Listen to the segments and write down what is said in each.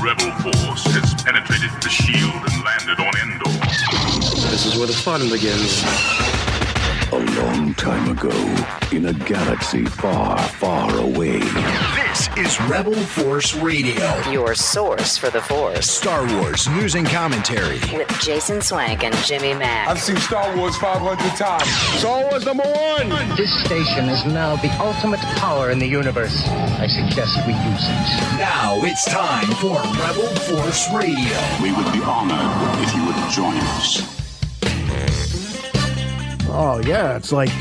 rebel force has penetrated the shield and landed on Endor. This is where the fun begins. A long time ago, in a galaxy far, far away. This is Rebel Force Radio. Your source for the Force. Star Wars news and commentary. With Jason Swank and Jimmy Mack. I've seen Star Wars 500 times. Star Wars #1! This station is now the ultimate power in the universe. I suggest we use it. Now it's time for Rebel Force Radio. We would be honored if you would join us. Oh, yeah, it's like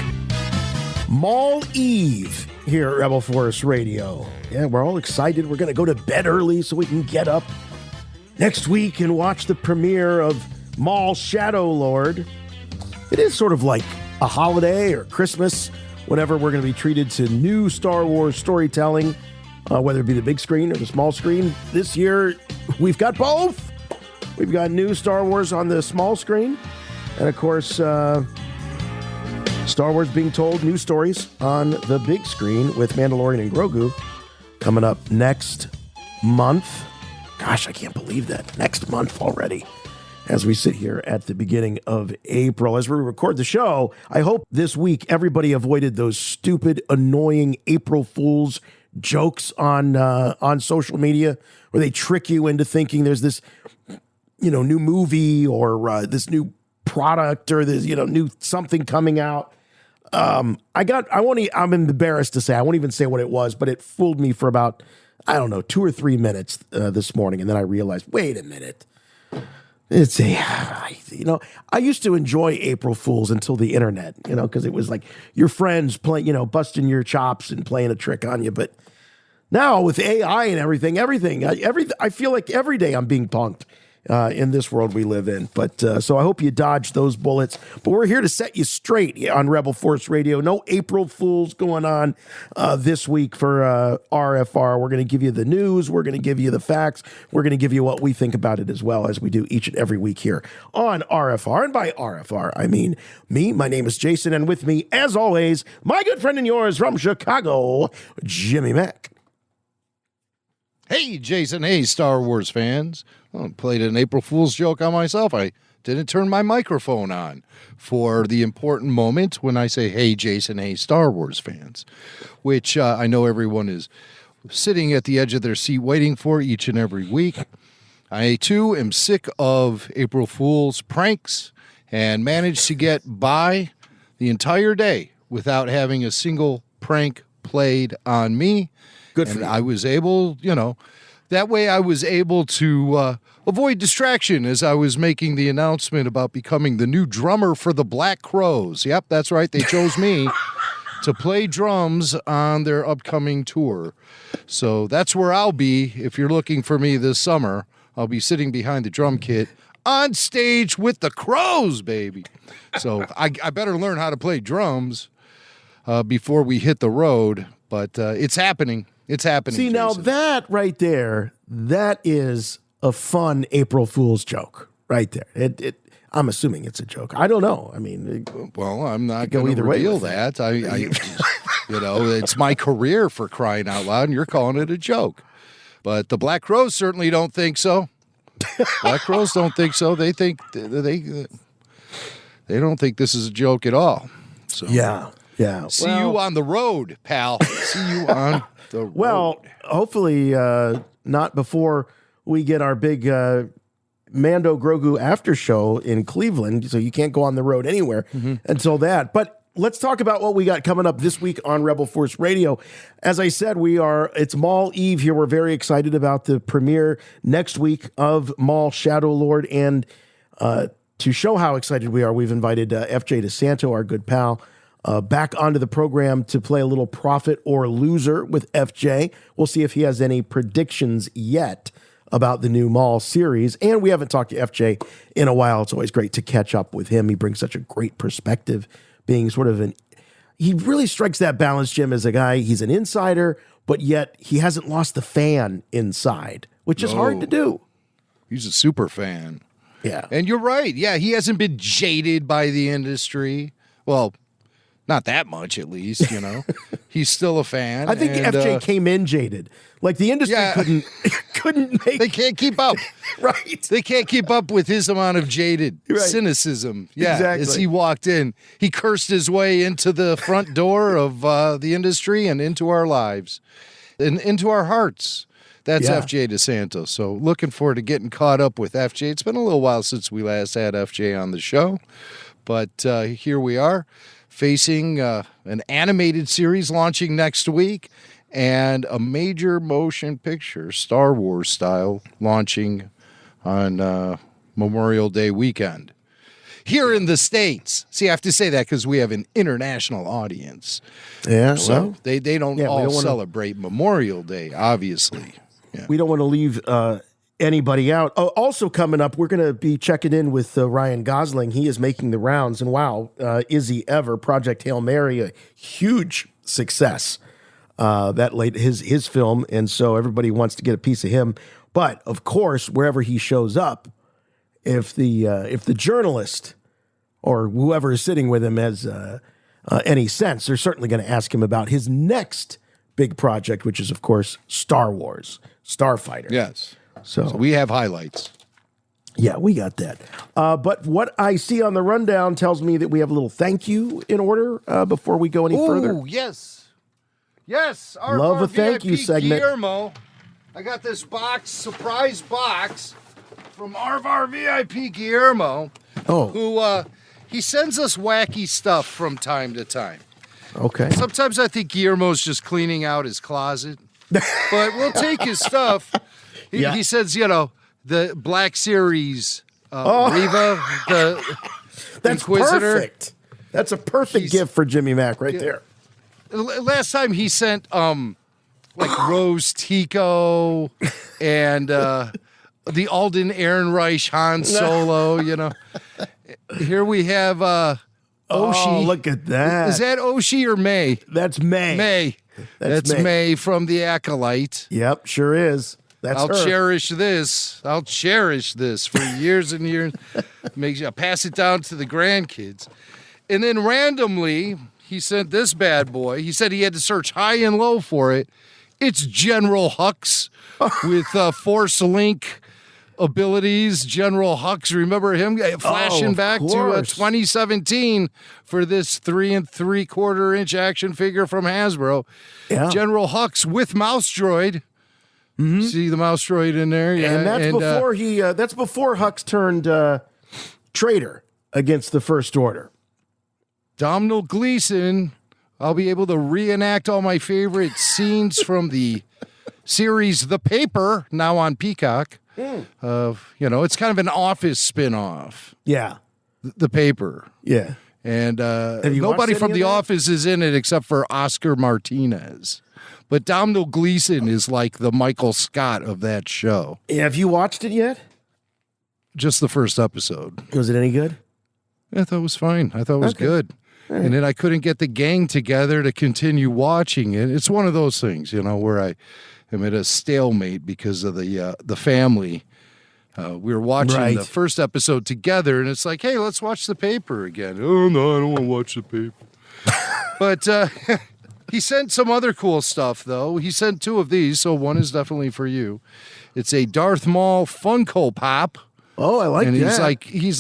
Maul Eve here at Rebel Force Radio. Yeah, we're all excited. We're going to go to bed early so we can get up next week and watch the premiere of Maul Shadow Lord. It is sort of like a holiday or Christmas, whenever we're going to be treated to new Star Wars storytelling, whether it be the big screen or the small screen. This year, we've got both. We've got new Star Wars on the small screen, and of course, Star Wars being told new stories on the big screen with Mandalorian and Grogu coming up next month. Gosh, I can't believe that. Next month already. As we sit here at the beginning of April. As we record the show, I hope this week everybody avoided those stupid, annoying April Fool's jokes on social media where they trick you into thinking there's this, new movie or this new product or this, new something coming out. I'm embarrassed to say, I won't even say what it was, but it fooled me for about, 2 or 3 minutes this morning. And then I realized, wait a minute. I used to enjoy April Fools until the internet, because it was like your friends playing, busting your chops and playing a trick on you. But now with AI and everything, I feel like every day I'm being punked. In this world we live in. But so I hope you dodge those bullets. But we're here to set you straight on Rebel Force Radio. No April Fools going on this week for RFR. We're going to give you the news. We're going to give you the facts. We're going to give you what we think about it as well, as we do each and every week here on RFR. And by RFR, I mean me. My name is Jason. And with me, as always, my good friend and yours from Chicago, Jimmy Mack. Hey, Jason. Hey, Star Wars fans. I played an April Fool's joke on myself. I didn't turn my microphone on for the important moment when I say, hey, Jason, hey, Star Wars fans, which I know everyone is sitting at the edge of their seat waiting for each and every week. I, too, am sick of April Fool's pranks and managed to get by the entire day without having a single prank played on me. Good for you. I was able, that way I was able to avoid distraction as I was making the announcement about becoming the new drummer for the Black Crowes. Yep, that's right. They chose me to play drums on their upcoming tour. So that's where I'll be if you're looking for me this summer. I'll be sitting behind the drum kit on stage with the Crows, baby. So I better learn how to play drums before we hit the road. But it's happening. It's happening. See, Jason. now that right there, that is a fun April Fool's joke right there. I'm assuming it's a joke. I don't know. I mean, well, I'm not going to reveal that. It's my career, for crying out loud, and you're calling it a joke. But the Black Crows certainly don't think so. Black Crows don't think so. They think they don't think this is a joke at all. So yeah. See you on the road, pal. See you on the road. Well, hopefully not before we get our big Mando Grogu after show in Cleveland, so you can't go on the road anywhere until that. But let's talk about what we got coming up this week on Rebel Force Radio. As I said, it's Maul Eve here. We're very excited about the premiere next week of Maul Shadow Lord. And to show how excited we are, we've invited FJ De Santo, our good pal, back onto the program to play a little prophet or loser with FJ. We'll see if he has any predictions yet about the new Maul series. And we haven't talked to FJ in a while. It's always great to catch up with him. He brings such a great perspective, being sort of he really strikes that balance, Jim, as a guy. He's an insider, but yet he hasn't lost the fan inside, which is hard to do. He's a super fan. Yeah. And you're right. Yeah, he hasn't been jaded by the industry. Well, not that much, at least, He's still a fan. I think FJ came in jaded. Like the industry couldn't make. They can't keep up. Right. They can't keep up with his amount of jaded Right. cynicism. Yeah, Exactly. as he walked in, he cursed his way into the front door of the industry and into our lives and into our hearts. That's Yeah. FJ De Santo. So looking forward to getting caught up with FJ. It's been a little while since we last had FJ on the show, but here we are facing an animated series launching next week and a major motion picture, Star Wars style, launching on Memorial Day weekend here in the States. See, I have to say that because we have an international audience. Yeah. So Well, they don't yeah, we all don't wanna- celebrate Memorial Day, obviously. Yeah. we don't want to leave anybody out. Oh, also coming up, we're going to be checking in with Ryan Gosling. He is making the rounds, and wow, is he ever? Project Hail Mary, a huge success. That late his film, and so everybody wants to get a piece of him. But of course, wherever he shows up, if the journalist or whoever is sitting with him has any sense, they're certainly going to ask him about his next big project, which is of course Star Wars, Starfighter. Yes. So We have highlights. yeah, we got that. But what I see on the rundown tells me that we have a little thank you in order before we go any further. Oh, yes. Yes. Our Love a thank you VIP segment. Guillermo. I got this surprise box from our VIP Guillermo, Oh, who he sends us wacky stuff from time to time. okay. Sometimes I think Guillermo's just cleaning out his closet, but we'll take his stuff. Yeah. He says, the Black Series, Reva, the That's Inquisitor. perfect. That's a perfect gift for Jimmy Mack right there. Last time he sent like Rose Tico and the Alden Ehrenreich Han Solo, Here we have Oshi. Oh, look at that. Is that Oshi or May? That's May. May. That's May. May from the Acolyte. Yep, sure is. That's I'll her. cherish this. I'll cherish this for years and years. I'll pass it down to the grandkids. And then randomly, he sent this bad boy. He said he had to search high and low for it. It's General Hux with Force Link abilities. General Hux, remember him flashing of back to course. 2017 for this 3 3/4 inch action figure from Hasbro. Yeah. General Hux with mouse droid. See the mouse droid in there, yeah. And that's before that's before Hux turned traitor against the First Order. Domhnall Gleeson. I'll be able to reenact all my favorite scenes from the series The Paper, now on Peacock. It's kind of an Office spin-off, Yeah. The Paper. Yeah. And you nobody watched from any The of that? Office is in it except for Oscar Martinez. But Domhnall Gleeson is like the Michael Scott of that show. Have you watched it yet? Just the first episode. Was it any good? I thought it was fine. I thought it was good. And then I couldn't get the gang together to continue watching it. It's one of those things, where I am at a stalemate because of the family. We were watching the first episode together, and it's like, hey, let's watch The Paper again. Oh, no, I don't want to watch The Paper. But he sent some other cool stuff, though. He sent 2 of these, so one is definitely for you. It's a Darth Maul Funko Pop. Oh, I like and that. he's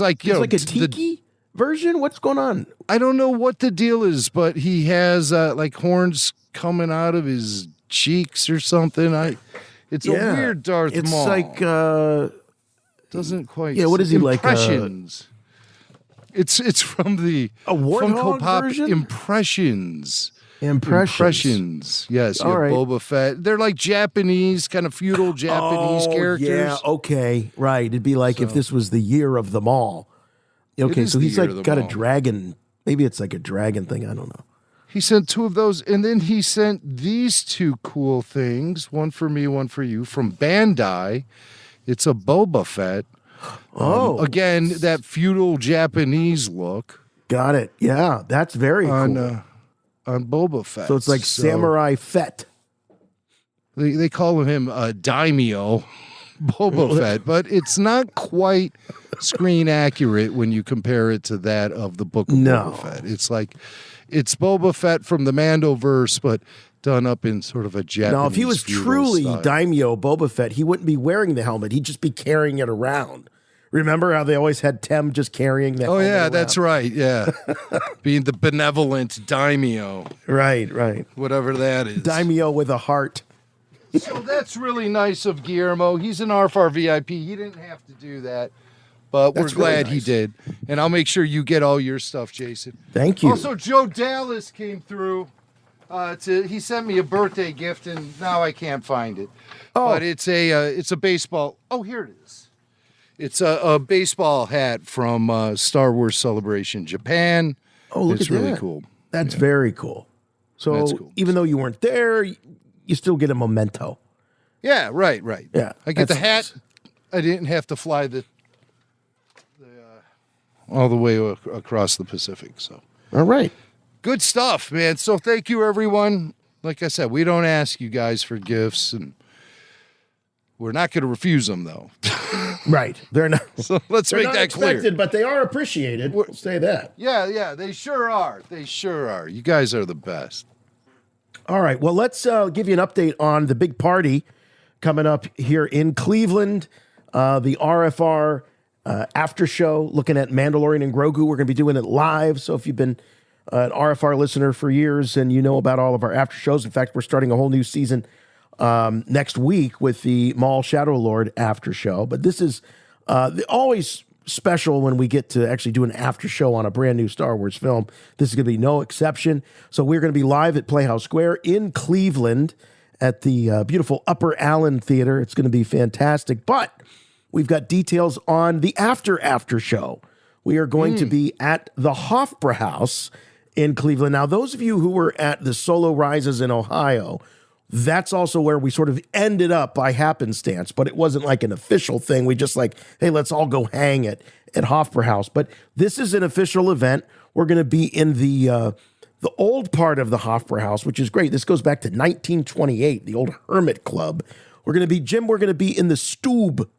like It's like a tiki version? What's going on? I don't know what the deal is, but he has like horns coming out of his cheeks or something. It's a weird Darth Maul. It's like doesn't quite. Yeah, what is he like? Impressions. It's from the Warthog Funko Pop version? Impressions. Impressions. Yes, you All have right. Boba Fett. They're like Japanese, kind of feudal Japanese characters. Yeah, okay. Right. It'd be like if this was the year of them all. Okay, is so the he's year like of them got a all. dragon. Maybe it's like a dragon thing. I don't know. He sent 2 of those, and then he sent these 2 cool things, one for me, one for you, from Bandai. It's a Boba Fett. Oh. Again, that feudal Japanese look Got it. Yeah, that's very on cool. on Boba Fett. So it's like Samurai Fett. They call him Daimyo Boba Fett, but it's not quite screen accurate when you compare it to that of the book of No. Boba Fett. It's like it's Boba Fett from the Mandoverse, but done up in sort of a Japanese. Now, if he was feudal truly style. Daimyo Boba Fett, he wouldn't be wearing the helmet. He'd just be carrying it around. Remember how they always had Tem just carrying the helmet around? That's right. Yeah. Being the benevolent daimyo. Right. Whatever that is. Daimyo with a heart. So that's really nice of Guillermo. He's an RFR VIP. He didn't have to do that, but That's we're glad really he nice. did. And I'll make sure you get all your stuff, Jason. Thank you. Also, Joe Dallas came through. He sent me a birthday gift, and now I can't find it. Oh. But it's a baseball. Oh, here it is. It's a baseball hat from Star Wars Celebration Japan. Oh, look it's at really that. cool. That's very cool. So That's cool. even though you weren't there, you still get a memento. Yeah, right. Yeah, I get the that's hat. I didn't have to fly all the way across the Pacific. So All right. good stuff, man. So thank you, everyone. Like I said, we don't ask you guys for gifts, and we're not going to refuse them, though. Right. They're not. So let's They're make not that expected, clear. but they are appreciated. We'll say that. Yeah, they sure are. They sure are. You guys are the best. All right. Well, let's give you an update on the big party coming up here in Cleveland. The RFR after show, looking at Mandalorian and Grogu. We're going to be doing it live. So if you've been an RFR listener for years and you know about all of our after shows, in fact, we're starting a whole new season next week with the Maul Shadow Lord after show. But this is always special when we get to actually do an after show on a brand new Star Wars film. This is going to be no exception. So we're going to be live at Playhouse Square in Cleveland at the beautiful Upper Allen Theater. It's going to be fantastic. But we've got details on the after show. We are going to be at the Hofbrauhaus in Cleveland. Now, those of you who were at the Solo Rises in Ohio, that's also where we sort of ended up by happenstance, but it wasn't like an official thing. We just like, hey, let's all go hang at Hofbrauhaus. But this is an official event. We're going to be in the old part of the Hofbrauhaus, which is great. This goes back to 1928, the old Hermit Club. We're going to be in the Stube.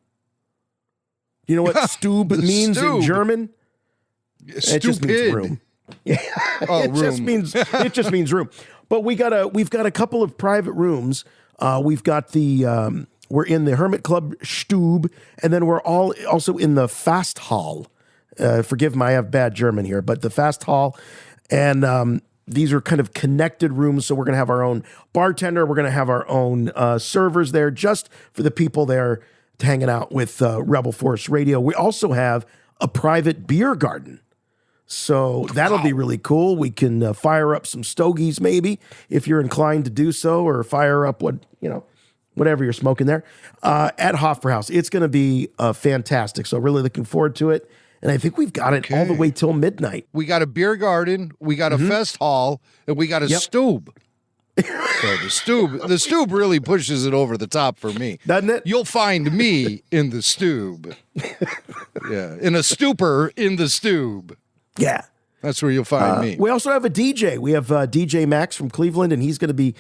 You know what Stube means in Stube. German? It just means Stupid. room. Yeah, Oh, it just means room. But we've got a couple of private rooms. We've got we're in the Hermit Club Stube, and then we're also in the Fast Hall. Forgive me, I have bad German here, but the Fast Hall, and these are kind of connected rooms. So we're going to have our own bartender. We're going to have our own servers there, just for the people there hanging out with Rebel Force Radio. We also have a private beer garden. So that'll be really cool. We can fire up some stogies, maybe, if you're inclined to do so, or fire up whatever you're smoking there at Hofbrauhaus. It's going to be fantastic. So really looking forward to it. And I think we've got it all the way till midnight. We got a beer garden, we got a fest hall, and we got a stube. So the stube really pushes it over the top for me. Doesn't it? You'll find me in the stube. Yeah, in a stupor in the stube. Yeah. That's where you'll find me. We also have a DJ. We have DJ Max from Cleveland, and he's going to be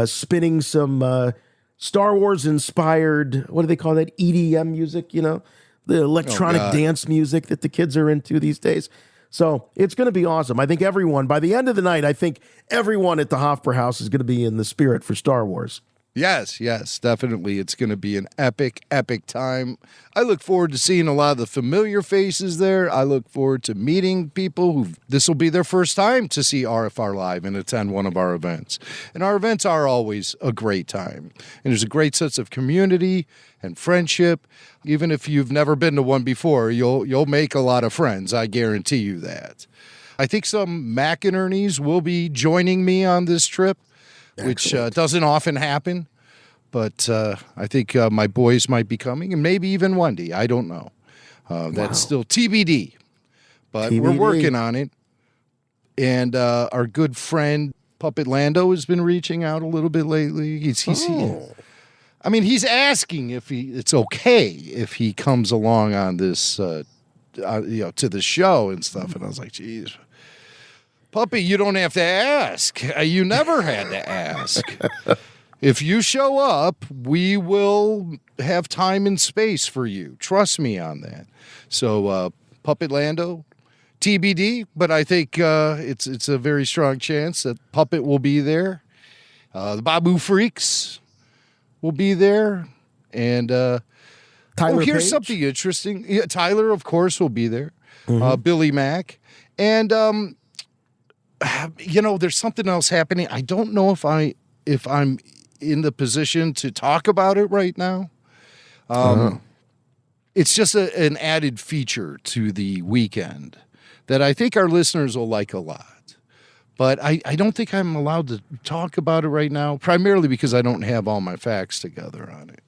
spinning some Star Wars inspired, what do they call that? EDM music, the electronic dance music that the kids are into these days. So it's going to be awesome. I think by the end of the night, I think everyone at the Hofbrauhaus is going to be in the spirit for Star Wars. Yes, definitely. It's going to be an epic time. I look forward to seeing a lot of the familiar faces there. I look forward to meeting people who this will be their first time to see RFR live and attend one of our events. And our events are always a great time. And there's a great sense of community and friendship. Even if you've never been to one before, you'll make a lot of friends. I guarantee you that. I think some McInerney's will be joining me on this trip, which doesn't often happen. But I think my boys might be coming, and maybe even Wendy. I don't know. That's still TBD. But we're working on it. And our good friend Puppet Lando has been reaching out a little bit lately. He's asking if it's okay if he comes along on this, to the show and stuff. And I was like, geez, Puppy, you don't have to ask. You never had to ask. If you show up, we will have time and space for you. Trust me on that. So, Puppet Lando, TBD, but I think it's a very strong chance that Puppet will be there. The Babu Freaks will be there. And Tyler here's Page? something interesting. Yeah, Tyler, of course, will be there. Billy Mack. And, there's something else happening. I don't know if I'm in the position to talk about it right now. It's just an added feature to the weekend that I think our listeners will like a lot. But I don't think I'm allowed to talk about it right now, primarily because I don't have all my facts together on it.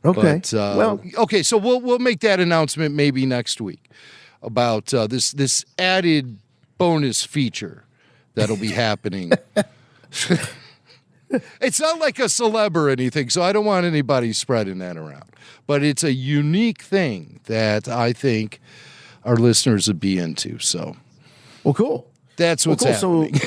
Okay. But, so we'll make that announcement maybe next week about this added bonus feature that'll be happening. It's not like a celeb or anything, so I don't want anybody spreading that around. But it's a unique thing that I think our listeners would be into. So, well, cool. That's what's happening.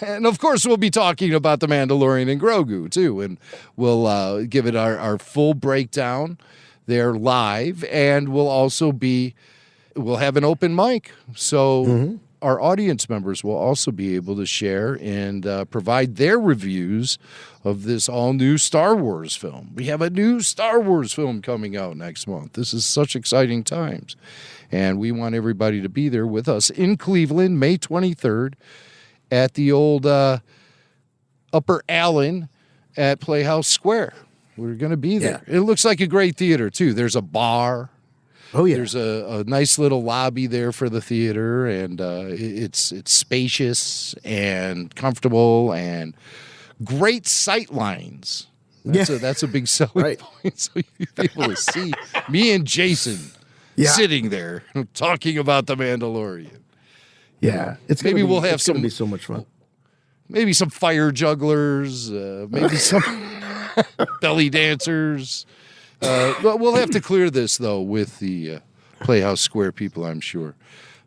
And of course, we'll be talking about the Mandalorian and Grogu too, and we'll give it our full breakdown there live, and we'll have an open mic, so our audience members will also be able to share and provide their reviews of this all-new Star Wars film. We have a new Star Wars film coming out next month. This is such exciting times. And we want everybody to be there with us in Cleveland, May 23rd, at the old Upper Allen at Playhouse Square. We're going to be there. Yeah. It looks like a great theater, too. There's a bar. Oh, yeah. There's a nice little lobby there for the theater, and it's spacious and comfortable and great sight lines. That's a big selling point, so you'll be able to see me and Jason sitting there talking about the Mandalorian. Yeah, we'll have it's gonna be so much fun. Maybe some fire jugglers, maybe some belly dancers. But we'll have to clear this though with the Playhouse Square people, I'm sure.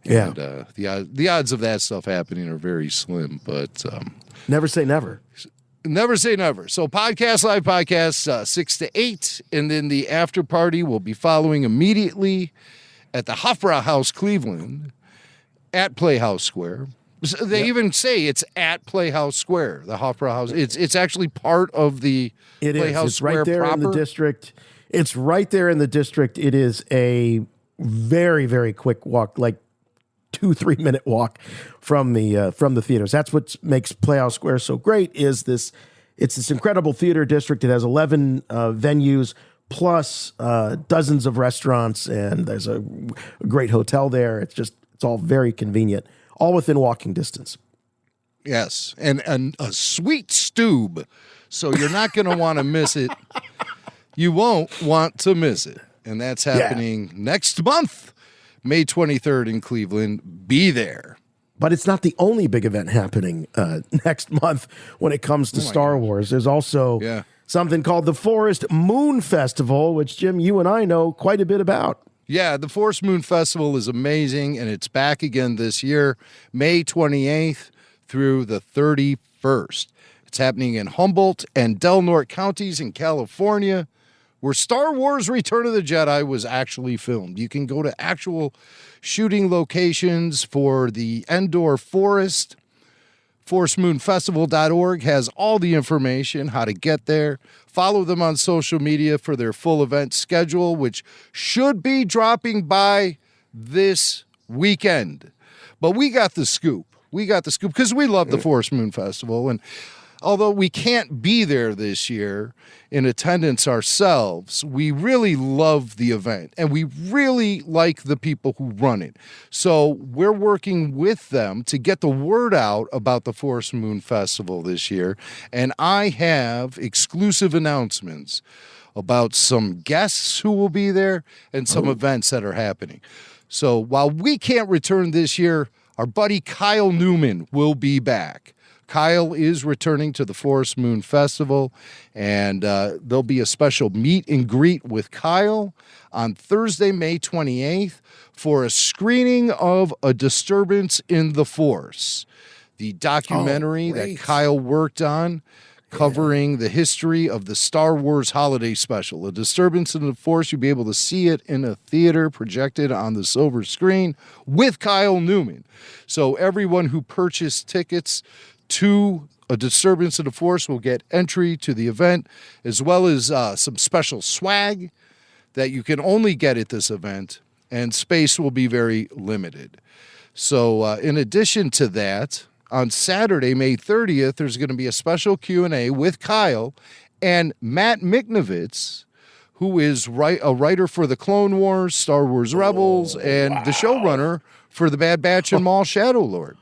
Yeah, and, the odds of that stuff happening are very slim. But never say never. Never say never. So live podcast 6 to 8, and then the after party will be following immediately at the Hofbrauhaus House, Cleveland, at Playhouse Square. They even say it's at Playhouse Square, the Hofbrauhaus. It's actually part of the Playhouse Square right there proper. In the district. It's right there in the district. It is a very, very quick walk, like 2-3 minute walk from the theaters. That's what makes Playhouse Square so great. It's this incredible theater district. It has 11 venues plus dozens of restaurants, and there's a great hotel there. It's all very convenient, all within walking distance. Yes, and a sweet stube, so you're not going to want to miss it. You won't want to miss it, and that's happening next month. May 23rd in Cleveland. Be there. But it's not the only big event happening next month when it comes to Star Wars. There's also something called the Forest Moon Festival, which, Jim, you and I know quite a bit about. Yeah, the Forest Moon Festival is amazing, and it's back again this year, May 28th through the 31st. It's happening in Humboldt and Del Norte counties in California, where Star Wars Return of the Jedi was actually filmed. You can go to actual shooting locations for the Endor Forest. ForestMoonFestival.org has all the information, how to get there. Follow them on social media for their full event schedule, which should be dropping by this weekend. But we got the scoop. Because we love the Forest Moon Festival, and although we can't be there this year in attendance ourselves, we really love the event, and we really like the people who run it. So we're working with them to get the word out about the Forest Moon Festival this year, and I have exclusive announcements about some guests who will be there and some events that are happening. So while we can't return this year, our buddy Kyle Newman will be back. Kyle is returning to the Forest Moon Festival, and there'll be a special meet and greet with Kyle on Thursday, May 28th, for a screening of A Disturbance in the Force, the documentary that Kyle worked on covering the history of the Star Wars Holiday Special. A Disturbance in the Force, you'll be able to see it in a theater projected on the silver screen with Kyle Newman. So everyone who purchased tickets to a disturbance of the Force will get entry to the event, as well as some special swag that you can only get at this event, and space will be very limited. So in addition to that, on Saturday, May 30th, there's going to be a special Q&A with Kyle and Matt Miknovitz, who is a writer for the Clone Wars, Star Wars Rebels, and the showrunner for The Bad Batch and Maul Shadow Lord.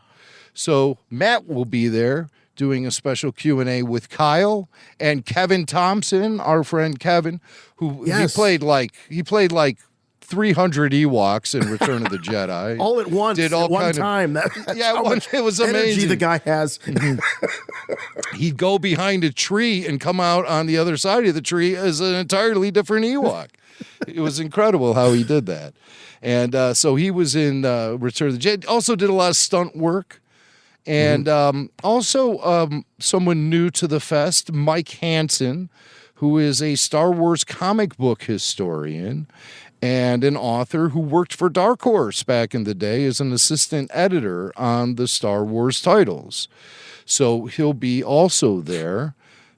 So Matt will be there doing a special Q&A with Kyle and Kevin Thompson, our friend Kevin, who he played like 300 Ewoks in Return of the Jedi. All at once, Did all at one kind time. It was energy amazing. the guy has. He'd go behind a tree and come out on the other side of the tree as an entirely different Ewok. It was incredible how he did that. And so he was in Return of the Jedi. Also did a lot of stunt work. And also someone new to the fest, Mike Hansen, who is a Star Wars comic book historian and an author who worked for Dark Horse back in the day as an assistant editor on the Star Wars titles. So he'll be also there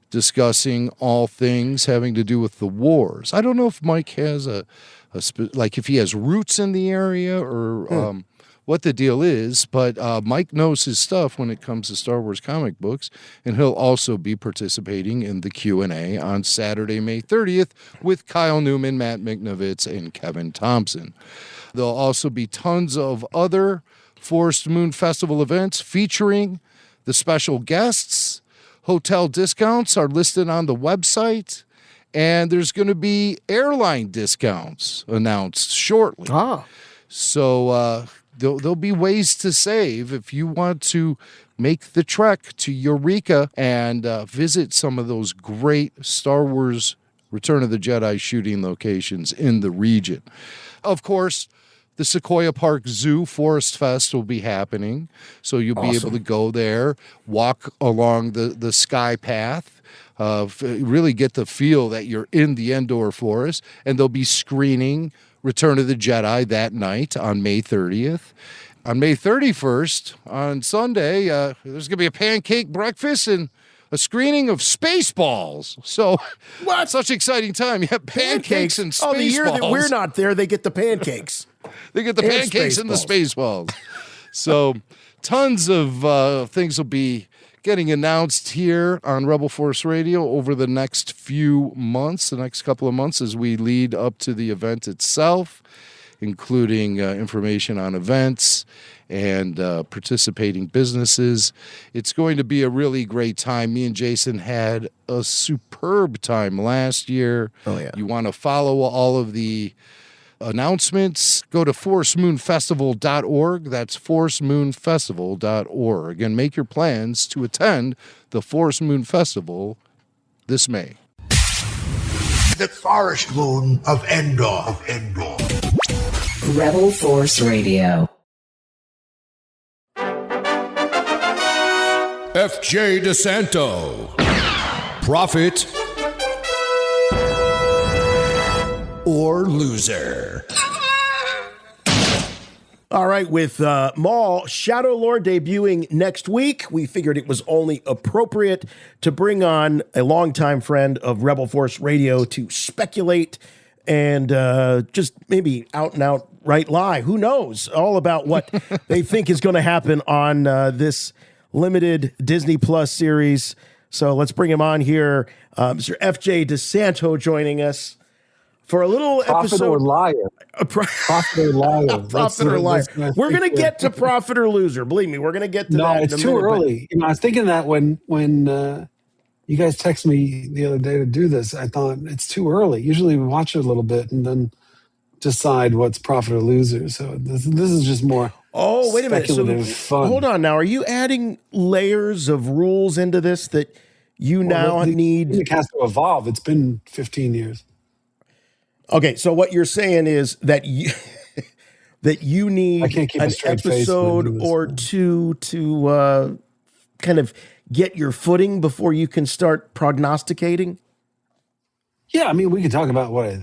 discussing all things having to do with the wars. I don't know if Mike has if he has roots in the area or what the deal is, but Mike knows his stuff when it comes to Star Wars comic books, and he'll also be participating in the Q&A on Saturday, May 30th with Kyle Newman, Matt Miknovitz, and Kevin Thompson. There'll also be tons of other Forest Moon Festival events featuring the special guests. Hotel discounts are listed on the website, and there's going to be airline discounts announced shortly. So there'll be ways to save if you want to make the trek to Eureka and visit some of those great Star Wars Return of the Jedi shooting locations in the region. Of course, the Sequoia Park Zoo Forest Fest will be happening, so you'll be able to go there, walk along the sky path, really get the feel that you're in the Endor Forest, and they'll be screening Return of the Jedi that night on May 30th. On May 31st, on Sunday, there's going to be a pancake breakfast and a screening of Spaceballs. So, what? Such exciting time. You have pancakes and Spaceballs. Oh, the year that we're not there, they get the pancakes. They get the pancakes and the Spaceballs. So, tons of things will be getting announced here on Rebel Force Radio over the next few months, the next couple of months as we lead up to the event itself, including information on events and participating businesses. It's going to be a really great time. Me and Jason had a superb time last year. Oh, yeah. You want to follow all of the announcements, go to forcemoonfestival.org. That's forcemoonfestival.org. And make your plans to attend the Force Moon Festival this May. The forest moon of Endor. Rebel Force Radio. FJ De Santo. Prophet or loser. All right, with Maul Shadow Lord debuting next week, we figured it was only appropriate to bring on a longtime friend of Rebel Force Radio to speculate and just maybe out and out right lie. Who knows? All about what they think is going to happen on this limited Disney Plus series. So let's bring him on here. Mr. FJ De Santo joining us for a little Prophet episode. Or liar. Prophet or liar. Prophet or liar. We're going to get to prophet or loser. Believe me, we're going to get to that. No, it's too early. I was thinking that when you guys texted me the other day to do this, I thought it's too early. Usually we watch it a little bit and then decide what's prophet or loser. So this is just more. Oh, wait a minute. So fun. Hold on now. Are you adding layers of rules into this that you now need? It has to evolve. It's been 15 years. Okay, so what you're saying is that you need an episode or two to kind of get your footing before you can start prognosticating? Yeah, I mean, we can talk about what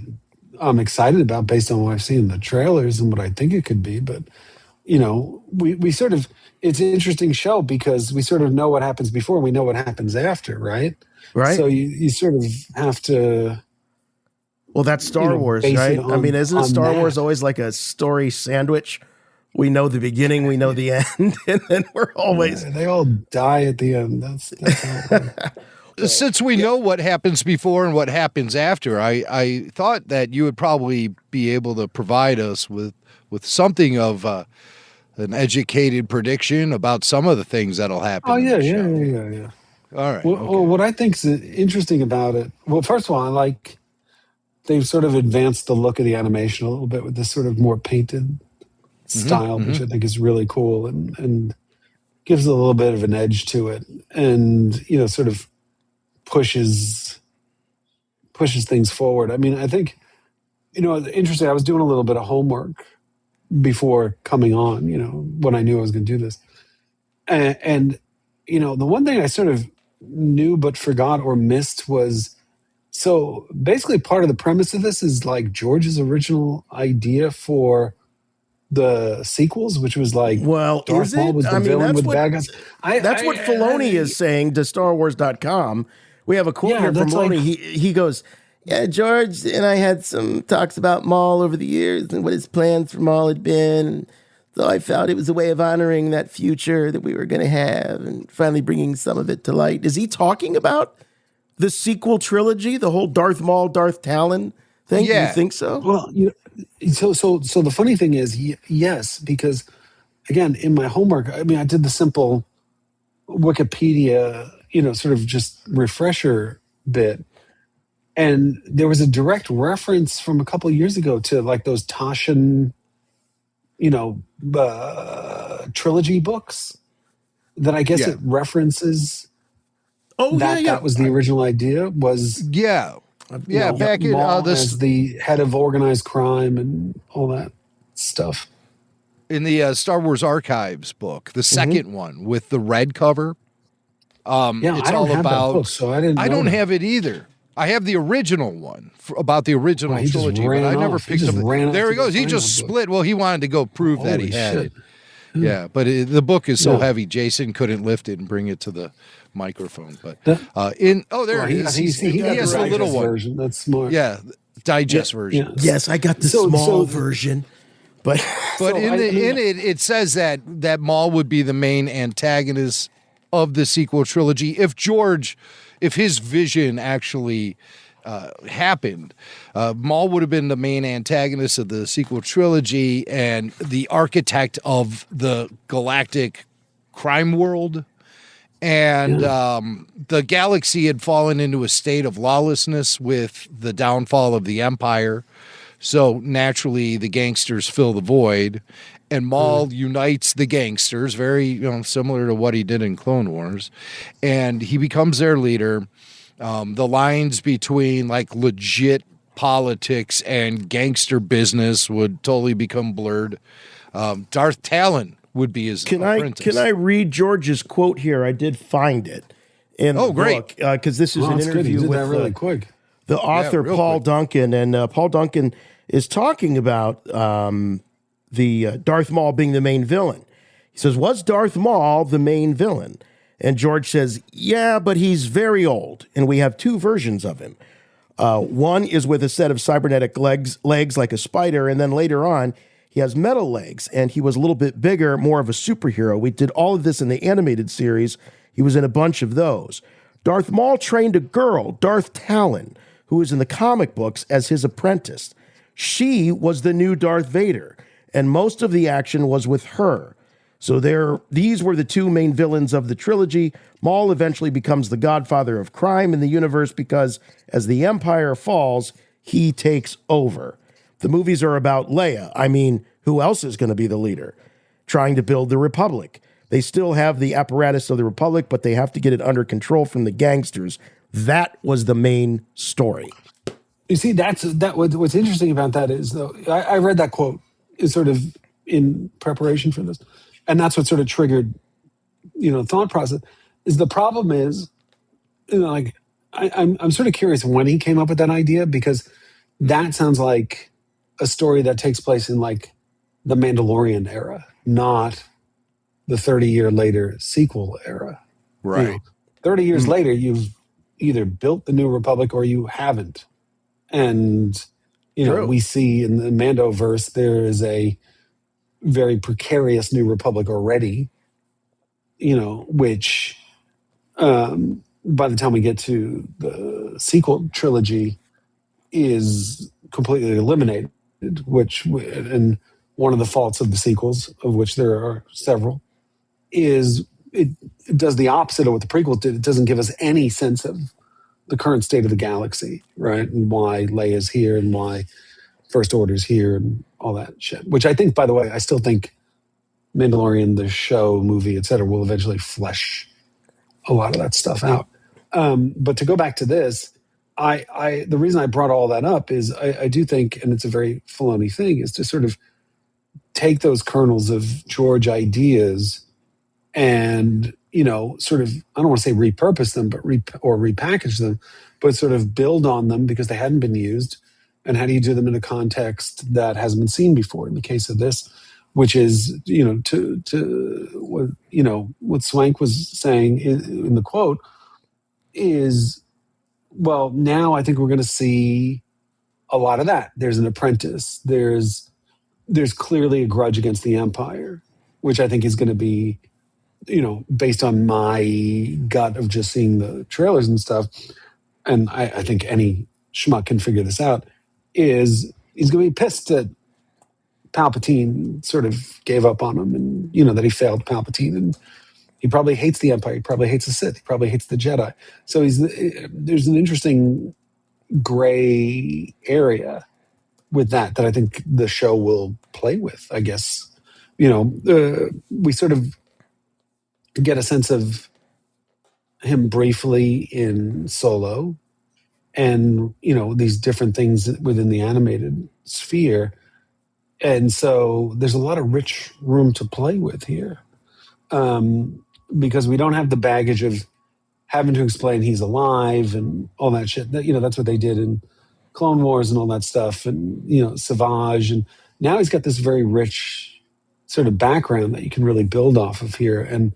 I'm excited about based on what I've seen in the trailers and what I think it could be, but we sort of, it's an interesting show because we sort of know what happens before and we know what happens after, right? Right. So you sort of have to. Well, that's Star Wars, base right? it I mean, isn't on Star that. Wars always like a story sandwich? We know the beginning, we know the end, and then we're always. They all die at the end. That's how it works. Since we know what happens before and what happens after, I thought that you would probably be able to provide us with something of an educated prediction about some of the things that'll happen. Oh, in yeah, the yeah, show. yeah. All right. Well, what I think is interesting about it, well, first of all, I like they've sort of advanced the look of the animation a little bit with this sort of more painted style, which I think is really cool and gives it a little bit of an edge to it, and sort of pushes things forward. I mean, I think interesting. I was doing a little bit of homework before coming on, when I knew I was going to do this, and the one thing I sort of knew but forgot or missed was, so basically part of the premise of this is like George's original idea for the sequels, which was like, Well, Darth is Maul it? was the I mean, villain that's with what bad guys. that's what Filoni is saying to StarWars.com. We have a quote here from Filoni. He goes, "Yeah, George and I had some talks about Maul over the years and what his plans for Maul had been. So I felt it was a way of honoring that future that we were going to have and finally bringing some of it to light." Is he talking about the sequel trilogy, the whole Darth Maul, Darth Talon thing? Yeah. Do you think so? Well, so the funny thing is, yes, because again, in my homework, I mean, I did the simple Wikipedia, sort of just refresher bit, and there was a direct reference from a couple of years ago to like those Toshin, trilogy books that I guess it references. Oh, That was the original idea. Was back in Maul as the head of organized crime and all that stuff. In the Star Wars Archives book, the second one with the red cover. It's I don't all have about. that book, so I didn't. I don't know have it either. I have the original one about the original he just trilogy, but ran I never off. He picked just up. ran off There to he go goes. He find just that book. split. Well, he wanted to go prove that he Holy had shit. it. Yeah, but the book is so Yeah. heavy, Jason couldn't lift it and bring it to the microphone. But There it is. He has the little one. version. That's smart. Yeah, digest version. Yeah. Yes, I got the small version, but in it, it says that Maul would be the main antagonist of the sequel trilogy if his vision actually happened. Maul would have been the main antagonist of the sequel trilogy and the architect of the galactic crime world. And the galaxy had fallen into a state of lawlessness with the downfall of the Empire. So naturally, the gangsters fill the void, and Maul unites the gangsters, very similar to what he did in Clone Wars, and he becomes their leader. The lines between like legit politics and gangster business would totally become blurred. Darth Talon would be his apprentice. Can I read George's quote here? I did find it in the book because this is an interview with really quick. The author Paul Duncan, and Paul Duncan is talking about the Darth Maul being the main villain. He says, "Was Darth Maul the main villain?" And George says, "Yeah, but he's very old, and we have two versions of him. One is with a set of cybernetic legs like a spider, and then later on, he has metal legs, and he was a little bit bigger, more of a superhero. We did all of this in the animated series. He was in a bunch of those. Darth Maul trained a girl, Darth Talon, who was in the comic books as his apprentice. She was the new Darth Vader, and most of the action was with her. So these were the two main villains of the trilogy. Maul eventually becomes the godfather of crime in the universe because as the Empire falls, he takes over. The movies are about Leia. I mean, who else is going to be the leader? Trying to build the Republic. They still have the apparatus of the Republic, but they have to get it under control from the gangsters. That was the main story." You see, what's interesting about that is, though, I read that quote is sort of in preparation for this, and that's what sort of triggered, thought process. Is the problem is, I'm sort of curious when he came up with that idea, because that sounds like a story that takes place in like the Mandalorian era, not the 30-year later sequel era. Right. You know, 30 years later, you've either built the New Republic or you haven't. And, you know, we see in the Mandoverse, there is a very precarious New Republic already, you know, which by the time we get to the sequel trilogy is completely eliminated, and one of the faults of the sequels, of which there are several, is it does the opposite of what the prequels did. It doesn't give us any sense of the current state of the galaxy, right? And why Leia's here and why First Order's here and all that shit. Which I think, by the way, I still think Mandalorian, the show, movie, etc., will eventually flesh a lot of that stuff out. But to go back to this, the reason I brought all that up is I do think, and it's a very Filoni thing, is to sort of take those kernels of George ideas and, you know, sort of, I don't want to say repurpose them, but or repackage them, but sort of build on them because they hadn't been used. And how do you do them in a context that hasn't been seen before? In the case of this, which is, you know, to what, you know, what Swank was saying in the quote is, well, now I think we're going to see a lot of that. There's an apprentice. There's clearly a grudge against the Empire, which I think is going to be, you know, based on my gut of just seeing the trailers and stuff, and I think any schmuck can figure this out, is he's going to be pissed that Palpatine sort of gave up on him and, you know, that he failed Palpatine, and he probably hates the Empire. He probably hates the Sith. He probably hates the Jedi. So there's an interesting gray area with that I think the show will play with, I guess. You know, we sort of get a sense of him briefly in Solo and, you know, these different things within the animated sphere. And so there's a lot of rich room to play with here, because we don't have the baggage of having to explain he's alive and all that shit. That, you know, that's what they did in Clone Wars and all that stuff, and, you know, Savage. And now he's got this very rich sort of background that you can really build off of here. And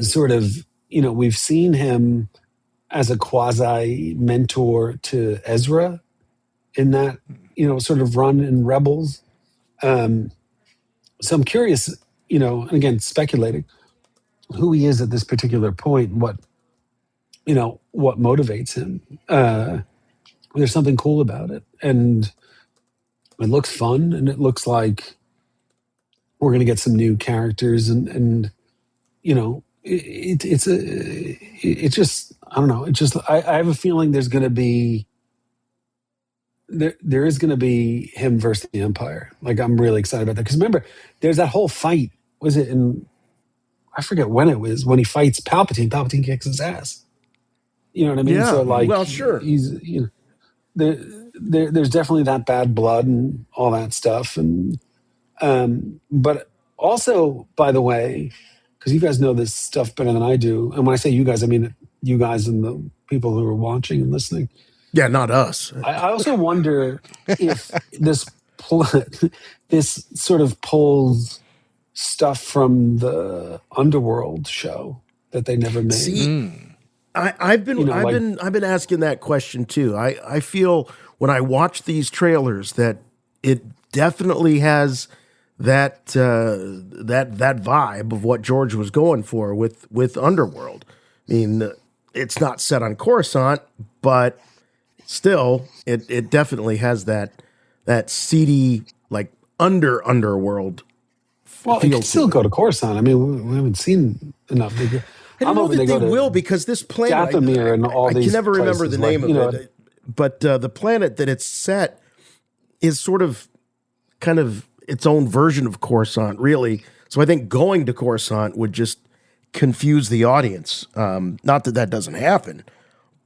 sort of, you know, we've seen him as a quasi mentor to Ezra in that, you know, sort of run in Rebels. So I'm curious, you know, and again, speculating who he is at this particular point, what, you know, what motivates him. There's something cool about it. And it looks fun, and it looks like we're going to get some new characters, and you know, it's just, I don't know. It's just, I have a feeling there's going to be, there is going to be him versus the Empire. Like, I'm really excited about that. Because remember, there's that whole fight. Was it in, I forget when it was, when he fights Palpatine. Palpatine kicks his ass. You know what I mean? Yeah, so like, well, sure. He's, you know, there's definitely that bad blood and all that stuff. And, but also, by the way, because you guys know this stuff better than I do. And when I say you guys, I mean you guys and the people who are watching and listening. Yeah, not us. I also wonder if this sort of pulls stuff from the Underworld show that they never made. See, I've been asking that question too. I feel when I watch these trailers that it definitely has that vibe of what George was going for with Underworld. I mean, it's not set on Coruscant, but still, it definitely has that seedy, like underworld. Well, it can still go to Coruscant. I mean, we haven't seen enough. I don't know that they will, because this planet, Dathomir and all these. I can never remember the name of it. But the planet that it's set is sort of, kind of its own version of Coruscant, really. So I think going to Coruscant would just confuse the audience. Not that doesn't happen,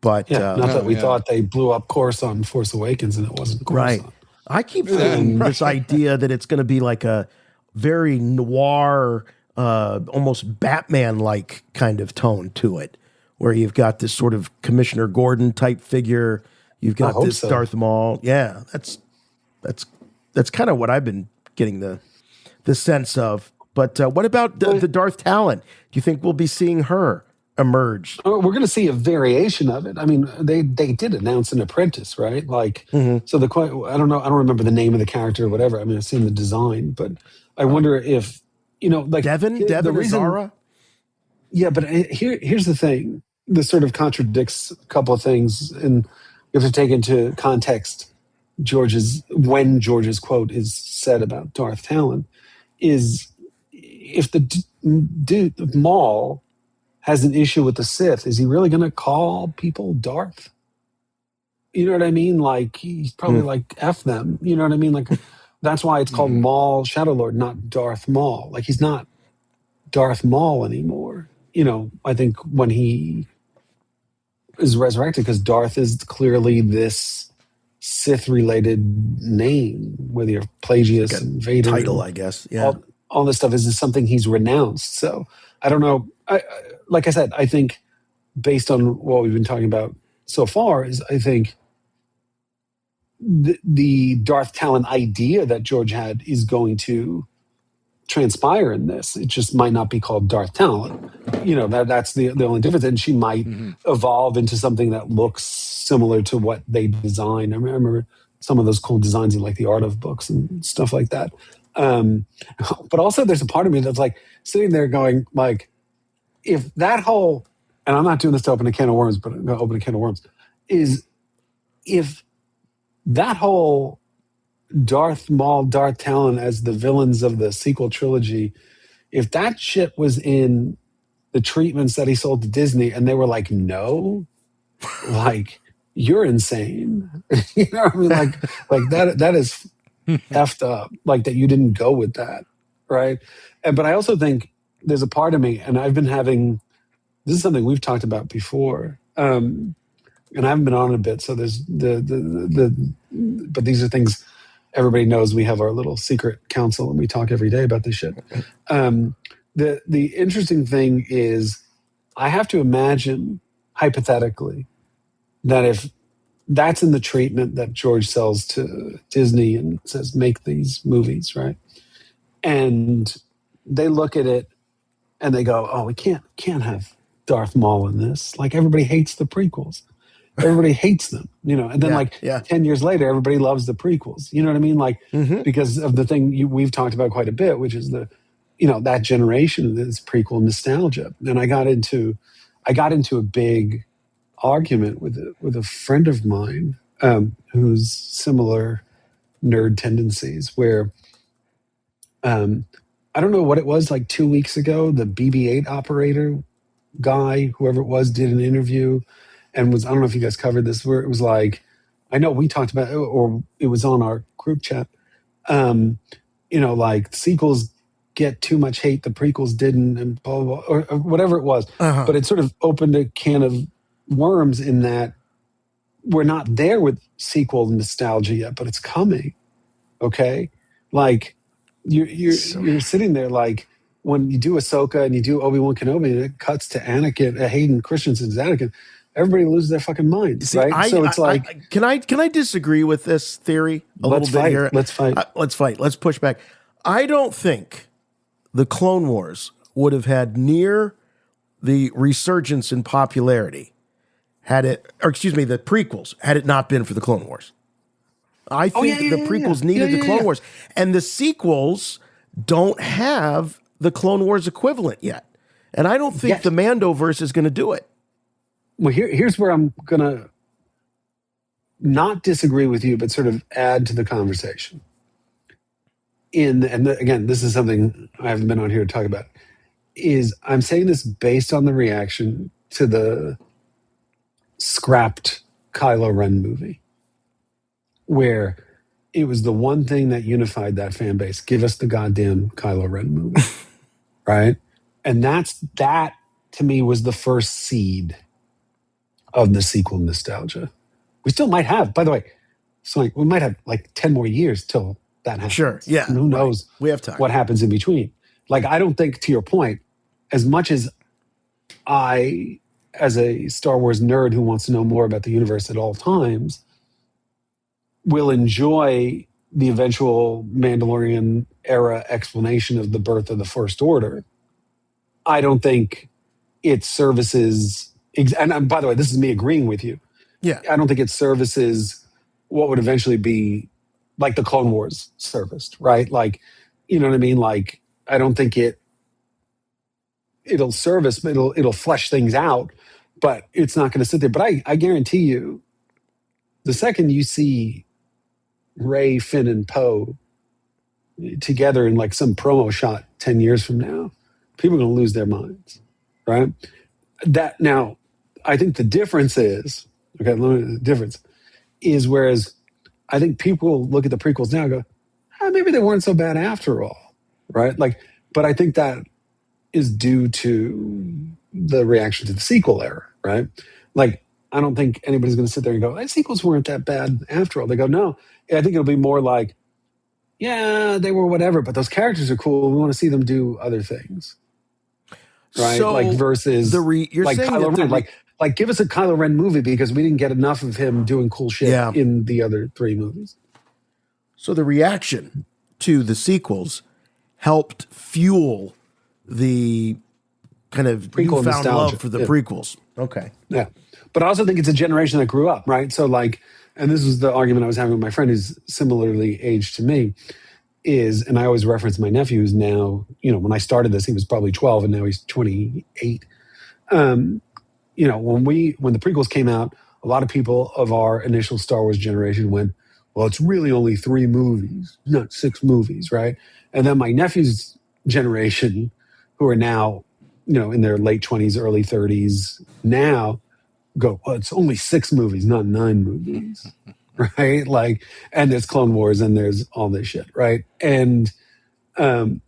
but not that we thought they blew up Coruscant in Force Awakens and it wasn't Coruscant. Right. I keep thinking this idea that it's going to be like a very noir, almost Batman-like kind of tone to it, where you've got this sort of Commissioner Gordon type figure. You've got this Darth Maul. Yeah, that's kind of what I've been getting the sense of. But what about the Darth Talon? Do you think we'll be seeing her emerge? We're going to see a variation of it. I mean, they did announce an apprentice, right? Like, so I don't know. I don't remember the name of the character or whatever. I mean, I've seen the design, but I wonder if, like Devin Azara? Yeah, but here's the thing. This sort of contradicts a couple of things, and you have to take into context when George's quote is said about Darth Talon is if the Maul has an issue with the Sith, is he really going to call people Darth? You know what I mean? Like, he's probably like, F them. You know what I mean? Like, that's why it's called Maul Shadow Lord, not Darth Maul. Like, he's not Darth Maul anymore. I think when he is resurrected, because Darth is clearly this Sith-related name, whether you're Plagius like and Vader. Title, I guess. Yeah. All this stuff is something he's renounced. So I don't know. Like I said, I think based on what we've been talking about so far is I think the Darth Talon idea that George had is going to transpire in this. It just might not be called Darth Talon. That's the only difference. And she might evolve into something that looks similar to what they designed. I remember some of those cool designs in like the Art of books and stuff like that. But also there's a part of me that's like sitting there going like, if that whole, and I'm not doing this to open a can of worms, but I'm going to open a can of worms, is if that whole Darth Maul, Darth Talon as the villains of the sequel trilogy, if that shit was in the treatments that he sold to Disney and they were like, no, like, you're insane. You know what I mean? Like that is effed up, like that you didn't go with that, right? But I also think there's a part of me, and I've been having, this is something we've talked about before, and I haven't been on a bit, so there's but these are things everybody knows. We have our little secret council, and we talk every day about this shit. The interesting thing is, I have to imagine, hypothetically, that if that's in the treatment that George sells to Disney and says, make these movies, right? And they look at it and they go, oh, we can't have Darth Maul in this. Like, everybody hates the prequels. Everybody hates them, and then 10 years later, everybody loves the prequels. You know what I mean? Like, because of the thing we've talked about quite a bit, which is that generation of this prequel nostalgia. And I got into a big argument with a friend of mine who's similar nerd tendencies, where I don't know what it was, like 2 weeks ago, the BB-8 operator guy, whoever it was, did an interview and I don't know if you guys covered this, where it was like, I know we talked about it, or it was on our group chat, like sequels get too much hate, the prequels didn't, and blah, blah, blah, or whatever it was. But it sort of opened a can of worms in that we're not there with sequel nostalgia yet, but it's coming. Okay? Like, you're sitting there like, when you do Ahsoka and you do Obi-Wan Kenobi and it cuts to Anakin, Hayden Christensen's Anakin, everybody loses their fucking mind, right? So it's like, can I disagree with this theory a little bit here? Let's fight. Let's fight. Let's push back. I don't think the Clone Wars would have had near the resurgence in popularity the prequels, had it not been for the Clone Wars. I think the prequels needed the Clone Wars, and the sequels don't have the Clone Wars equivalent yet. And I don't think the Mandoverse is going to do it. Well, here's where I'm going to not disagree with you, but sort of add to the conversation. Again, this is something I haven't been on here to talk about, is I'm saying this based on the reaction to the scrapped Kylo Ren movie, where it was the one thing that unified that fan base. Give us the goddamn Kylo Ren movie, right? And that to me was the first seed of the sequel nostalgia. We still might have, by the way, so we might have like 10 more years till that happens. Sure, yeah. And who knows we have time. What happens in between. Like, I don't think, to your point, as much as I, as a Star Wars nerd who wants to know more about the universe at all times, will enjoy the eventual Mandalorian era explanation of the birth of the First Order, I don't think it services. And by the way, this is me agreeing with you. Yeah. I don't think it services what would eventually be like the Clone Wars serviced, right? Like, you know what I mean? Like, I don't think it'll service, but it'll flesh things out, but it's not going to sit there. But I guarantee you, the second you see Rey, Finn, and Poe together in like some promo shot 10 years from now, people are going to lose their minds, right? That now, I think the difference is, the difference is whereas I think people look at the prequels now and go, maybe they weren't so bad after all, right? Like, but I think that is due to the reaction to the sequel era, right? Like, I don't think anybody's going to sit there and go, the sequels weren't that bad after all. They go, no. I think it'll be more like, yeah, they were whatever, but those characters are cool. We want to see them do other things, right? So like versus you're like saying Kylo that Ren. Like give us a Kylo Ren movie because we didn't get enough of him doing cool shit in the other 3 movies. So the reaction to the sequels helped fuel the kind of Prequel newfound nostalgia. love for the prequels. Okay. Yeah. But I also think it's a generation that grew up, right? So like, and this was the argument I was having with my friend who's similarly aged to me, and I always reference my nephew who's now, when I started this, he was probably 12 and now he's 28. When the prequels came out, a lot of people of our initial Star Wars generation went, well, it's really only 3 movies, not 6 movies, right? And then my nephew's generation, who are now, in their late 20s, early 30s now, go, well, it's only 6 movies, not 9 movies, right? Like, and there's Clone Wars and there's all this shit, right? And, I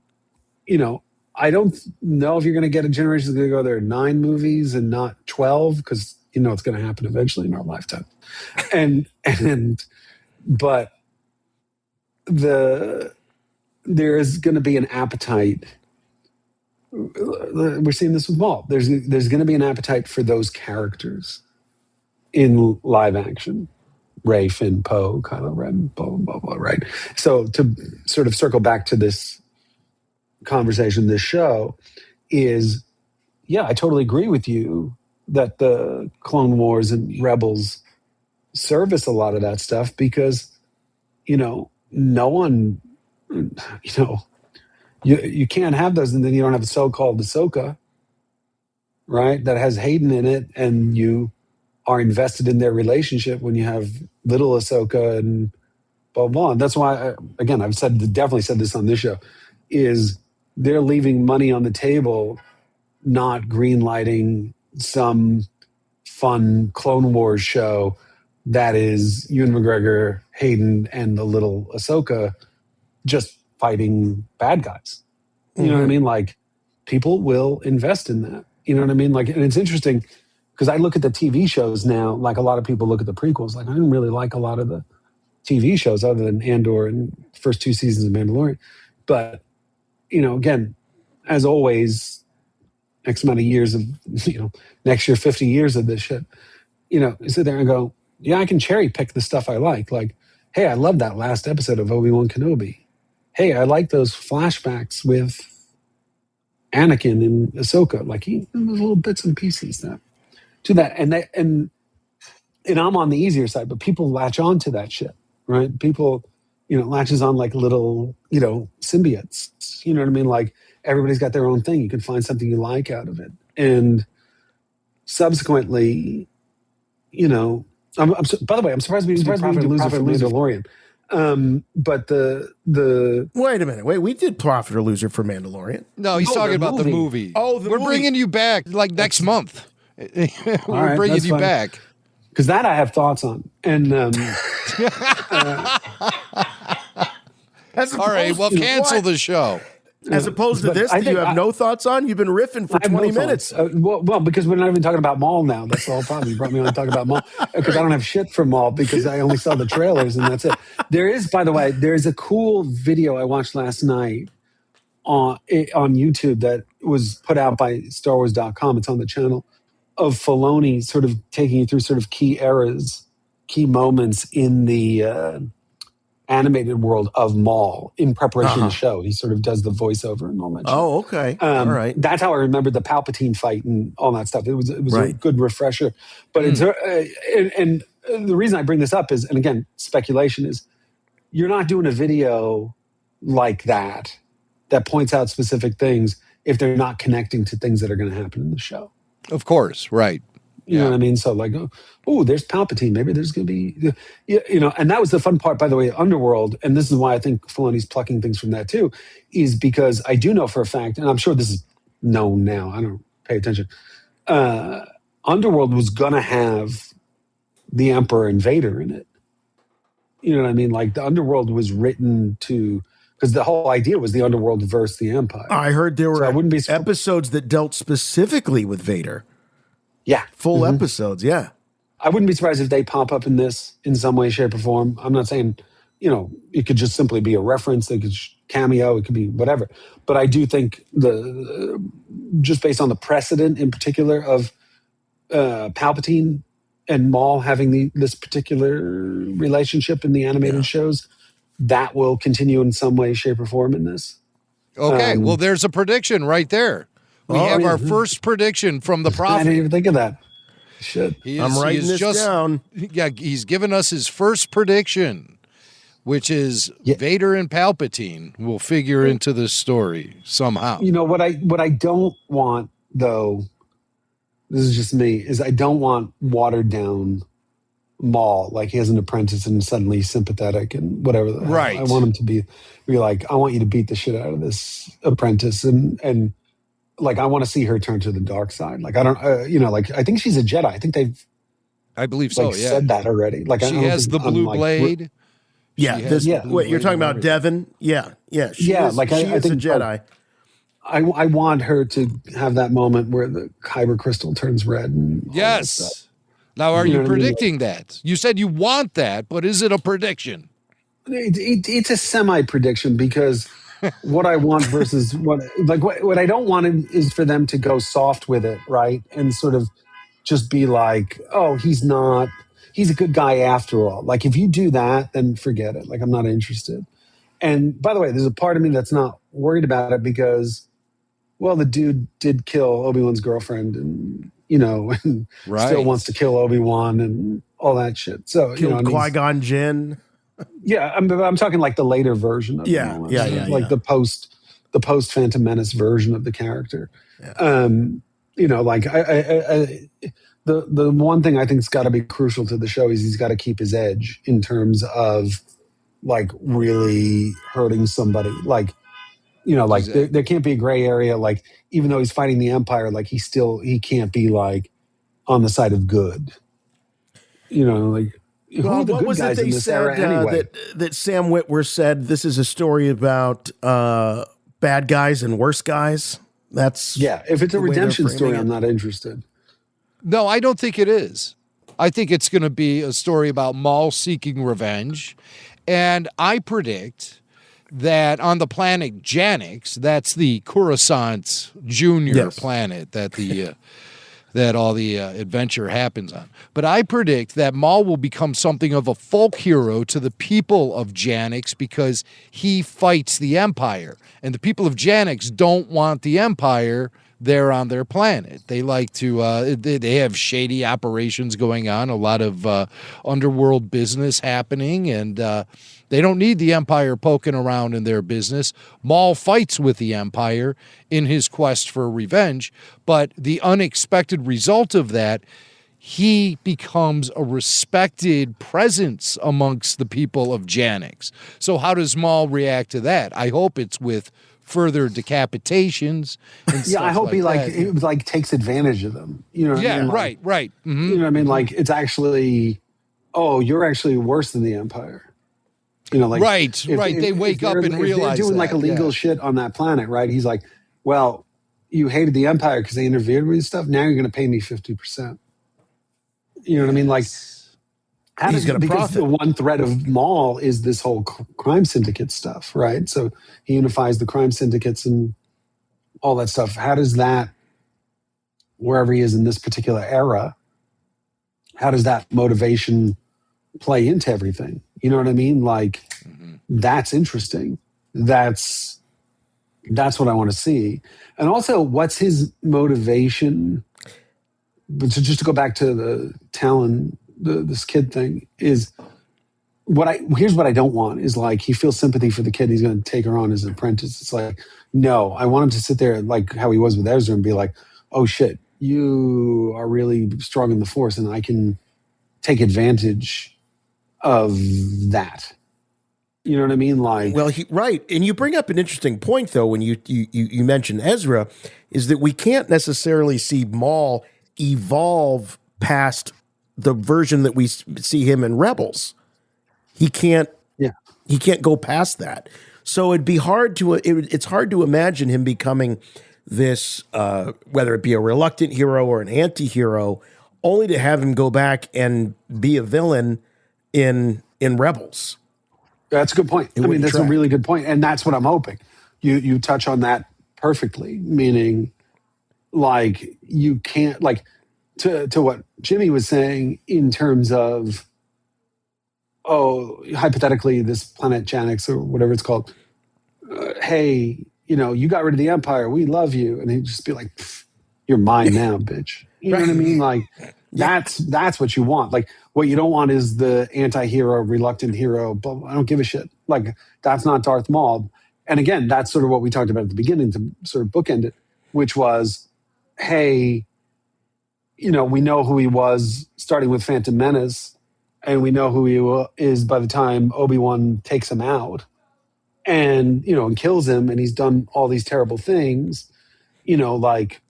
don't know if you're going to get a generation that's going to go, there are 9 movies and not 12, because it's going to happen eventually in our lifetime. But there is going to be an appetite. We're seeing this with Maul. There's going to be an appetite for those characters in live action. Rey, Finn, Poe, Kylo Ren, blah, blah, blah, blah, right? So to sort of circle back to this conversation, this show is, I totally agree with you that the Clone Wars and Rebels service a lot of that stuff because, no one, you can't have those and then you don't have a so-called Ahsoka, right? That has Hayden in it and you are invested in their relationship when you have little Ahsoka and blah, blah. And that's why, again, I've definitely said this on this show, is they're leaving money on the table, not greenlighting some fun Clone Wars show that is Ewan McGregor, Hayden, and the little Ahsoka just fighting bad guys. You know what I mean? Like, people will invest in that. You know what I mean? Like, and it's interesting because I look at the TV shows now, like a lot of people look at the prequels. Like, I didn't really like a lot of the TV shows other than Andor and first 2 seasons of Mandalorian. But, again, as always, X amount of years of, next year, 50 years of this shit, you sit there and go, yeah, I can cherry pick the stuff I like. Like, hey, I love that last episode of Obi-Wan Kenobi. Hey, I like those flashbacks with Anakin and Ahsoka. Like, those little bits and pieces that do that. And I'm on the easier side, but people latch on to that shit, right? People, latches on like little, symbiotes. You know what I mean? Like, everybody's got their own thing. You can find something you like out of it. And subsequently, by the way, I'm surprised we didn't do Prophet and Loser for Mandalorian. But the wait a minute. We did Prophet or Loser for Mandalorian. No, he's talking about the movie. Oh, we're bringing you back like next month. We're bringing you back. Because that I have thoughts on. And all right, well, cancel the show. As opposed to this, that you have no thoughts on? You've been riffing for 20 minutes. Well, because we're not even talking about Maul now. That's the whole problem. You brought me on to talk about Maul because I don't have shit for Maul because I only saw the trailers and that's it. There is, by the way, there's a cool video I watched last night on YouTube that was put out by StarWars.com. It's on the channel of Filoni sort of taking you through sort of key eras, key moments in the animated world of Maul in preparation of the show. He sort of does the voiceover and all that shit. Oh, okay. All right. That's how I remembered the Palpatine fight and all that stuff. It was a good refresher. But it's and the reason I bring this up is, and again, speculation is, you're not doing a video like that points out specific things if they're not connecting to things that are going to happen in the show. Of course, right. You know what I mean? So like, oh, there's Palpatine. Maybe there's going to be, and that was the fun part, by the way, Underworld. And this is why I think Filoni's plucking things from that too, is because I do know for a fact, and I'm sure this is known now, I don't pay attention. Underworld was going to have the Emperor and Vader in it. You know what I mean? Like the Underworld was written to, because the whole idea was the Underworld versus the Empire. I heard there were So I wouldn't be episodes that dealt specifically with Vader. Yeah. Full episodes, yeah. I wouldn't be surprised if they pop up in this in some way, shape, or form. I'm not saying, it could just simply be a reference. It could cameo. It could be whatever. But I do think just based on the precedent in particular of Palpatine and Maul having this particular relationship in the animated shows, that will continue in some way, shape, or form in this. Okay, well, there's a prediction right there. We have our first prediction from the Prophet. I didn't even think of that. Shit. I'm writing this down. Yeah, he's given us his first prediction, which is Vader and Palpatine will figure into this story somehow. You know, what I don't want, though, this is just me, is I don't want watered down Maul, like he has an apprentice and suddenly he's sympathetic and whatever. Right. I want him to be like, I want you to beat the shit out of this apprentice and like, I want to see her turn to the dark side. Like, I don't, like, I think she's a Jedi. I think I believe so, yeah. said that already. Like, she has the blue blade. Wait, you're talking about Devin? Yeah. She is I think a Jedi. I want her to have that moment where the kyber crystal turns red. And all that stuff. Now, are you predicting that? You said you want that, but is it a prediction? It's a semi-prediction because what I want versus what I don't want is for them to go soft with it, right? And sort of just be like, oh, he's a good guy after all. Like, if you do that, then forget it. Like, I'm not interested. And by the way, there's a part of me that's not worried about it because, well, the dude did kill Obi-Wan's girlfriend and, and still wants to kill Obi-Wan and all that shit. So, killed Qui-Gon Jinn. Yeah, I'm talking like the later version of it. Like the post Phantom Menace version of the character. Yeah. Like the one thing I think's got to be crucial to the show is he's got to keep his edge in terms of like really hurting somebody. Like, like there can't be a gray area. Like, even though he's fighting the Empire, like he can't be like on the side of good. Like. Well, what was it they said anyway? that Sam Witwer said this is a story about bad guys and worse guys? If it's a redemption story, I'm not interested. No, I don't think it is. I think it's going to be a story about Maul seeking revenge. And I predict that on the planet Janix, that's the Coruscant Junior planet that all the adventure happens on. But I predict that Maul will become something of a folk hero to the people of Janix because he fights the Empire. And the people of Janix don't want the Empire there on their planet. They like to, they have shady operations going on, a lot of underworld business happening, and they don't need the Empire poking around in their business. Maul fights with the Empire in his quest for revenge, but the unexpected result of that, he becomes a respected presence amongst the people of Janix. So how does Maul react to that? I hope it's with further decapitations. And I hope like he takes advantage of them. You know what I mean? Right. Mm-hmm. You know what I mean? Like, it's actually, you're actually worse than the Empire. Right. They wake up and realize they're doing like illegal shit on that planet, right? He's like, well, you hated the Empire because they interfered with stuff. Now you're going to pay me 50%. You know what I mean? Like, he's going to profit. The one threat of Maul is this whole crime syndicate stuff, right? So he unifies the crime syndicates and all that stuff. How does that, wherever he is in this particular era, how does that motivation play into everything? You know what I mean? Like, That's interesting. That's what I want to see. And also, what's his motivation? But just to go back to the Talon, this kid thing is here's what I don't want is like he feels sympathy for the kid. He's going to take her on as an apprentice. It's like, no, I want him to sit there like how he was with Ezra and be like, oh shit, you are really strong in the Force, and I can take advantage of that. You know what I mean? Like, well, right. And you bring up an interesting point, though, when you mention Ezra, is that we can't necessarily see Maul evolve past the version that we see him in Rebels. He can't. Yeah. He can't go past that. So it'd be hard to. It's hard to imagine him becoming this, whether it be a reluctant hero or an anti-hero, only to have him go back and be a villain in Rebels. That's a good point. I mean, that's a really good point. And that's what I'm hoping. You touch on that perfectly, meaning like you can't, like to what Jimmy was saying in terms of, hypothetically, this planet Janix or whatever it's called, hey, you got rid of the Empire. We love you. And he'd just be like, you're mine now, bitch. You know what I mean? Like, that's what you want. Like, what you don't want is the anti-hero, reluctant hero. But I don't give a shit. Like, that's not Darth Maul. And again, that's sort of what we talked about at the beginning to sort of bookend it, which was, hey, we know who he was starting with Phantom Menace, and we know who he is by the time Obi-Wan takes him out and, and kills him, and he's done all these terrible things, like,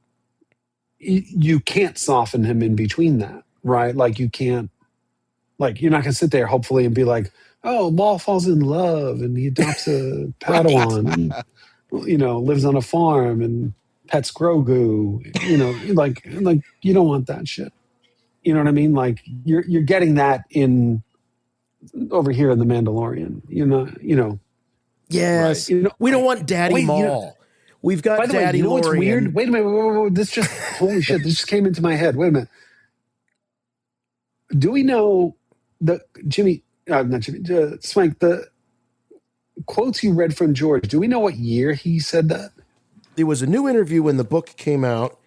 you can't soften him in between that, right? Like you can't, like you're not going to sit there hopefully and be like, oh, Maul falls in love and he adopts a Padawan and, lives on a farm and pets Grogu, like you don't want that shit. You know what I mean? Like you're getting that over here in The Mandalorian, Yes. Right? We don't want Daddy Maul. We've got Daddy what's Lorian. weird? Wait a minute. Whoa. This just, holy shit, this just came into my head. Wait a minute. Do we know Swank, the quotes you read from George, do we know what year he said that? It was a new interview when the book came out,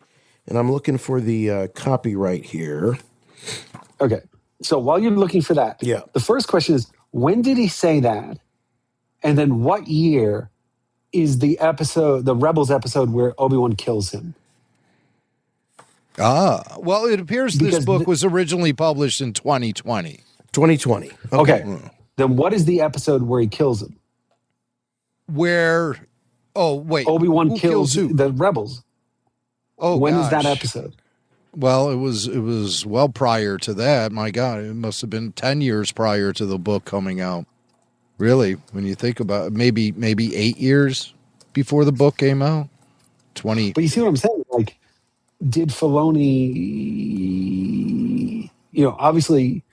and I'm looking for the copyright here. Okay. So while you're looking for that, the first question is, when did he say that? And then what year is the Rebels episode where Obi-Wan kills him? Well, it appears this book was originally published in 2020. 2020. Okay. Then what is the episode where he kills him? Where, Obi-Wan kills the Rebels. Oh, when is that episode? Well, it was well prior to that. My God, it must have been 10 years prior to the book coming out. Really, when you think about it, maybe 8 years before the book came out. 20. But you see what I'm saying? Like, did Filoni, obviously,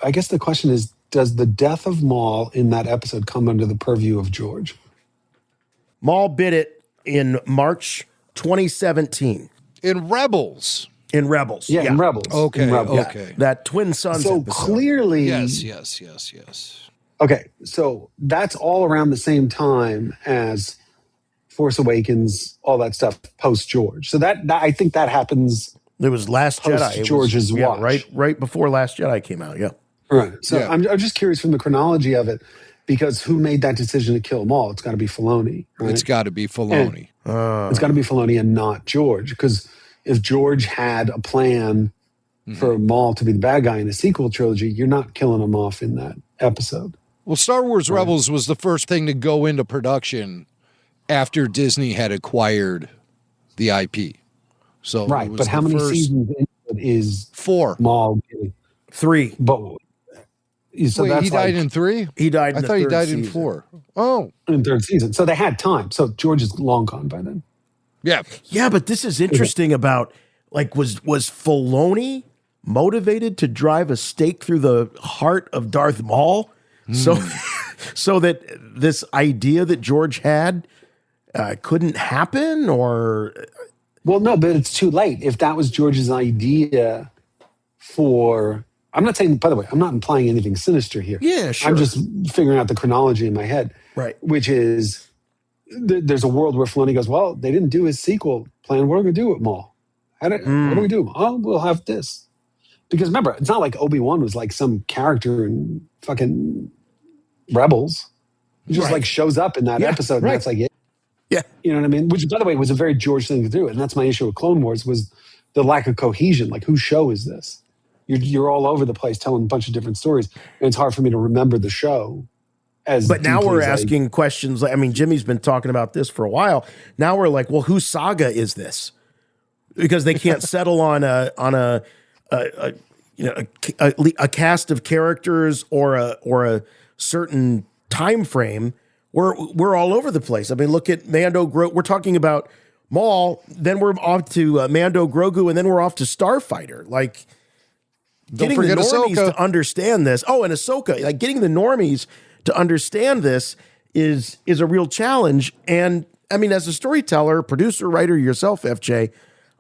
I guess the question is, does the death of Maul in that episode come under the purview of George? Maul bit it in March 2017. In Rebels. In Rebels. Yeah, in Rebels. Okay, in Rebels. okay. That Twin Sons So episode. clearly... Yes. Okay, so that's all around the same time as Force Awakens, all that stuff, post-George. So that I think that happens... It was Last Jedi. George's watch. Right before Last Jedi came out, yeah. Right. So I'm just curious from the chronology of it, because who made that decision to kill Maul? It's got to be Filoni. Right? It's got to be Filoni. It's got to be Filoni and not George, because if George had a plan for Maul to be the bad guy in a sequel trilogy, you're not killing him off in that episode. Well, Star Wars Rebels was the first thing to go into production after Disney had acquired the IP. So right, but how many seasons is 4? Maul? 3. But so wait, that's he died in 3? He died in I thought he died season. in 4. Oh. In third season. So they had time. So George is long gone by then. Yeah. Yeah, but this is interesting about, like, was Filoni motivated to drive a stake through the heart of Darth Maul? So that this idea that George had couldn't happen, or... Well, no, but it's too late. If that was George's idea for I'm not saying, by the way, I'm not implying anything sinister here. Yeah, sure. I'm just figuring out the chronology in my head. Right. Which is, there's a world where Filoni goes, well, they didn't do his sequel plan. What are we going to do with Maul? What do we do? Oh, we'll have this. Because remember, it's not like Obi-Wan was like some character in fucking Rebels. He just like shows up in that episode and that's like it. Yeah. You know what I mean? Which, by the way, was a very George thing to do. And that's my issue with Clone Wars was the lack of cohesion. Like, whose show is this? You're all over the place telling a bunch of different stories. And it's hard for me to remember the show. But now we're asking questions. I mean, Jimmy's been talking about this for a while. Now we're like, well, whose saga is this? Because they can't settle on a cast of characters or a certain time frame. We're all over the place. I mean, look at Mando. We're talking about Maul, then we're off to Mando, Grogu, and then we're off to Starfighter. Like, getting the normies to understand this. Oh, and Ahsoka. Like, getting the normies to understand this is a real challenge. And I mean, as a storyteller, producer, writer yourself, FJ,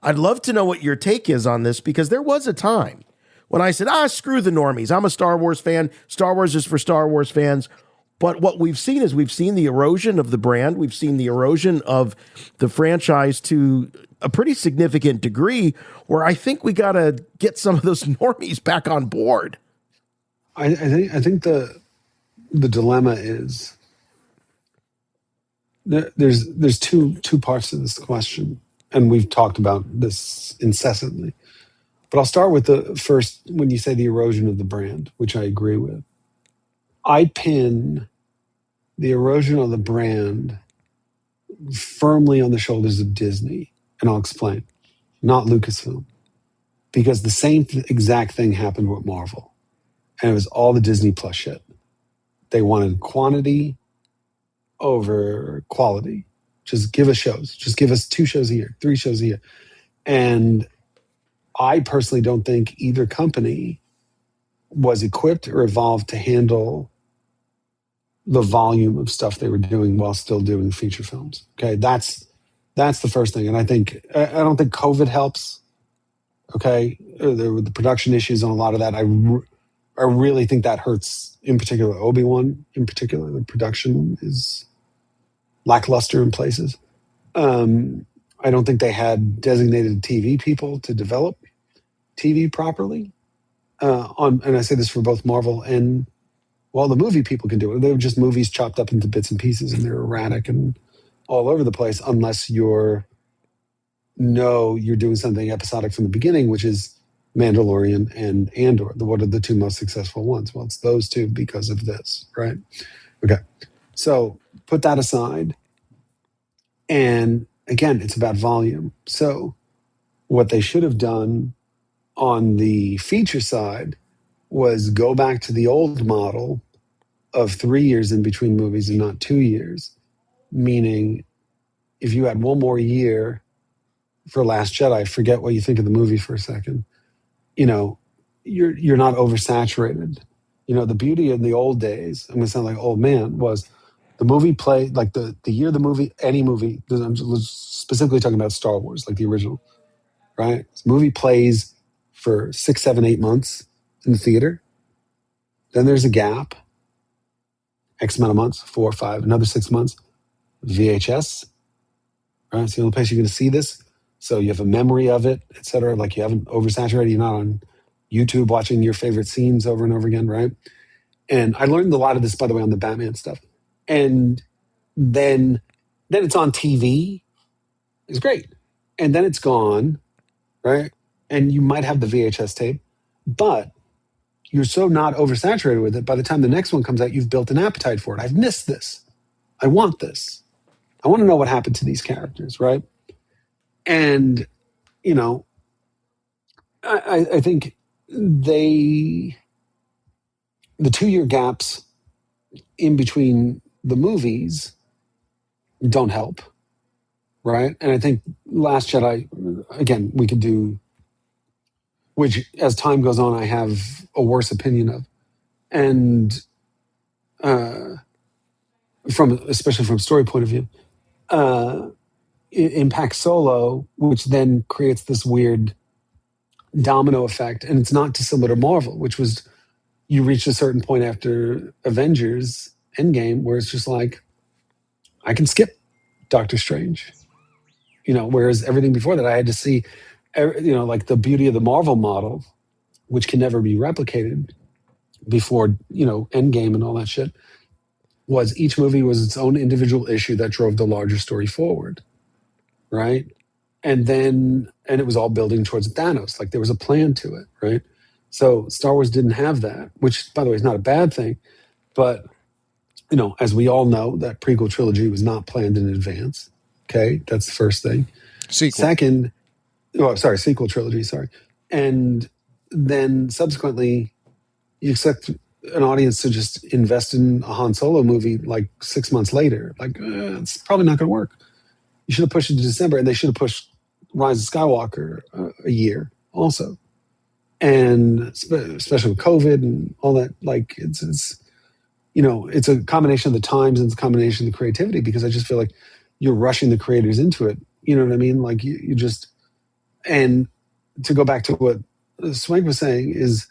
I'd love to know what your take is on this, because there was a time when I said, screw the normies. I'm a Star Wars fan. Star Wars is for Star Wars fans. But what we've seen is we've seen the erosion of the brand. We've seen the erosion of the franchise to a pretty significant degree, where I think we got to get some of those normies back on board. I think the dilemma is there's two parts to this question, and we've talked about this incessantly. But I'll start with the first, when you say the erosion of the brand, which I agree with. I pin the erosion of the brand firmly on the shoulders of Disney, and I'll explain. Not Lucasfilm. Because the same exact thing happened with Marvel. And it was all the Disney Plus shit. They wanted quantity over quality. Just give us shows. Just give us 2 shows a year, 3 shows a year. And I personally don't think either company was equipped or evolved to handle the volume of stuff they were doing while still doing feature films. Okay, that's the first thing. And I don't think COVID helps. Okay, the production issues on a lot of that. I really think that hurts. In particular, Obi-Wan. In particular, the production is lackluster in places. I don't think they had designated TV people to develop TV properly. And I say this for both Marvel and, well, the movie people can do it. They're just movies chopped up into bits and pieces, and they're erratic and all over the place, unless you're doing something episodic from the beginning, which is Mandalorian and Andor. What are the 2 most successful ones? Well, it's those 2 because of this, right? Okay. So put that aside. And again, it's about volume. So what they should have done on the feature side was go back to the old model of 3 years in between movies and not 2 years. Meaning, if you had 1 more year for Last Jedi, forget what you think of the movie for a second. You're not oversaturated. The beauty in the old days, I'm going to sound like an old man, was the movie played, like the year the movie, any movie, I'm specifically talking about Star Wars, like the original, right? This movie plays for 6, 7, 8 months in the theater. Then there's a gap, X amount of months, 4 or 5, another 6 months, VHS, right? It's the only place you're going to see this. So you have a memory of it, et cetera. Like, you haven't oversaturated. You're not on YouTube watching your favorite scenes over and over again, right? And I learned a lot of this, by the way, on the Batman stuff. And then it's on TV. It's great. And then it's gone, right? And you might have the VHS tape, but you're so not oversaturated with it. By the time the next one comes out, you've built an appetite for it. I've missed this. I want this. I want to know what happened to these characters, right? And, I think the 2-year gaps in between the movies don't help, right? And I think Last Jedi, again, we could do, which as time goes on, I have a worse opinion of. And especially from a story point of view, it impacts Solo, which then creates this weird domino effect, and it's not dissimilar to Marvel, which was you reach a certain point after Avengers Endgame where it's just like, I can skip Doctor Strange, whereas everything before that I had to see, like the beauty of the Marvel model, which can never be replicated before, Endgame and all that shit, was each movie was its own individual issue that drove the larger story forward, right? And it was all building towards Thanos. Like there was a plan to it, right? So Star Wars didn't have that, which, by the way, is not a bad thing. But, as we all know, that prequel trilogy was not planned in advance. Okay, that's the first thing. Second, sequel trilogy, sorry. And then subsequently, you expect an audience to just invest in a Han Solo movie like 6 months later. Like, it's probably not going to work. You should have pushed it to December, and they should have pushed Rise of Skywalker a year also. And especially with COVID and all that, like it's a combination of the times and it's a combination of the creativity, because I just feel like you're rushing the creators into it. You know what I mean? Like you just, and to go back to what Swank was saying is,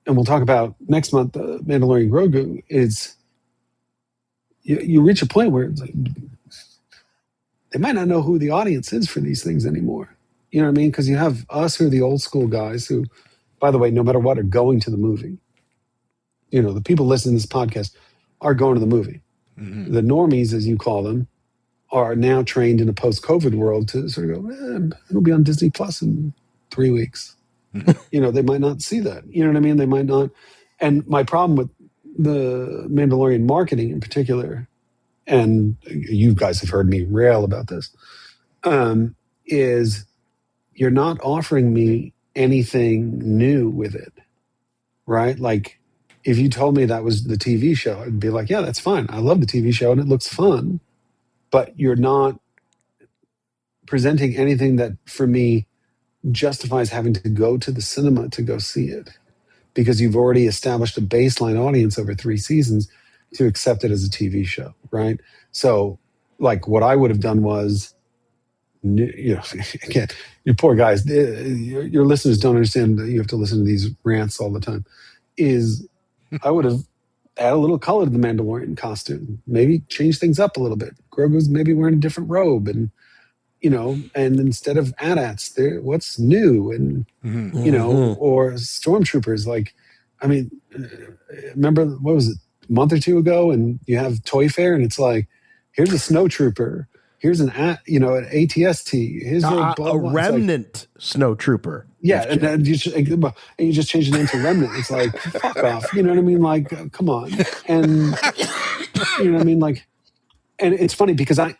and we'll talk about next month, Mandalorian Grogu, is you reach a point where it's like, they might not know who the audience is for these things anymore. You know what I mean? Because you have us who are the old school guys who, by the way, no matter what, are going to the movie. The people listening to this podcast are going to the movie. Mm-hmm. The normies, as you call them, are now trained in a post-COVID world to sort of go, it'll be on Disney Plus in 3 weeks. Mm-hmm. They might not see that. You know what I mean? They might not. And my problem with the Mandalorian marketing in particular, and you guys have heard me rail about this, is you're not offering me anything new with it, right? Like, if you told me that was the TV show, I'd be like, yeah, that's fine. I love the TV show and it looks fun, but you're not presenting anything that, for me, justifies having to go to the cinema to go see it, because you've already established a baseline audience over 3 seasons to accept it as a TV show, right? So, like, what I would have done was, again, you poor guys, your listeners don't understand that you have to listen to these rants all the time, is I would have add a little color to the Mandalorian costume, maybe change things up a little bit. Grogu's maybe wearing a different robe, and and instead of AT-ATs, what's new, and or stormtroopers. Like, I mean, remember, what was it, a month or two ago, and you have Toy Fair, and it's like, here's a snow trooper, here's an ATST, here's a remnant snow trooper. Yeah, and then you just change the name to Remnant. It's like, fuck off. You know what I mean? Like, come on. And you know what I mean? Like, and it's funny because I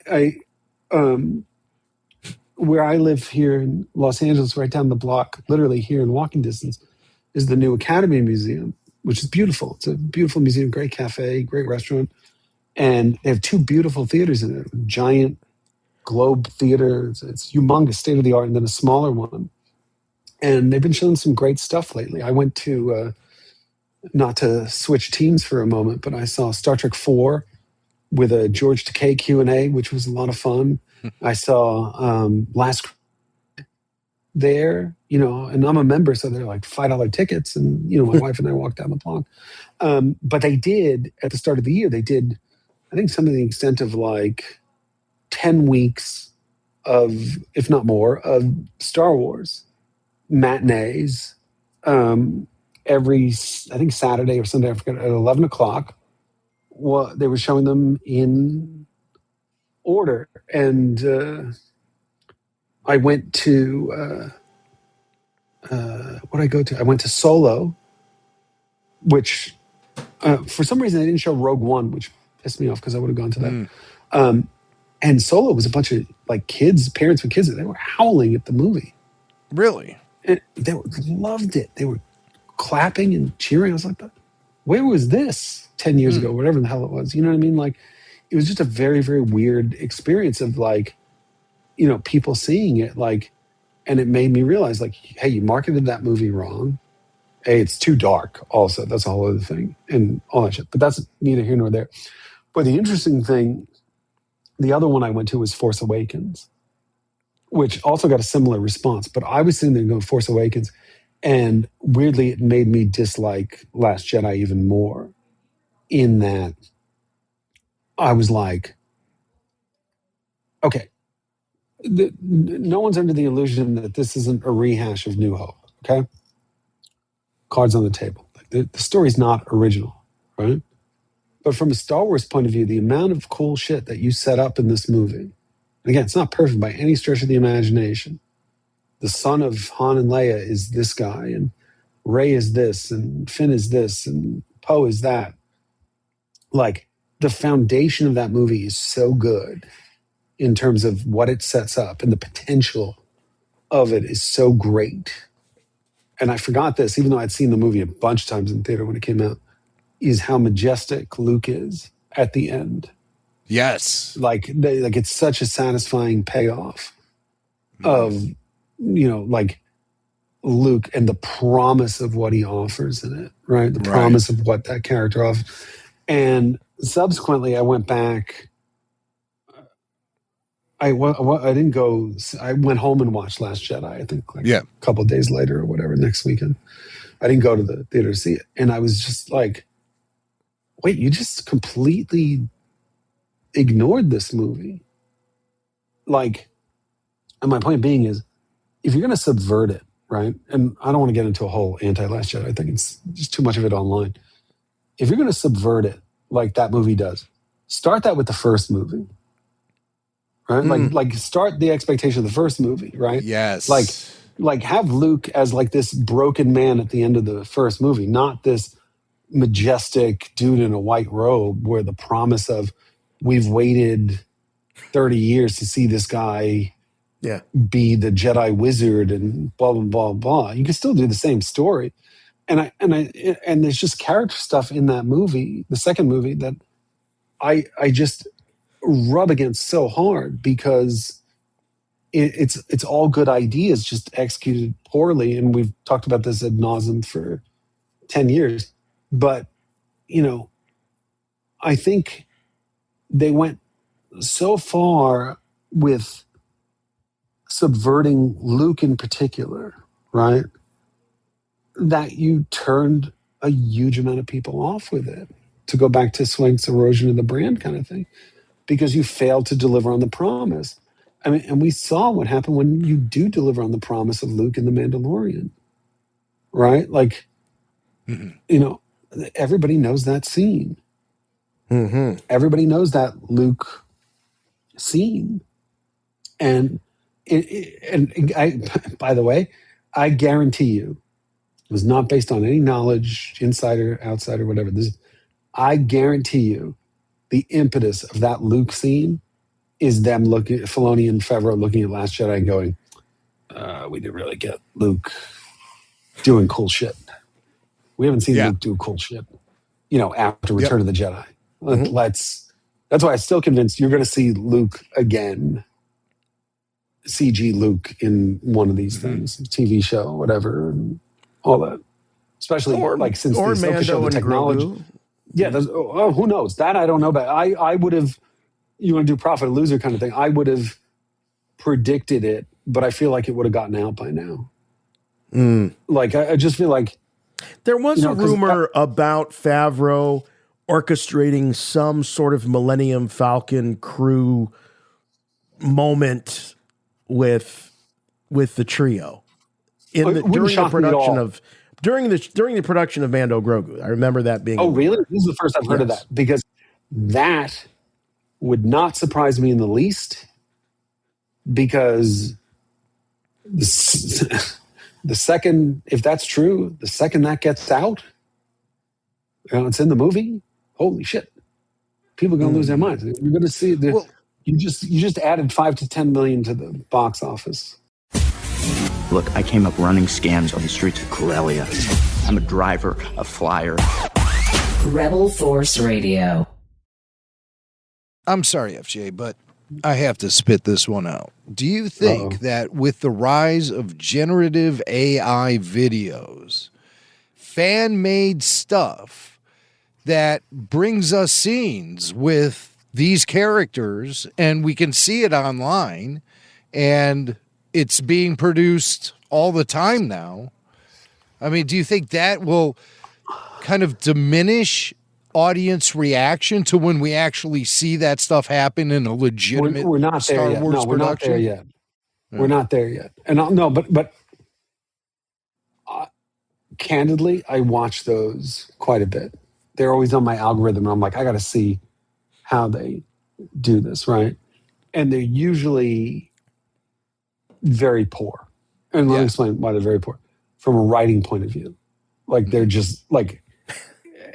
where I live here in Los Angeles, right down the block, literally here in walking distance, is the new Academy Museum, which is beautiful. It's a beautiful museum, great cafe, great restaurant. And they have 2 beautiful theaters in it, a giant Globe theater. It's humongous, state of the art, and then a smaller one. And they've been showing some great stuff lately. I went to, not to switch teams for a moment, but I saw Star Trek 4 with a George Takei Q&A, which was a lot of fun. I saw Last there, and I'm a member, so they're like $5 tickets. And, my wife and I walked down the block. But they did, at the start of the year, they did, I think, something to the extent of like 10 weeks of, if not more, of Star Wars matinees every, I think, Saturday or Sunday, I forget, at 11 o'clock. Well, they were showing them in order. And I went to, what did I go to? I went to Solo, which for some reason they didn't show Rogue One, which pissed me off because I would have gone to that. And Solo was a bunch of like kids, parents with kids. They were howling at the movie. Really? And they loved it. They were clapping and cheering. I was like, where was this 10 years ago, whatever the hell it was? You know what I mean? Like, it was just a very, very weird experience of like, people seeing it, like, and it made me realize, like, hey, you marketed that movie wrong. Hey, it's too dark also. That's a whole other thing and all that shit. But that's neither here nor there. But the interesting thing, the other one I went to was Force Awakens, which also got a similar response. But I was sitting there going Force Awakens, and weirdly, it made me dislike Last Jedi even more. In that, I was like, okay, no one's under the illusion that this isn't a rehash of New Hope. Okay, cards on the table. Like the story's not original, right? But from a Star Wars point of view, the amount of cool shit that you set up in this movie, and again, it's not perfect by any stretch of the imagination. The son of Han and Leia is this guy, and Rey is this, and Finn is this, and Poe is that. Like, the foundation of that movie is so good in terms of what it sets up, and the potential of it is so great. And I forgot this, even though I'd seen the movie a bunch of times in theater when it came out, is how majestic Luke is at the end. Yes. Like it's such a satisfying payoff of, like Luke and the promise of what he offers in it, right? The promise of what that character offers. And subsequently, I went back. I didn't go. I went home and watched Last Jedi, I think a couple of days later or whatever, next weekend. I didn't go to the theater to see it. And I was just like, wait, you just completely ignored this movie. Like, and my point being is, if you're going to subvert it, right? And I don't want to get into a whole anti-Last Jedi. I think it's just too much of it online. If you're going to subvert it like that movie does, start that with the first movie, right? Like start the expectation of the first movie, right? Yes. Like have Luke as like this broken man at the end of the first movie, not this majestic dude in a white robe where the promise of we've waited 30 years to see this guy be the Jedi wizard and blah, blah, blah, blah. You can still do the same story. And there's just character stuff in that movie, the second movie, that I just rub against so hard because it's all good ideas just executed poorly. And we've talked about this ad nauseum for 10 years. But, I think they went so far with subverting Luke in particular, right? That you turned a huge amount of people off with it, to go back to Swank's erosion of the brand kind of thing, because you failed to deliver on the promise. I mean, and we saw what happened when you do deliver on the promise of Luke in The Mandalorian, right? Like, everybody knows that scene. Mm-hmm. Everybody knows that Luke scene. And by the way, I guarantee you, it was not based on any knowledge, insider, outsider, whatever. I guarantee you, the impetus of that Luke scene is them looking at Filoni and Favreau looking at Last Jedi and going, we didn't really get Luke doing cool shit. We haven't seen Luke do cool shit, after Return of the Jedi. That's why I'm still convinced you're going to see Luke again, CG Luke in one of these things, TV show, whatever, and all that. Especially since they still show the technology. Grogu. Yeah, who knows? That I don't know about. I would have, you want to do Prophet or Loser kind of thing, I would have predicted it, but I feel like it would have gotten out by now. Like, I just feel like... There was a rumor about Favreau orchestrating some sort of Millennium Falcon crew moment with the trio during the production of Mando Grogu. I remember that being. Oh, really? This is the first I've heard of that, because that would not surprise me in the least, because the second, if that's true, the second that gets out, it's in the movie. Holy shit! People are going to lose their minds. You're going to see you just added 5 to 10 million to the box office. Look, I came up running scams on the streets of Corellia. I'm a driver, a flyer. Rebel Force Radio. I'm sorry, FJ, but I have to spit this one out. Do you think that with the rise of generative AI videos, fan-made stuff that brings us scenes with these characters and we can see it online, and it's being produced all the time now. I mean, do you think that will kind of diminish audience reaction to when we actually see that stuff happen in a legitimate we're not there Star yet. Wars No, we're not there production? yet. We're not there yet. And no, but candidly, I watch those quite a bit. They're always on my algorithm, and I'm like, I got to see how they do this, right? And they're usually very poor. And let me explain why they're very poor. From a writing point of view, like they're just like,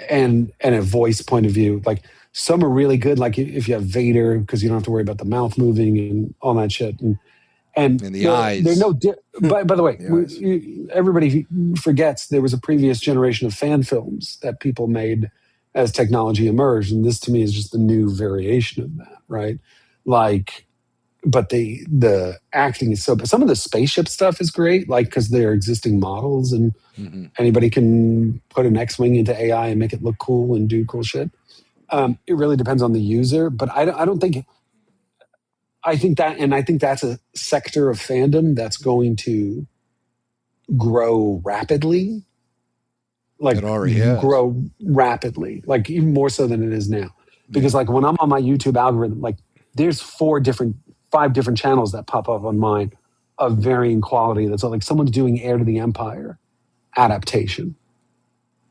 and a voice point of view, like some are really good. Like if you have Vader, because you don't have to worry about the mouth moving and all that shit, and the eyes. They're no. By the way, everybody forgets there was a previous generation of fan films that people made as technology emerged, and this to me is just the new variation of that, right? Like, but the acting is so. But some of the spaceship stuff is great, like because they're existing models, and anybody can put an X-wing into AI and make it look cool and do cool shit. It really depends on the user, but I don't think. I think that's a sector of fandom that's going to grow rapidly. Like it already has. Grow rapidly, like even more so than it is now. Because like when I'm on my YouTube algorithm, like there's 5 different channels that pop up on mine of varying quality. That's like someone's doing Heir to the Empire adaptation.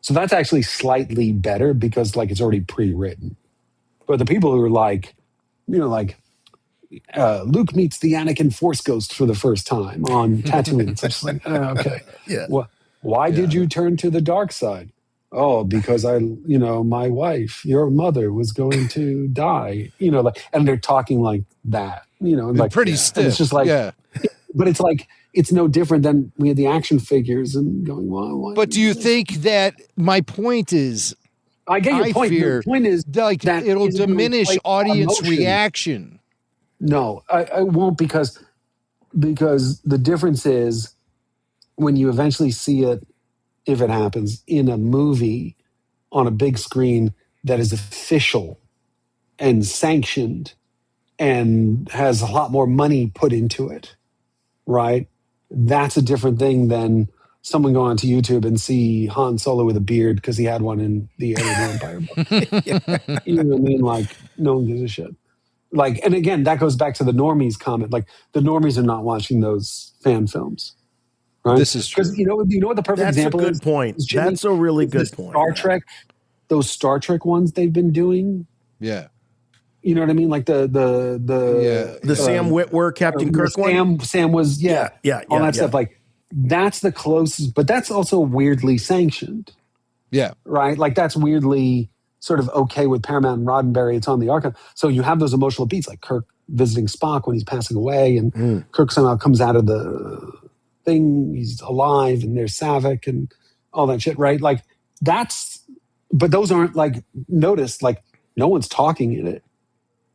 So that's actually slightly better because like it's already pre-written. But the people who are like, like Luke meets the Anakin Force Ghost for the first time on Tatooine. It's just like, okay. Yeah. Well, why did you turn to the dark side? Oh, because my wife, your mother, was going to die. And they're talking like that. Like pretty stiff. It's just like, but it's like it's no different than we had the action figures and going, why? But do you think that my point is? I get your point. Fear, the point is like that it'll diminish audience reaction. No, I won't because the difference is when you eventually see it, if it happens, in a movie on a big screen that is official and sanctioned and has a lot more money put into it, right? That's a different thing than someone going onto YouTube and see Han Solo with a beard because he had one in the Heir to the Empire book. You know what I mean? Like, no one gives a shit. Like, and again, that goes back to the normies comment. Like, the normies are not watching those fan films. Right? This is true. Because you know what the perfect example is? That's a good point. That's a really good point. Star Trek, those Star Trek ones they've been doing. Yeah. You know what I mean? Like the Sam Witwer, Captain Kirk one. Sam was all that stuff. Like that's the closest, but that's also weirdly sanctioned. Yeah. Right. Like that's weirdly sort of okay with Paramount and Roddenberry. It's on the archive. So you have those emotional beats like Kirk visiting Spock when he's passing away, and Kirk somehow comes out of the thing, he's alive, and there's Savick and all that shit, right? Like that's, but those aren't like noticed, like no one's talking in it,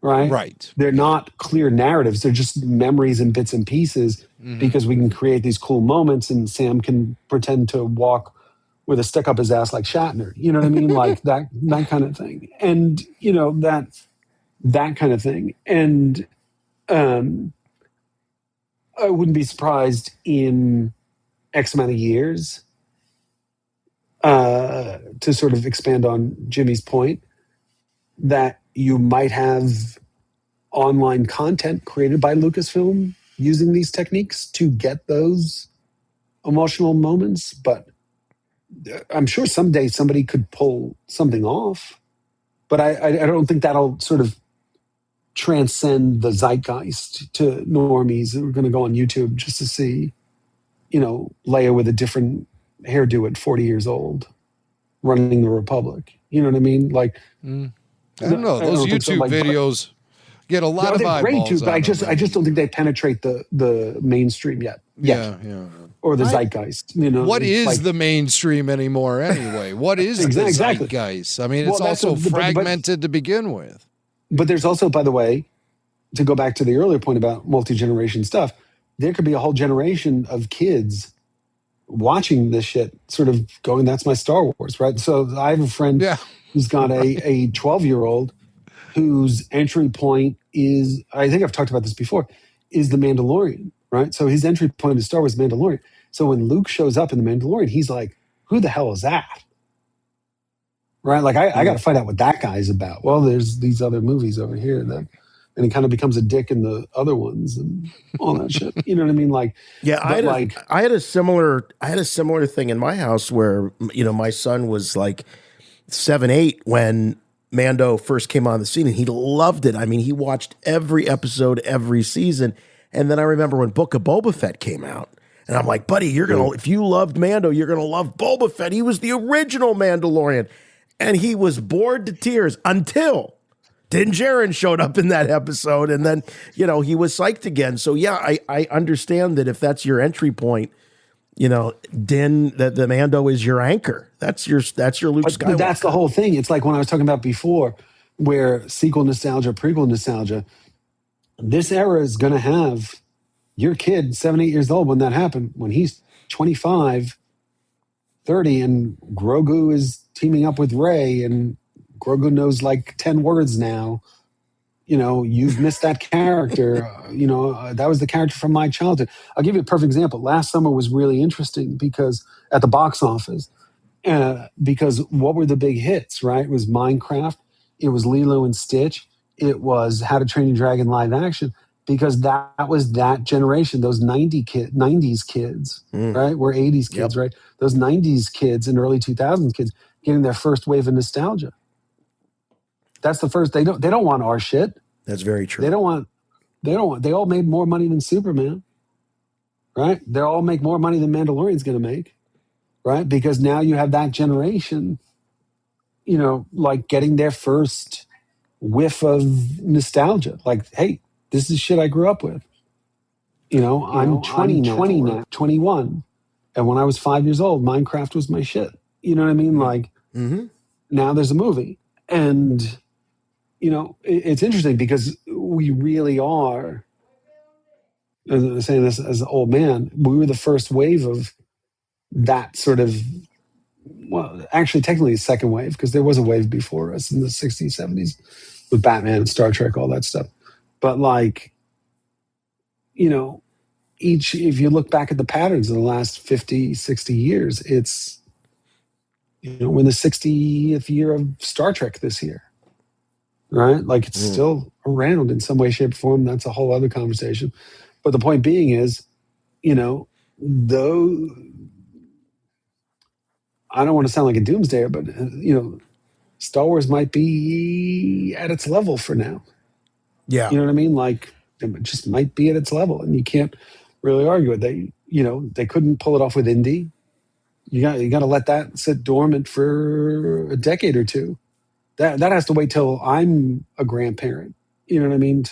right? Right. They're not clear narratives. They're just memories and bits and pieces because we can create these cool moments and Sam can pretend to walk with a stick up his ass like Shatner. You know what I mean? Like that kind of thing. And, that kind of thing. And, I wouldn't be surprised in X amount of years to sort of expand on Jimmy's point that you might have online content created by Lucasfilm using these techniques to get those emotional moments. But I'm sure someday somebody could pull something off. But I don't think that'll sort of transcend the zeitgeist to normies who are going to go on YouTube just to see, Leia with a different hairdo at 40 years old running the Republic. You know what I mean? Like, I don't know. Those YouTube videos get a lot of eyeballs. Great too, but I just don't think they penetrate the mainstream yet. Yeah. Or the zeitgeist. What is the mainstream anymore anyway? What is the zeitgeist? I mean, it's also fragmented to begin with. But there's also, by the way, to go back to the earlier point about multi-generation stuff, there could be a whole generation of kids watching this shit sort of going, that's my Star Wars, right? So I have a friend who's got a 12-year-old whose entry point is, I think I've talked about this before, is The Mandalorian. right? So his entry point to Star Wars is Mandalorian. So when Luke shows up in the Mandalorian, he's like, who the hell is that? Right? Like, I got to find out what that guy's about. Well, there's these other movies over here that, and he kind of becomes a dick in the other ones and all that shit. You know what I mean? Like, yeah, I had a similar thing in my house where, you know, my son was like 7, 8 when Mando first came on the scene, and he loved it. I mean, he watched every episode, every season. And then I remember when Book of Boba Fett came out, and I'm like, buddy, if you loved Mando, you're gonna love Boba Fett. He was the original Mandalorian. And he was bored to tears until Din Djarin showed up in that episode, and then, you know, he was psyched again. So yeah, I understand that if that's your entry point, you know, the Mando is your anchor. That's your Luke Skywalker. But that's the whole thing. It's like when I was talking about before, where sequel nostalgia, prequel nostalgia. This era is going to have your kid, 7, 8 years old when that happened, when he's 25, 30, and Grogu is teaming up with Rey, and Grogu knows like 10 words now. You know, you've missed that character. That was the character from my childhood. I'll give you a perfect example. Last summer was really interesting because at the box office, because what were the big hits, right? It was Minecraft. It was Lilo and Stitch. It was How to Train Your Dragon live action, because that was that generation, those 90s kids, right? We're 80s kids, right? Those 90s kids and early 2000s kids getting their first wave of nostalgia. That's the first. They don't want our shit. That's very true. They all made more money than Superman, right? They all make more money than Mandalorian's going to make, right? Because now you have that generation, you know, like getting their first whiff of nostalgia. Like, hey, this is shit I grew up with. I'm 20 now, 21. And when I was 5 years old, Minecraft was my shit. You know what I mean? Like, now there's a movie. And, you know, it's interesting because we really are, as I'm saying this as an old man, we were the first wave of that sort of, well, actually technically a second wave, because there was a wave before us in the 60s, 70s with Batman and Star Trek, all that stuff. But like, you know, if you look back at the patterns in the last 50, 60 years, it's, you know, we're in the 60th year of Star Trek this year, right? Like it's still around in some way, shape, or form. That's a whole other conversation. But the point being is, you know, though I don't want to sound like a doomsdayer, but, you know, Star Wars might be at its level for now. Yeah. You know what I mean? Like it just might be at its level, and you can't really argue it. They couldn't pull it off with Indy. You got to let that sit dormant for a decade or two. That has to wait till I'm a grandparent. You know what I mean?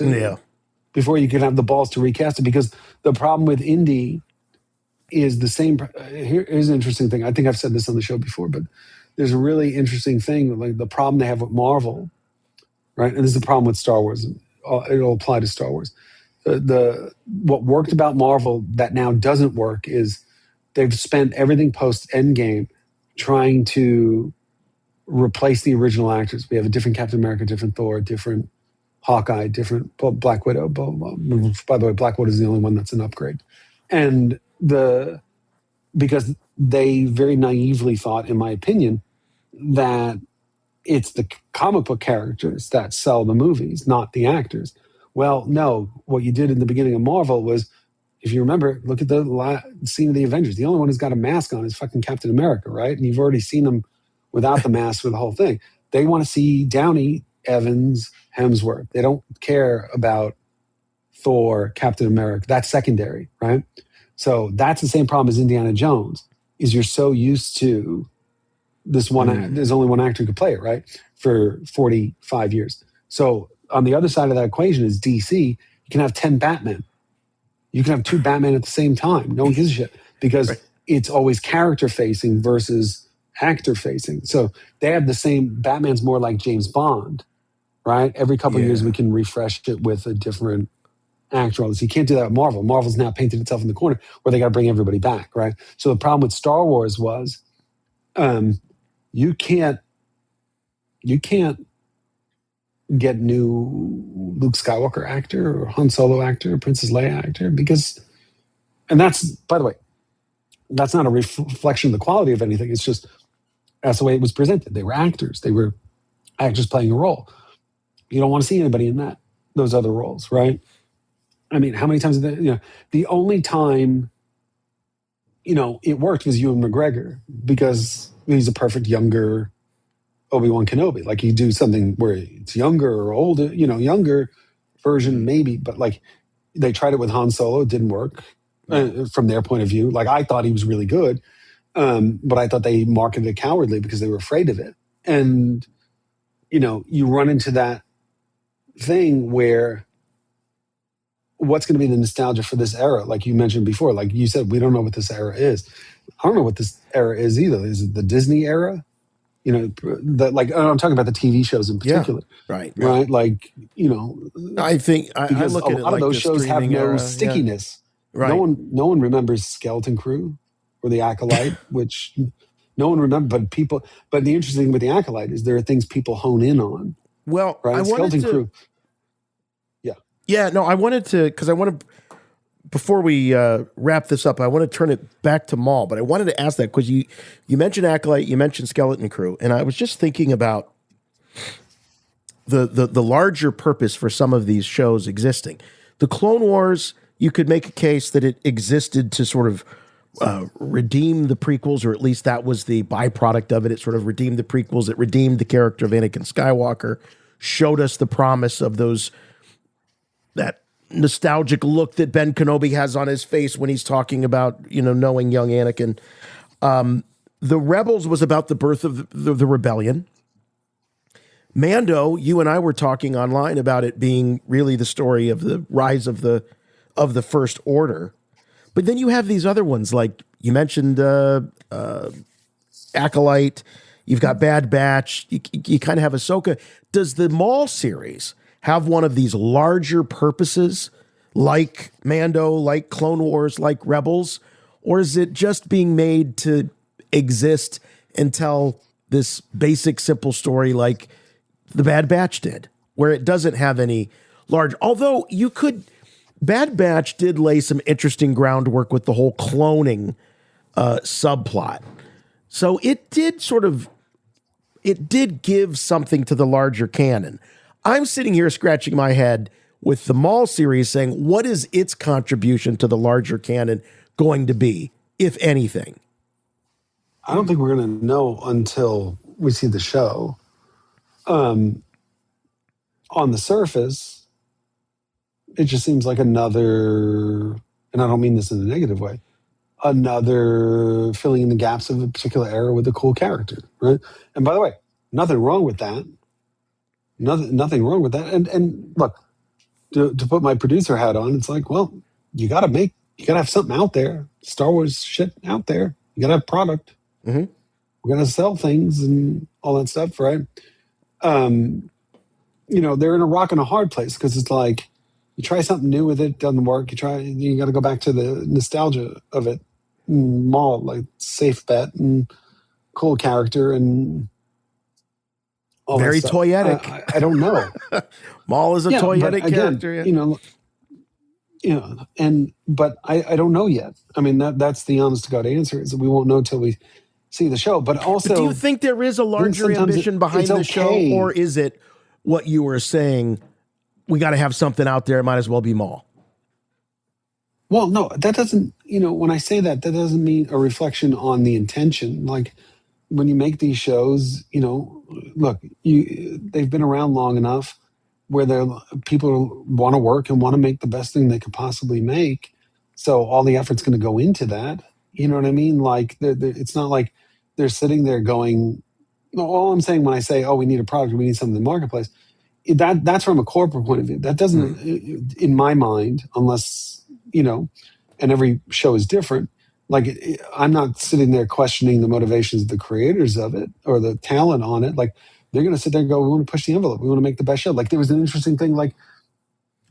Before you can have the balls to recast it, because the problem with Indy is the same. Here's an interesting thing. I think I've said this on the show before, but there's a really interesting thing, like the problem they have with Marvel, right? And this is the problem with Star Wars. It'll apply to Star Wars. What worked about Marvel that now doesn't work is they've spent everything post Endgame trying to replace the original actors. We have a different Captain America, different Thor, different Hawkeye, different Black Widow. By the way, Black Widow is the only one that's an upgrade. And because they very naively thought, in my opinion, that it's the comic book characters that sell the movies, not the actors. Well, no. What you did in the beginning of Marvel was, if you remember, look at the scene of the Avengers. The only one who's got a mask on is fucking Captain America, right? And you've already seen him without the mask for the whole thing. They want to see Downey, Evans, Hemsworth. They don't care about Thor, Captain America. That's secondary, right? So that's the same problem as Indiana Jones, is you're so used to this one, there's only one actor who could play it, right? For 45 years. So on the other side of that equation is DC. You can have 10 Batmen. You can have 2 Batman at the same time. No one gives a shit, because it's always character facing versus actor facing. So they have the same, Batman's more like James Bond, right? Every couple of years we can refresh it with a different actor. You can't do that with Marvel. Marvel's now painted itself in the corner where they got to bring everybody back, right? So the problem with Star Wars was you can't get new Luke Skywalker actor or Han Solo actor or Princess Leia actor, because And that's, by the way, that's not a reflection of the quality of anything. It's just that's the way it was presented. They were actors. They were actors playing a role. You don't want to see anybody in those other roles, right? I mean, how many times the only time it worked was Ewan McGregor, because he's a perfect younger Obi-Wan Kenobi. Like, you do something where it's younger or older, younger version maybe, but like they tried it with Han Solo, it didn't work from their point of view. Like, I thought he was really good, but I thought they marketed it cowardly because they were afraid of it. And you run into that thing where what's going to be the nostalgia for this era? Like you mentioned before, like you said, we don't know what this era is. I don't know what this era is either. Is it the Disney era? I'm talking about the TV shows in particular. Yeah, right. Like, I think I look a at it lot like of those the shows have streaming no era. stickiness. Yeah. Right. No one remembers Skeleton Crew or The Acolyte, which no one remembers. But the interesting thing with The Acolyte is there are things people hone in on. Well, right? Skeleton Crew. Yeah, no, I wanted to, because I want to, before we wrap this up, I want to turn it back to Maul, but I wanted to ask that because you mentioned Acolyte, you mentioned Skeleton Crew, and I was just thinking about the larger purpose for some of these shows existing. The Clone Wars, you could make a case that it existed to sort of redeem the prequels, or at least that was the byproduct of it. It sort of redeemed the prequels. It redeemed the character of Anakin Skywalker, showed us the promise of that nostalgic look that Ben Kenobi has on his face when he's talking about, knowing young Anakin. The Rebels was about the birth of the rebellion. Mando, you and I were talking online about it being really the story of the rise of the First Order. But then you have these other ones, like you mentioned Acolyte, you've got Bad Batch, you kind of have Ahsoka. Does the Maul series have one of these larger purposes, like Mando, like Clone Wars, like Rebels? Or is it just being made to exist and tell this basic, simple story like the Bad Batch did, where it doesn't have any large, although Bad Batch did lay some interesting groundwork with the whole cloning subplot. So it did give something to the larger canon. I'm sitting here scratching my head with the Maul series saying, what is its contribution to the larger canon going to be, if anything? I don't think we're going to know until we see the show. On the surface, it just seems like another, and I don't mean this in a negative way, another filling in the gaps of a particular era with a cool character, right? And by the way, nothing wrong with that. Nothing wrong with that. And look, to put my producer hat on, it's like, well, you got to have something out there. Star Wars shit out there. You got to have product. Mm-hmm. We're going to sell things and all that stuff, right? They're in a rock and a hard place because it's like you try something new with it, doesn't work. You got to go back to the nostalgia of it. Maul, like safe bet and cool character and all very toyetic. I don't know. Maul is a toyetic character. But I don't know yet. I mean, that's the honest to God answer, is that we won't know till we see the show. But also, do you think there is a larger ambition behind the show, or is it what you were saying? We got to have something out there. It might as well be Maul. Well, no, that doesn't. When I say that doesn't mean a reflection on the intention. Like when you make these shows, look, they've been around long enough where people want to work and want to make the best thing they could possibly make. So all the effort's going to go into that. You know what I mean? Like it's not like they're sitting there going, all I'm saying when I say, oh, we need a product, we need something in the marketplace, that's from a corporate point of view. That doesn't, in my mind, unless, and every show is different. Like, I'm not sitting there questioning the motivations of the creators of it or the talent on it. Like, they're going to sit there and go, we want to push the envelope. We want to make the best show. Like, there was an interesting thing, like,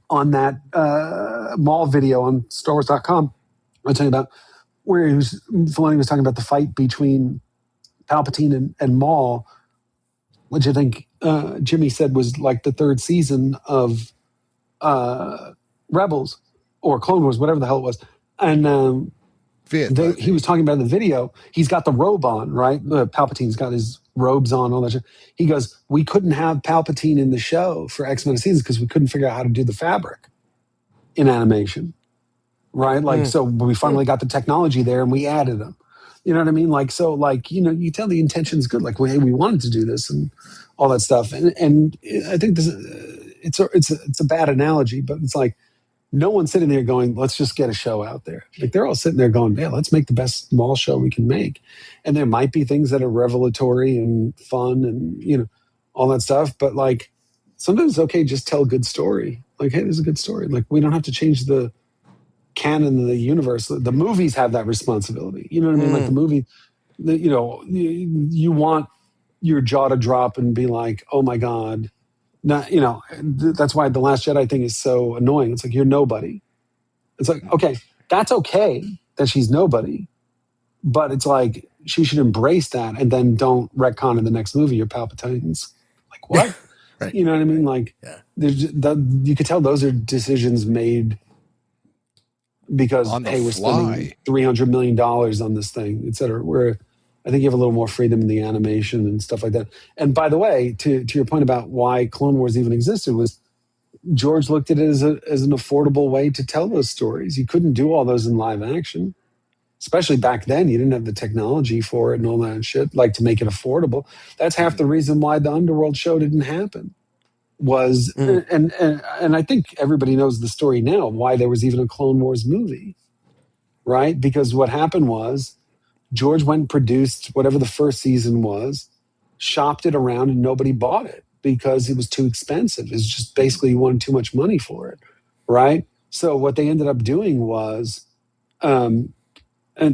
on that Maul video on StarWars.com, I'll tell you about, where Filoni was talking about the fight between Palpatine and Maul, which I think Jimmy said was like the third season of Rebels or Clone Wars, whatever the hell it was. And Fifth, he was talking about in the video. He's got the robe on, right? Palpatine's got his robes on, all that shit. He goes, we couldn't have Palpatine in the show for X amount of seasons because we couldn't figure out how to do the fabric in animation, right? Like, so we finally got the technology there and we added them. You know what I mean? Like, so, like, you know, you tell the intention's good. Like, well, hey, we wanted to do this and all that stuff. And I think this, it's a bad analogy, but it's like, no one's sitting there going, let's just get a show out there. Like, they're all sitting there going, yeah, let's make the best Maul show we can make. And there might be things that are revelatory and fun and, you know, all that stuff. But like, sometimes it's okay, just tell a good story. Like, hey, this is a good story. Like, we don't have to change the canon of the universe. The movies have that responsibility. You know what I mean? Like the movie, you know, you want your jaw to drop and be like, oh my God. Not, you know, that's why the Last Jedi thing is so annoying. It's like, you're nobody. It's like, okay, that's okay that she's nobody, but it's like, she should embrace that and then don't retcon in the next movie your Palpatine's. Like, what? Right. You know what I mean? Like, you could tell those are decisions made because, hey, we're spending $300 million on this thing, et cetera. Where I think you have a little more freedom in the animation and stuff like that. And by the way, to your point about why Clone Wars even existed, was George looked at it as an affordable way to tell those stories. You couldn't do all those in live action, especially back then. You didn't have the technology for it and all that shit, like to make it affordable. That's half the reason why the Underworld show didn't happen. Was and I think everybody knows the story now why there was even a Clone Wars movie, right? Because what happened was George went and produced whatever the first season was, shopped it around, and nobody bought it because it was too expensive. It's just basically he wanted too much money for it, right? So what they ended up doing was, and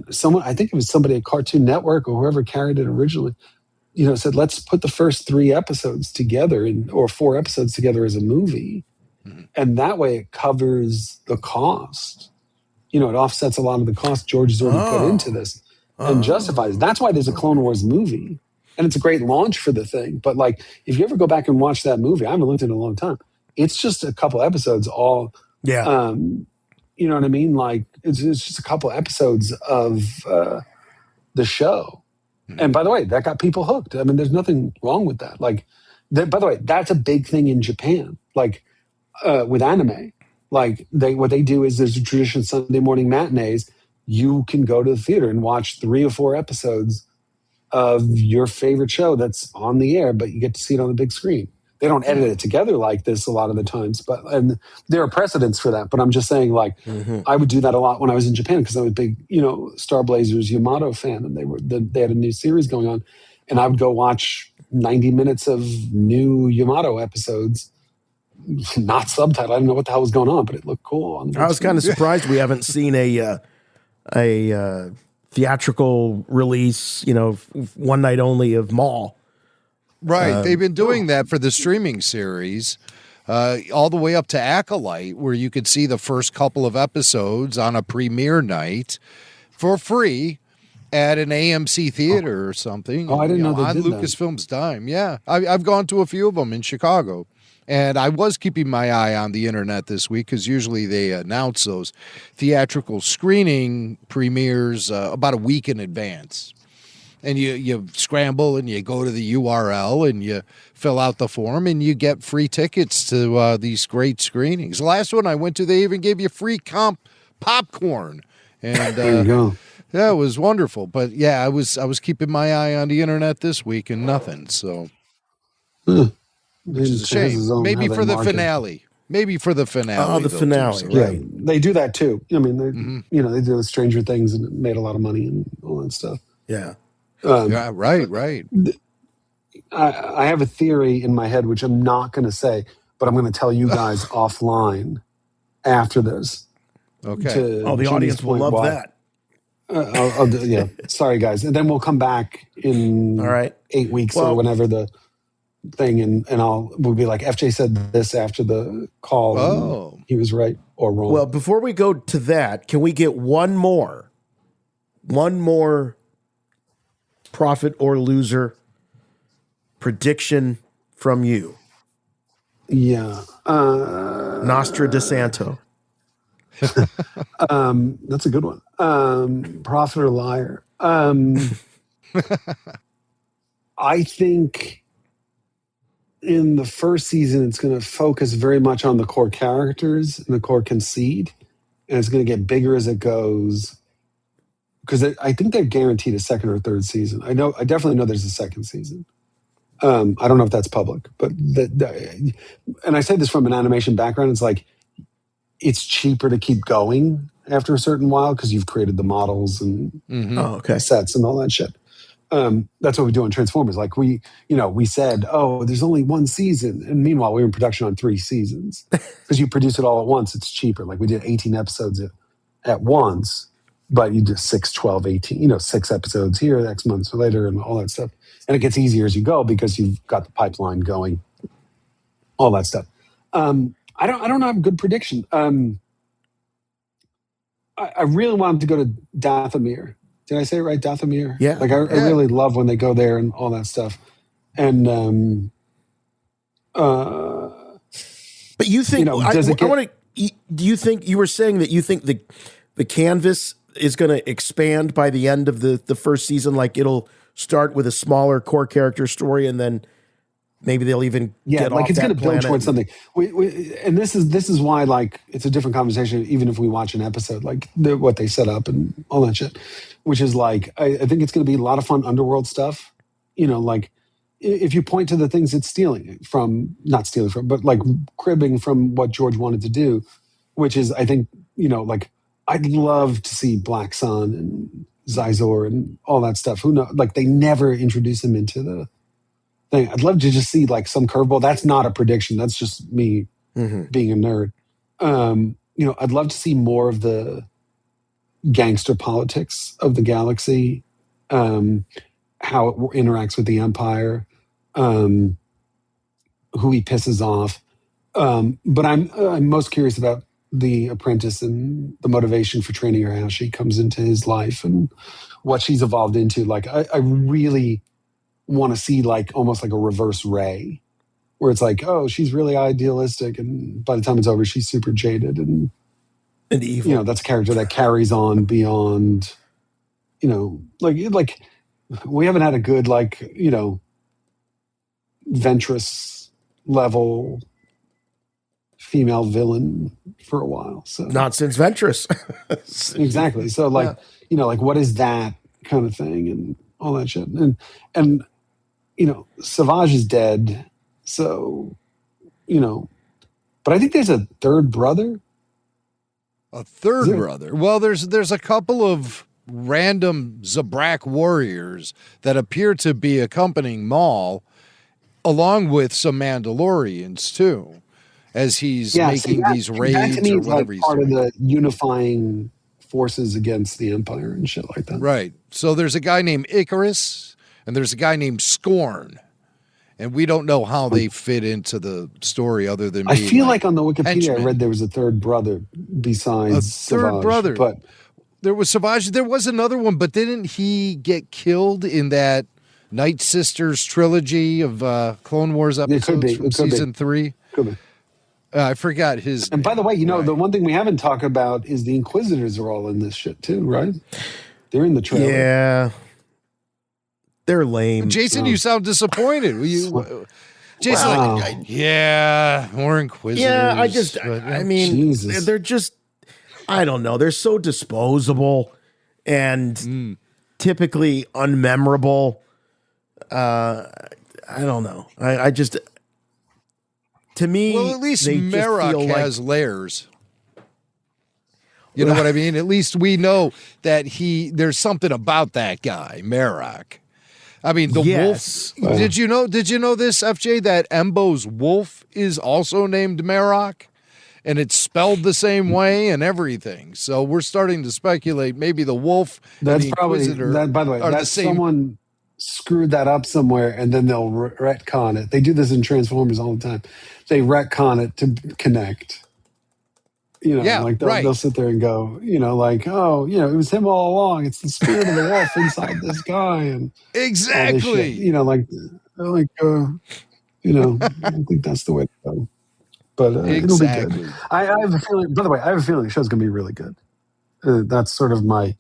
someone, I think it was somebody at Cartoon Network or whoever carried it originally, you know, said, let's put the first 3 episodes together or 4 episodes together as a movie. And that way it covers the cost. You know, it offsets a lot of the cost George has already put into this. And justifies. That's why there's a Clone Wars movie. And it's a great launch for the thing. But like, if you ever go back and watch that movie, I haven't looked at it in a long time. It's just a couple episodes all, you know what I mean? Like, it's just a couple episodes of the show. And by the way, that got people hooked. I mean, there's nothing wrong with that. Like, by the way, that's a big thing in Japan. Like, with anime, like what they do is there's a tradition Sunday morning matinees. You can go to the theater and watch 3 or 4 episodes of your favorite show that's on the air, but you get to see it on the big screen. They don't edit it together like this a lot of the times, and there are precedents for that. But I'm just saying, like, I would do that a lot when I was in Japan because I was a big, you know, Star Blazers Yamato fan, and they had a new series going on, and I would go watch 90 minutes of new Yamato episodes, not subtitled. I didn't know what the hell was going on, but it looked cool. I was kind of surprised we haven't seen a theatrical release, you know, one night only of Maul. Right. They've been doing that for the streaming series, all the way up to Acolyte, where you could see the first couple of episodes on a premiere night for free at an AMC theater or something. Oh, I didn't know they on did Lucasfilm's dime. Yeah. I've gone to a few of them in Chicago. And I was keeping my eye on the internet this week because usually they announce those theatrical screening premieres about a week in advance. And you scramble and you go to the URL and you fill out the form and you get free tickets to these great screenings. The last one I went to, they even gave you free popcorn. And there you go. Yeah, it was wonderful. But yeah, I was keeping my eye on the internet this week and nothing. So. Which is a shame. Maybe for the finale. Maybe for the finale. Oh, the finale, right. Yeah, they do that too. I mean, you know, they do Stranger Things and it made a lot of money and all that stuff. Yeah. Yeah, right. I have a theory in my head, which I'm not going to say, but I'm going to tell you guys offline after this. Okay. The audience will love that. Yeah. Sorry, guys. And then we'll come back in 8 weeks or whenever the thing, and we'll be like, FJ said this after the call. Oh, he was right or wrong. Well, before we go to that, can we get one more Prophet or Loser prediction from you? Yeah. Nostra DeSanto. That's a good one. Prophet or liar? I think in the first season, it's going to focus very much on the core characters and the core conceit, and it's going to get bigger as it goes. Because I think they've guaranteed a second or third season. I definitely know there's a second season. I don't know if that's public, but and I say this from an animation background. It's like it's cheaper to keep going after a certain while because you've created the models and sets and all that shit. That's what we do on Transformers. Like we said, oh, there's only one season. And meanwhile, we were in production on 3 seasons because you produce it all at once. It's cheaper. Like we did 18 episodes at once, but you do 6, 12, 18, 6 episodes here, X months later and all that stuff. And it gets easier as you go because you've got the pipeline going, all that stuff. I don't have a good prediction. I really want them to go to Dathomir. Did I say it right? Dathomir? Yeah. Like I really love when they go there and all that stuff. And but you think do you think you were saying that you think the canvas is going to expand by the end of the first season? Like it'll start with a smaller core character story and then maybe they'll even get like off it's that going to build planet towards something. And this is why like it's a different conversation even if we watch an episode like what they set up and all that shit, which is like I think it's going to be a lot of fun underworld stuff. Like if you point to the things it's not stealing from, but like cribbing from what George wanted to do, which is I think like I'd love to see Black Sun and Zizor and all that stuff. Who knows? Like they never introduce him into the thing. I'd love to just see like some curveball. That's not a prediction. That's just me being a nerd. I'd love to see more of the gangster politics of the galaxy, how it interacts with the Empire, who he pisses off. But I'm most curious about the apprentice and the motivation for training her, how she comes into his life and what she's evolved into. Like I really want to see like almost like a reverse Rey, where it's like, oh, she's really idealistic, and by the time it's over, she's super jaded and evil. That's a character that carries on beyond. Like we haven't had a good Ventress level female villain for a while. So not since Ventress. Exactly. So like what is that kind of thing and all that shit and Savage is dead, so but I think there's a third brother. Well, there's a couple of random Zabrak warriors that appear to be accompanying Maul, along with some Mandalorians too, as he's making these raids or whatever he's part doing. of the unifying forces against the Empire and shit like that. Right. So there's a guy named Icarus and there's a guy named Scorn. And we don't know how they fit into the story other than I feel like on the Wikipedia henchmen. I read there was a third brother besides Savage, but there was Savage. There was another one, but didn't he get killed in that Night Sisters trilogy of Clone Wars episodes from season 3? Could be. I forgot his And name. by the way, the one thing we haven't talked about is the Inquisitors are all in this shit too, right? They're in the trailer. Yeah. They're lame. Jason, you sound disappointed. Jason, more Inquisitors. Yeah, I mean, they're just, I don't know. They're so disposable and typically unmemorable. I don't know. I just, to me, well, at least Merrick has layers. You know what I mean? At least we know that there's something about that guy, Merrick. I mean, the wolf. Did you know this, FJ, that Embo's wolf is also named Merrick? And it's spelled the same way and everything. So we're starting to speculate maybe the wolf That's and the probably Inquisitor that. By the way, that's someone screwed that up somewhere, and then they'll retcon it. They do this in Transformers all the time. They retcon it to connect. They'll sit there and go, it was him all along. It's the spirit of the wolf inside this guy, and exactly. I think that's the way to go. but it'll be Exactly. good. I have a feeling. By the way, I have a feeling the show's going to be really good. That's sort of my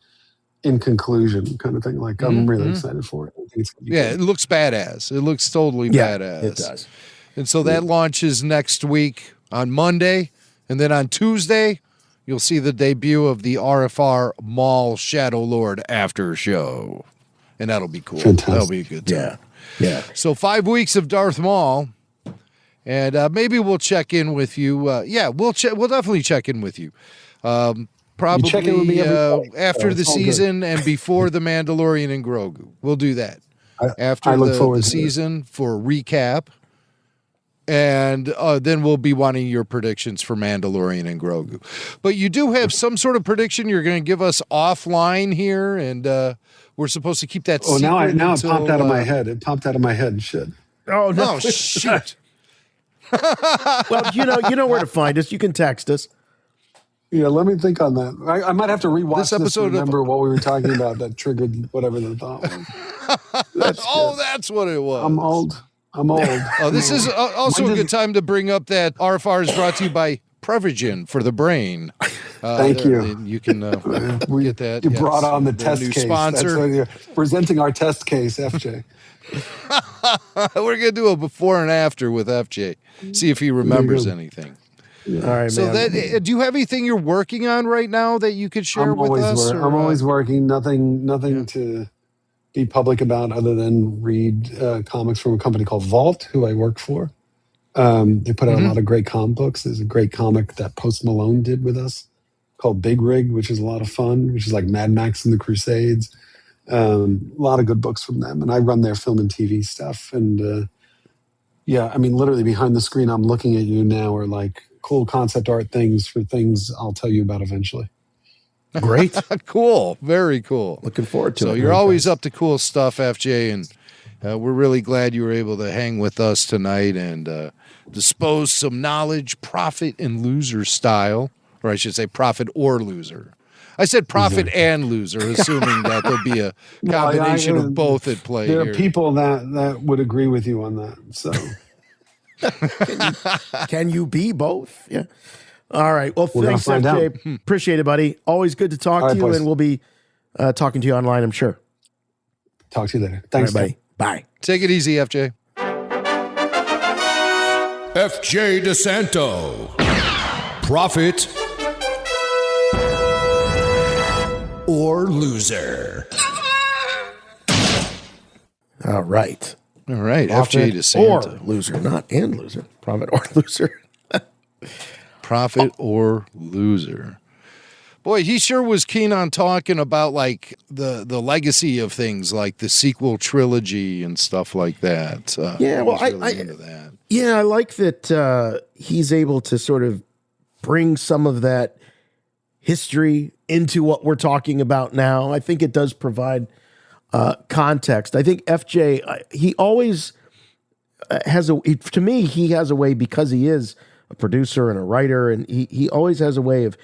in conclusion kind of thing. Like I'm really excited for it. I think it's going to be It looks badass. It looks totally badass. It does. And so that launches next week on Monday, and then on Tuesday, you'll see the debut of the RFR Maul Shadow Lord after show. And that'll be cool. Fantastic. That'll be a good time. Yeah. So 5 weeks of Darth Maul, and maybe we'll check in with you. We'll definitely check in with you. Probably check in with me every day, after the it's all good. season and before the Mandalorian and Grogu. We'll do that. After I look the forward to it. season for a recap. And then we'll be wanting your predictions for Mandalorian and Grogu. But you do have some sort of prediction you're going to give us offline here, and we're supposed to keep that Oh, secret now it until, popped out of my head. It popped out of my head and shit. Oh no! Oh, shoot. Well, you know where to find us. You can text us. Yeah, let me think on that. I might have to rewatch This this episode to of- remember what we were talking about that triggered whatever the thought was. That's what it was. I'm old. Oh, this is also When a does- good time to bring up that RFR is brought to you by Prevagen for the brain. Thank you. and You can get that. You brought on the new test case. sponsor. That's what you're presenting our test case, FJ. We're gonna do a before and after with FJ. See if he remembers anything. All right, So man. that do you have anything you're working on right now that you could share with us? I'm always working. Nothing to be public about other than read comics from a company called Vault, who I work for. They put out a lot of great comic books. There's a great comic that Post Malone did with us called Big Rig, which is a lot of fun, which is like Mad Max and the Crusades. A lot of good books from them. And I run their film and TV stuff. And I mean, literally behind the screen, I'm looking at you now are like cool concept art things for things I'll tell you about eventually. Great. Cool. Very cool. Looking forward to it. So you're always up to cool stuff, FJ, and we're really glad you were able to hang with us tonight and dispose some knowledge, prophet and loser style, or I should say prophet or loser. I said prophet and loser, assuming that there'll be a combination of both at play There here. are people that would agree with you on that. So Can you be both? Yeah. All right. Well, We're gonna thanks, find FJ. Appreciate it, buddy. Always good to talk All to right, you, boys. and we'll be talking to you online, I'm sure. talk to you later. All Thanks, right, buddy. Bye. Take it easy, FJ. FJ De Santo. Prophet or loser. All right. All right, Prophet FJ De Santo. or loser, not and loser. Prophet or loser. Prophet or loser. Boy, he sure was keen on talking about like the legacy of things like the sequel trilogy and stuff like that. Yeah, well, was really into that. Yeah, I like that he's able to sort of bring some of that history into what we're talking about now. I think it does provide context. I think FJ, he always has to me, he has a way, because he is a producer and a writer, and he always has a way of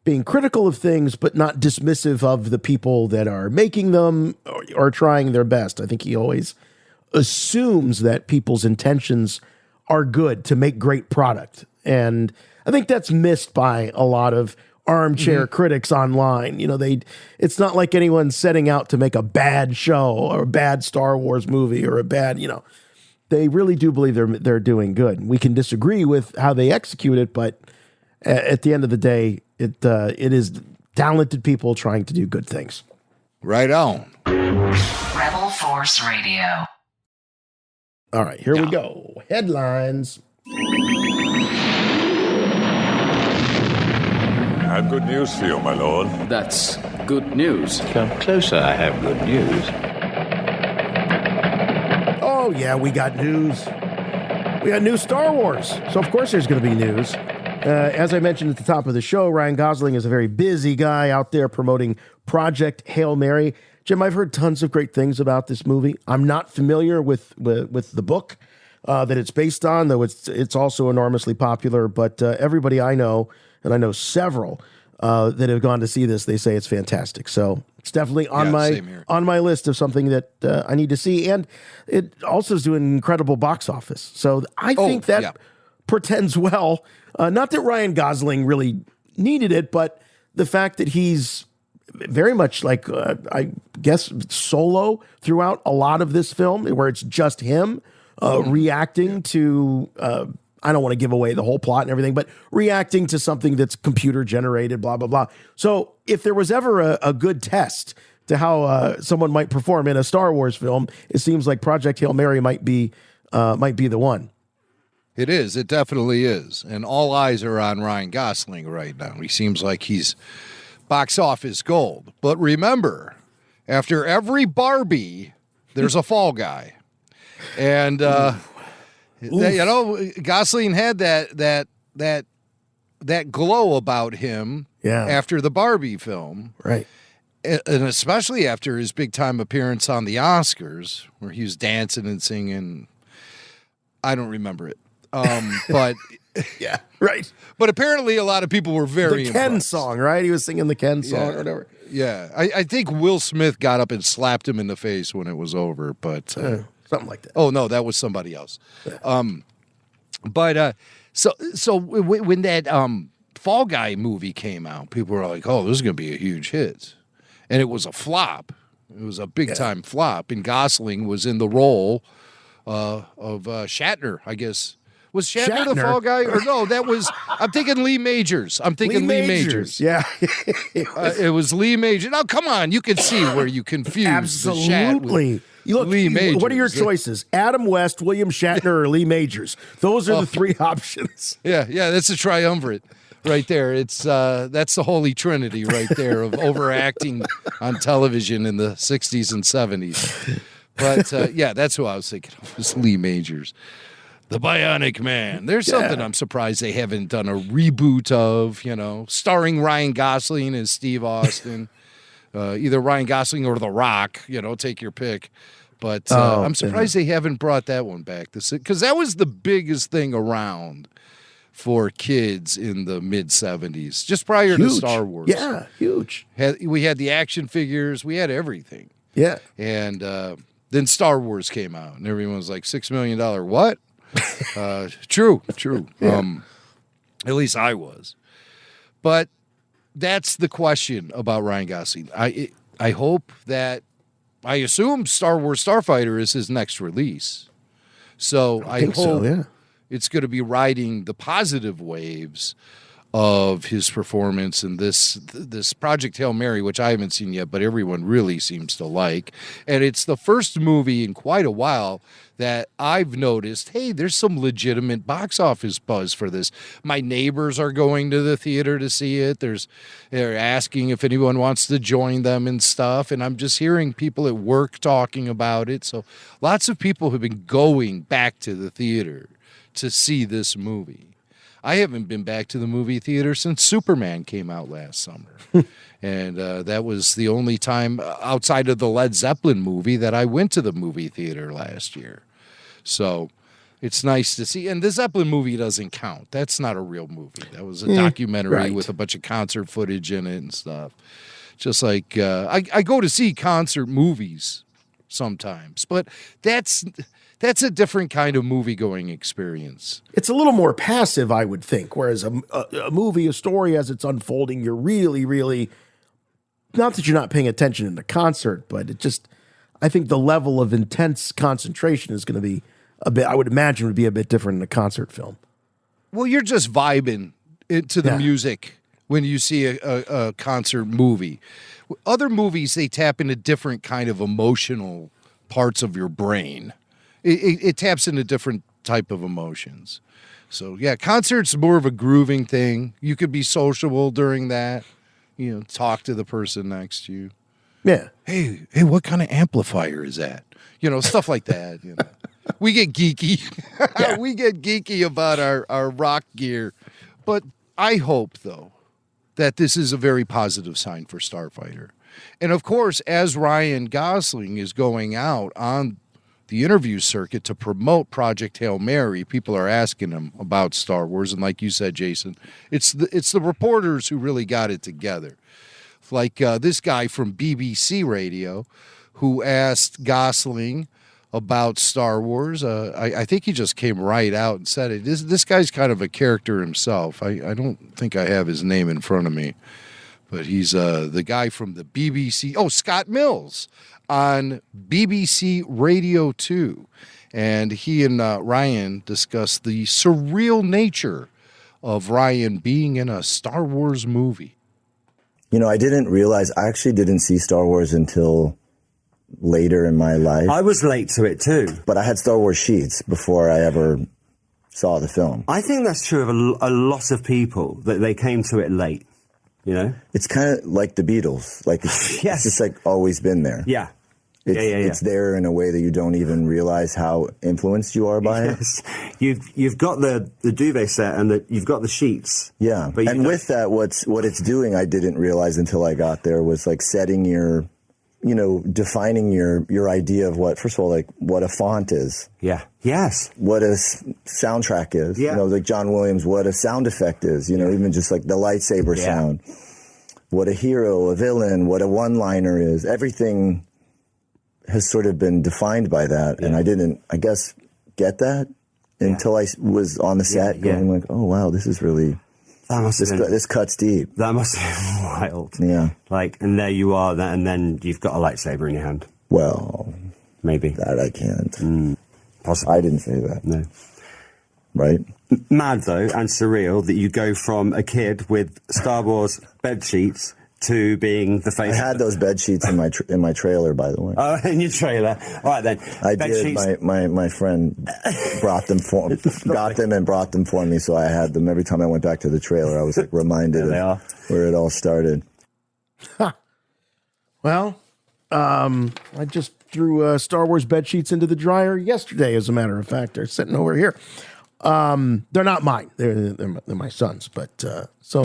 being critical of things, but not dismissive of the people that are making them or trying their best. I think he always assumes that people's intentions are good to make great product. And I think that's missed by a lot of armchair critics online. You know, it's not like anyone's setting out to make a bad show or a bad Star Wars movie or a bad, they really do believe they're doing good. We can disagree with how they execute it, but at the end of the day, it is talented people trying to do good things. Right on. Rebel Force Radio. All right, here we go. Headlines. I have good news for you, my lord. That's good news. Come closer, I have good news. Oh, yeah, we got news. We got new Star Wars. So, of course, there's going to be news. As I mentioned at the top of the show, Ryan Gosling is a very busy guy out there promoting Project Hail Mary. Jim, I've heard tons of great things about this movie. I'm not familiar with the book that it's based on, though it's also enormously popular. But everybody I know, and I know several that have gone to see this, they say it's fantastic. So it's definitely on my list of something that I need to see. And it also is doing incredible box office. So I think that portends well. Not that Ryan Gosling really needed it, but the fact that he's very much like, I guess, solo throughout a lot of this film, where it's just him reacting to, I don't want to give away the whole plot and everything, but reacting to something that's computer generated, blah, blah, blah. So if there was ever a good test to how someone might perform in a Star Wars film, it seems like Project Hail Mary might be the one. It is. It definitely is. And all eyes are on Ryan Gosling right now. He seems like he's box office gold. But remember, after every Barbie, there's a fall guy. And, Gosling had that glow about him after the Barbie film. Right. And especially after his big-time appearance on the Oscars, where he was dancing and singing. I don't remember it. But yeah, right. But apparently a lot of people were very the Ken impressed. song, right? He was singing the Ken song or whatever. Yeah. I think Will Smith got up and slapped him in the face when it was over, but something like that. Oh no, that was somebody else. Yeah. So when that Fall Guy movie came out, people were like, "Oh, this is going to be a huge hit," and it was a flop. It was a big time flop, and Gosling was in the role of Shatner, I guess. Was Shatner the Fall Guy? Or no, that was, I'm thinking Lee Majors. I'm thinking Lee Majors. Yeah. It was Lee Majors. Now, come on. You can see where you confuse Absolutely. the Shat with Lee Majors. What are your choices? Adam West, William Shatner, or Lee Majors? Those are the three options. Yeah, that's a triumvirate right there. It's that's the holy trinity right there of overacting on television in the 60s and 70s. But, yeah, that's who I was thinking of, was Lee Majors. The Bionic Man. There's something I'm surprised they haven't done a reboot of, starring Ryan Gosling as Steve Austin. Either Ryan Gosling or The Rock, take your pick. But I'm surprised they haven't brought that one back. Because that was the biggest thing around for kids in the mid-'70s, just prior to Star Wars. Yeah, huge. We had the action figures. We had everything. Yeah. And then Star Wars came out, and everyone was like, $6 million, what? True. Yeah. At least I was. But that's the question about Ryan Gosling. I hope that, I assume Star Wars Starfighter is his next release. So I hope it's going to be riding the positive waves of his performance in this Project Hail Mary, which I haven't seen yet, but everyone really seems to like. And it's the first movie in quite a while that I've noticed, hey, there's some legitimate box office buzz for this. My neighbors are going to the theater to see it. They're asking if anyone wants to join them and stuff. And I'm just hearing people at work talking about it. So lots of people have been going back to the theater to see this movie. I haven't been back to the movie theater since Superman came out last summer. And that was the only time outside of the Led Zeppelin movie that I went to the movie theater last year. So it's nice to see. And the Zeppelin movie doesn't count. That's not a real movie. That was a documentary with a bunch of concert footage in it and stuff. Just like I go to see concert movies sometimes, but that's a different kind of movie-going experience. It's a little more passive, I would think, whereas a movie, a story, as it's unfolding, you're really, really, not that you're not paying attention in the concert, but it just, I think the level of intense concentration is going to be a bit, I would imagine would be a bit different in a concert film. Well, you're just vibing into the music when you see a concert movie. Other movies, they tap into different kind of emotional parts of your brain. It taps into different type of emotions. So, yeah, concerts more of a grooving thing. You could be sociable during that, talk to the person next to you. Yeah. Hey, what kind of amplifier is that? Stuff like that. We get geeky. We get geeky about our rock gear. But I hope, though, that this is a very positive sign for Starfighter. And, of course, as Ryan Gosling is going out on the interview circuit to promote Project Hail Mary, people are asking him about Star Wars. And like you said, Jason, it's the reporters who really got it together. Like this guy from BBC Radio who asked Gosling about Star Wars. I think he just came right out and said it. This guy's kind of a character himself. I don't think I have his name in front of me, but he's the guy from the BBC. Oh, Scott Mills on BBC Radio 2. And he and Ryan discussed the surreal nature of Ryan being in a Star Wars movie. You know, I actually didn't see Star Wars until later in my life. I was late to it too. But I had Star Wars sheets before I ever saw the film. I think that's true of a lot of people, that they came to it late, you know? It's kind of like the Beatles. Like it's just like always been there. Yeah. It's there in a way that you don't even realize how influenced you are by it. You've got the duvet set and you've got the sheets. Yeah. And with that, what it's doing, I didn't realize until I got there, was like setting your, defining your idea of what, first of all, like what a font is. Yeah. Yes. What a soundtrack is. Yeah. Like John Williams, what a sound effect is, even just like the lightsaber sound. What a hero, a villain, what a one-liner is. Everything has sort of been defined by that. And I didn't, I guess, get that until I was on the set going like, oh, wow, this is really, this cuts deep. That must have been wild. Yeah. Like, and there you are, and then you've got a lightsaber in your hand. Well, maybe. That I can't. Possibly. I didn't say that. No. Right? Mad, though, and surreal that you go from a kid with Star Wars bed sheets to being the face. I had those bed sheets in my trailer, by the way. Oh, in your trailer. All right, then. I bed did. Sheets. My friend got them and brought them for me, so I had them. Every time I went back to the trailer, I was like reminded of where it all started. Well, I just threw Star Wars bed sheets into the dryer yesterday, as a matter of fact. They're sitting over here. They're not mine. They're my son's, but so...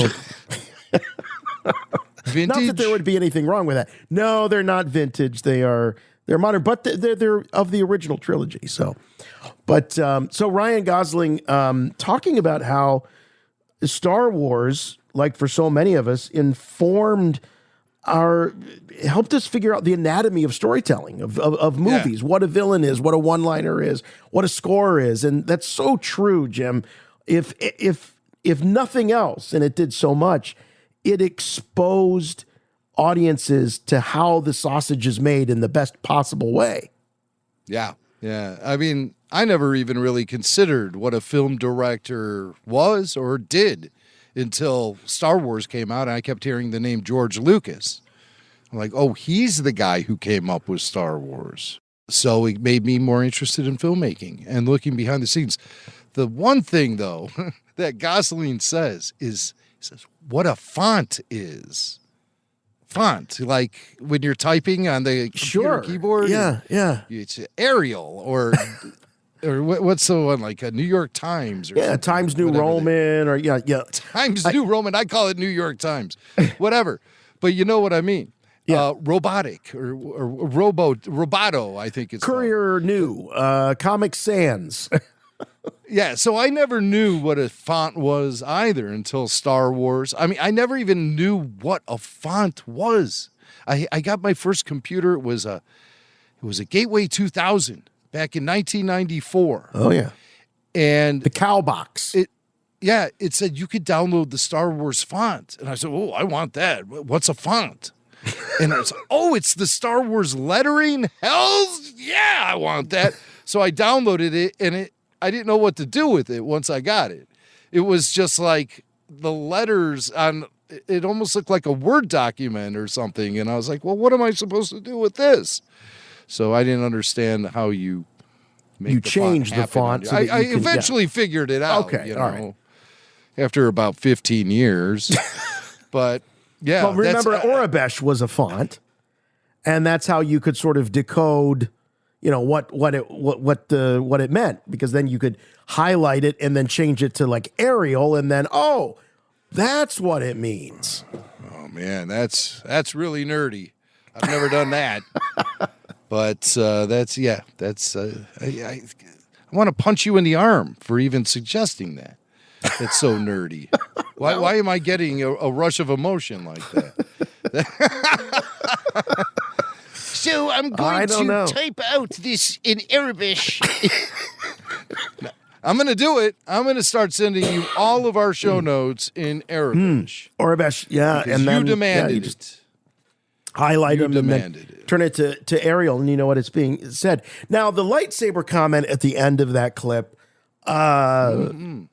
Vintage? Not that there would be anything wrong with that. No, they're not vintage. They're modern, but they're of the original trilogy. So Ryan Gosling talking about how Star Wars, like for so many of us, helped us figure out the anatomy of storytelling of movies. What a villain is, what a one-liner is, what a score is, and that's so true, Jim. If nothing else, and it did so much, it exposed audiences to how the sausage is made in the best possible way. Yeah. I mean, I never even really considered what a film director was or did until Star Wars came out, and I kept hearing the name George Lucas. I'm like, oh, he's the guy who came up with Star Wars. So it made me more interested in filmmaking and looking behind the scenes. The one thing, though, that Gosling says is, what a font is. Font, like when you're typing on the computer keyboard. Yeah. It's Arial or what's the one, like a New York Times? Or Times New Roman or Times New Roman. I call it New York Times. Whatever. But you know what I mean. Yeah. Robotic or Roboto, I think it's Courier New, Comic Sans. Yeah, so I never knew what a font was either until Star Wars. I mean, I never even knew what a font was. I got my first computer. It was a Gateway 2000 back in 1994. Oh yeah, and the cow box. It said you could download the Star Wars font, and I said, "Oh, I want that. What's a font?" And I was like, "Oh, it's the Star Wars lettering. Hells yeah, I want that." So I downloaded it, and I didn't know what to do with it once I got it. It was just like the letters on it almost looked like a Word document or something. And I was like, well, what am I supposed to do with this? So I didn't understand how you change the font. So I eventually figured it out. Okay, all right. After about 15 years. But yeah. Well, remember, Aurebesh was a font, and that's how you could sort of decode what it meant, because then you could highlight it and then change it to like Arial, and then that's what it means. Oh man, that's really nerdy. I've never done that. But I want to punch you in the arm for even suggesting that. It's so nerdy. Why am I getting a rush of emotion like that? It's So I'm I going don't to know. type out this in Arabic. I'm going to do it. I'm going to start sending you all of our show notes in Arabic. Arabic, yeah. Because And then you demanded you it. just highlight You them and then demanded it. turn it to Ariel, and you know what it's being said. Now, the lightsaber comment at the end of that clip, I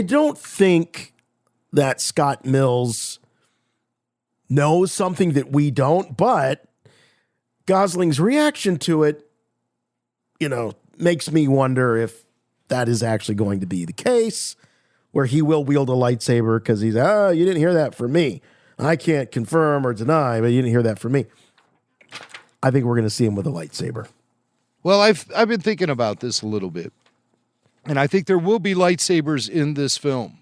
don't think that Scott Mills knows something that we don't, but Gosling's reaction to it, makes me wonder if that is actually going to be the case, where he will wield a lightsaber because he's, you didn't hear that from me. I can't confirm or deny, but you didn't hear that from me. I think we're going to see him with a lightsaber. Well, I've been thinking about this a little bit, and I think there will be lightsabers in this film.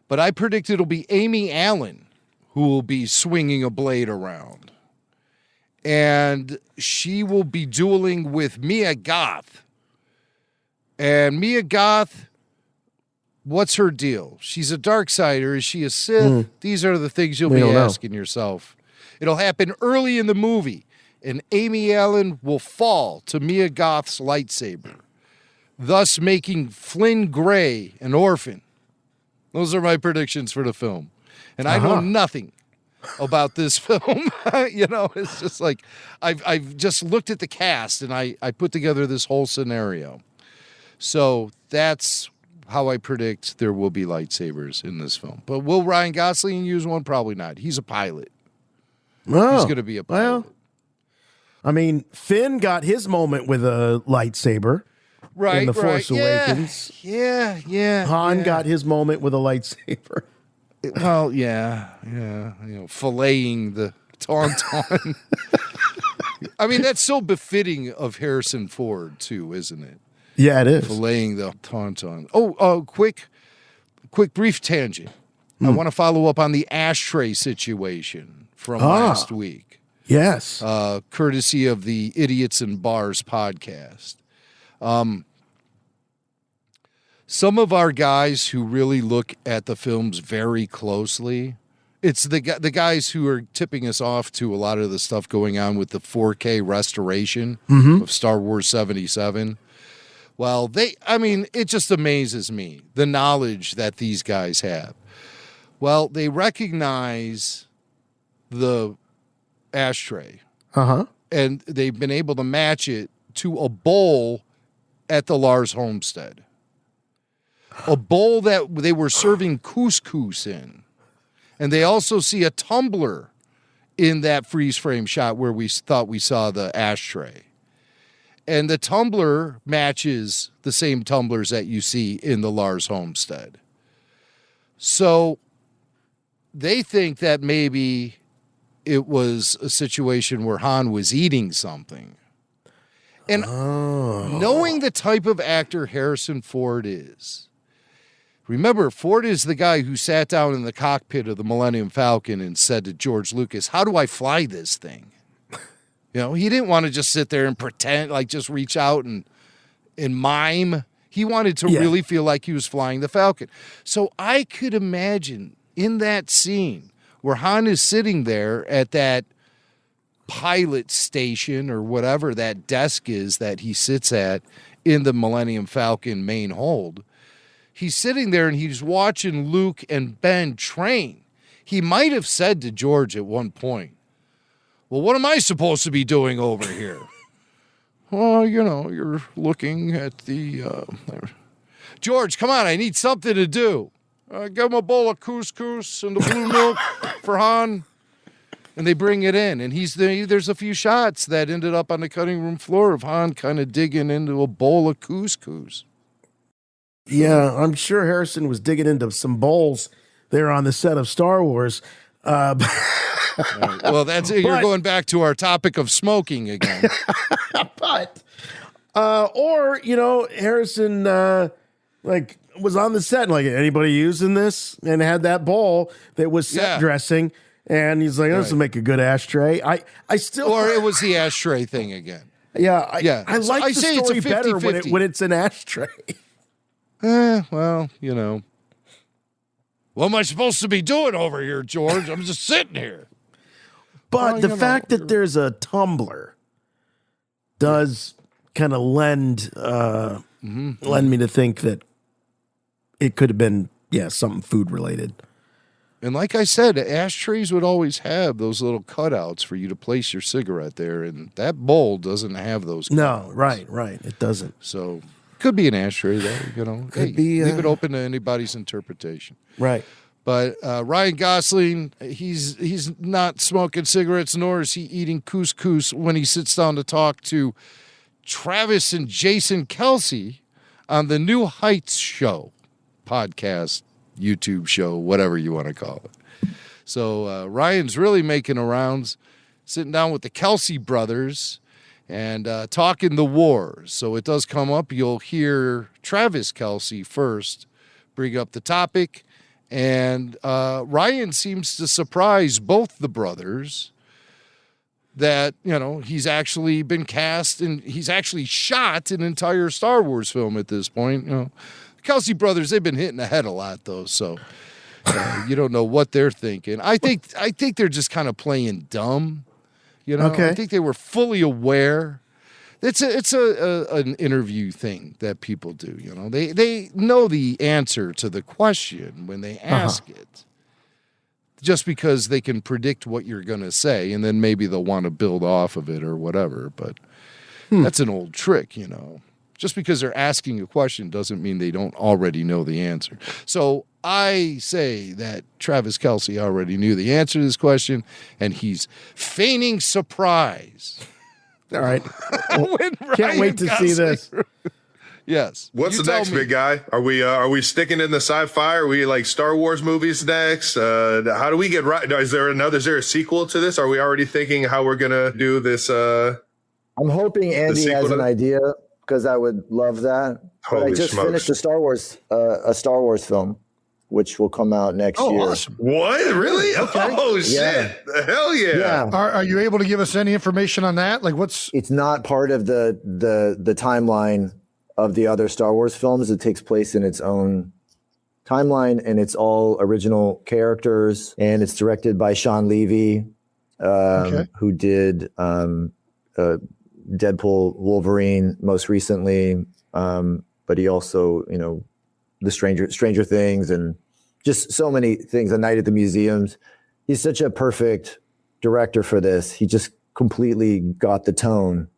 But I predict it'll be Amy Allen who will be swinging a blade around. And she will be dueling with Mia Goth. And Mia Goth, what's her deal? She's a Darksider. Is she a Sith? These are the things you'll be asking yourself. It'll happen early in the movie, and Amy Allen will fall to Mia Goth's lightsaber, thus making Flynn Gray an orphan. Those are my predictions for the film. And I know nothing about this film. It's just like I've just looked at the cast and I put together this whole scenario. So that's how I predict there will be lightsabers in this film. But will Ryan Gosling use one? Probably not. He's a pilot. He's going to be a pilot. Well, I mean, Finn got his moment with a lightsaber. In The Force Awakens. Yeah. Han got his moment with a lightsaber. Well, yeah. Filleting the tauntaun. I mean, that's so befitting of Harrison Ford, too, isn't it? Yeah, it is. Filleting the tauntaun. Quick brief tangent. I want to follow up on the ashtray situation from last week. Yes. Courtesy of the Idiots in Bars podcast. Some of our guys who really look at the films very closely, it's the guys who are tipping us off to a lot of the stuff going on with the 4K restoration of Star Wars 77. Well, it just amazes me, the knowledge that these guys have. Well, they recognize the ashtray. And they've been able to match it to a bowl at the Lars homestead. A bowl that they were serving couscous in. And they also see a tumbler in that freeze frame shot where we thought we saw the ashtray. And the tumbler matches the same tumblers that you see in the Lars homestead. So they think that maybe it was a situation where Han was eating something. And knowing the type of actor Harrison Ford is, remember, Ford is the guy who sat down in the cockpit of the Millennium Falcon and said to George Lucas, how do I fly this thing? He didn't want to just sit there and pretend, like just reach out and mime. He wanted to really feel like he was flying the Falcon. So I could imagine in that scene where Han is sitting there at that pilot station or whatever that desk is that he sits at in the Millennium Falcon main hold, he's sitting there and he's watching Luke and Ben train. He might have said to George at one point, well, what am I supposed to be doing over here? Well, you're looking at the... George, come on, I need something to do. Give him a bowl of couscous and the blue milk for Han. And they bring it in. And there's a few shots that ended up on the cutting room floor of Han kind of digging into a bowl of couscous. Yeah, I'm sure Harrison was digging into some bowls there on the set of Star Wars. Right. Well, you're going back to our topic of smoking again. Harrison was on the set and like, anybody using this? And had that bowl that was set dressing, and he's like, this will make a good ashtray. Or it was the ashtray thing again. Yeah, I like the story better when it's an ashtray. Well, what am I supposed to be doing over here, George? I'm just sitting here. But the fact that there's a tumbler does kind of lend me to think that it could have been, something food related. And like I said, ashtrays would always have those little cutouts for you to place your cigarette there, and that bowl doesn't have those cutouts. No, right. It doesn't. So could be an ashtray, though. Could be. Leave it open to anybody's interpretation. Right. But Ryan Gosling, he's not smoking cigarettes, nor is he eating couscous when he sits down to talk to Travis and Jason Kelsey on the New Heights show, podcast, YouTube show, whatever you want to call it. So Ryan's really making the rounds, sitting down with the Kelsey brothers and talking the wars. So it does come up. You'll hear Travis Kelsey first bring up the topic. And Ryan seems to surprise both the brothers that, he's actually been cast and he's actually shot an entire Star Wars film at this point. The Kelsey brothers, they've been hitting the head a lot, though, so you don't know what they're thinking. I think they're just kind of playing dumb. Okay. I think they were fully aware. It's an interview thing that people do. They know the answer to the question when they ask it, just because they can predict what you're going to say, and then maybe they'll want to build off of it or whatever. But that's an old trick, Just because they're asking a question doesn't mean they don't already know the answer. So I say that Travis Kelsey already knew the answer to this question, and he's feigning surprise. All right. Can't wait to see this. Yes. What's the next, big guy? Are we sticking in the sci-fi? Are we like Star Wars movies next? How do we get right? Is there a sequel to this? Are we already thinking how we're gonna do this? I'm hoping Andy has an idea, because I would love that. But I just finished a Star Wars film, which will come out next year. Awesome. What? Really? Okay. Oh, shit. Hell yeah. Are you able to give us any information on that? Like, It's not part of the timeline of the other Star Wars films. It takes place in its own timeline, and it's all original characters, and it's directed by Sean Levy, who did Deadpool, Wolverine most recently, but he also, the Stranger Things, and just so many things. A Night at the Museums. He's such a perfect director for this. He just completely got the tone.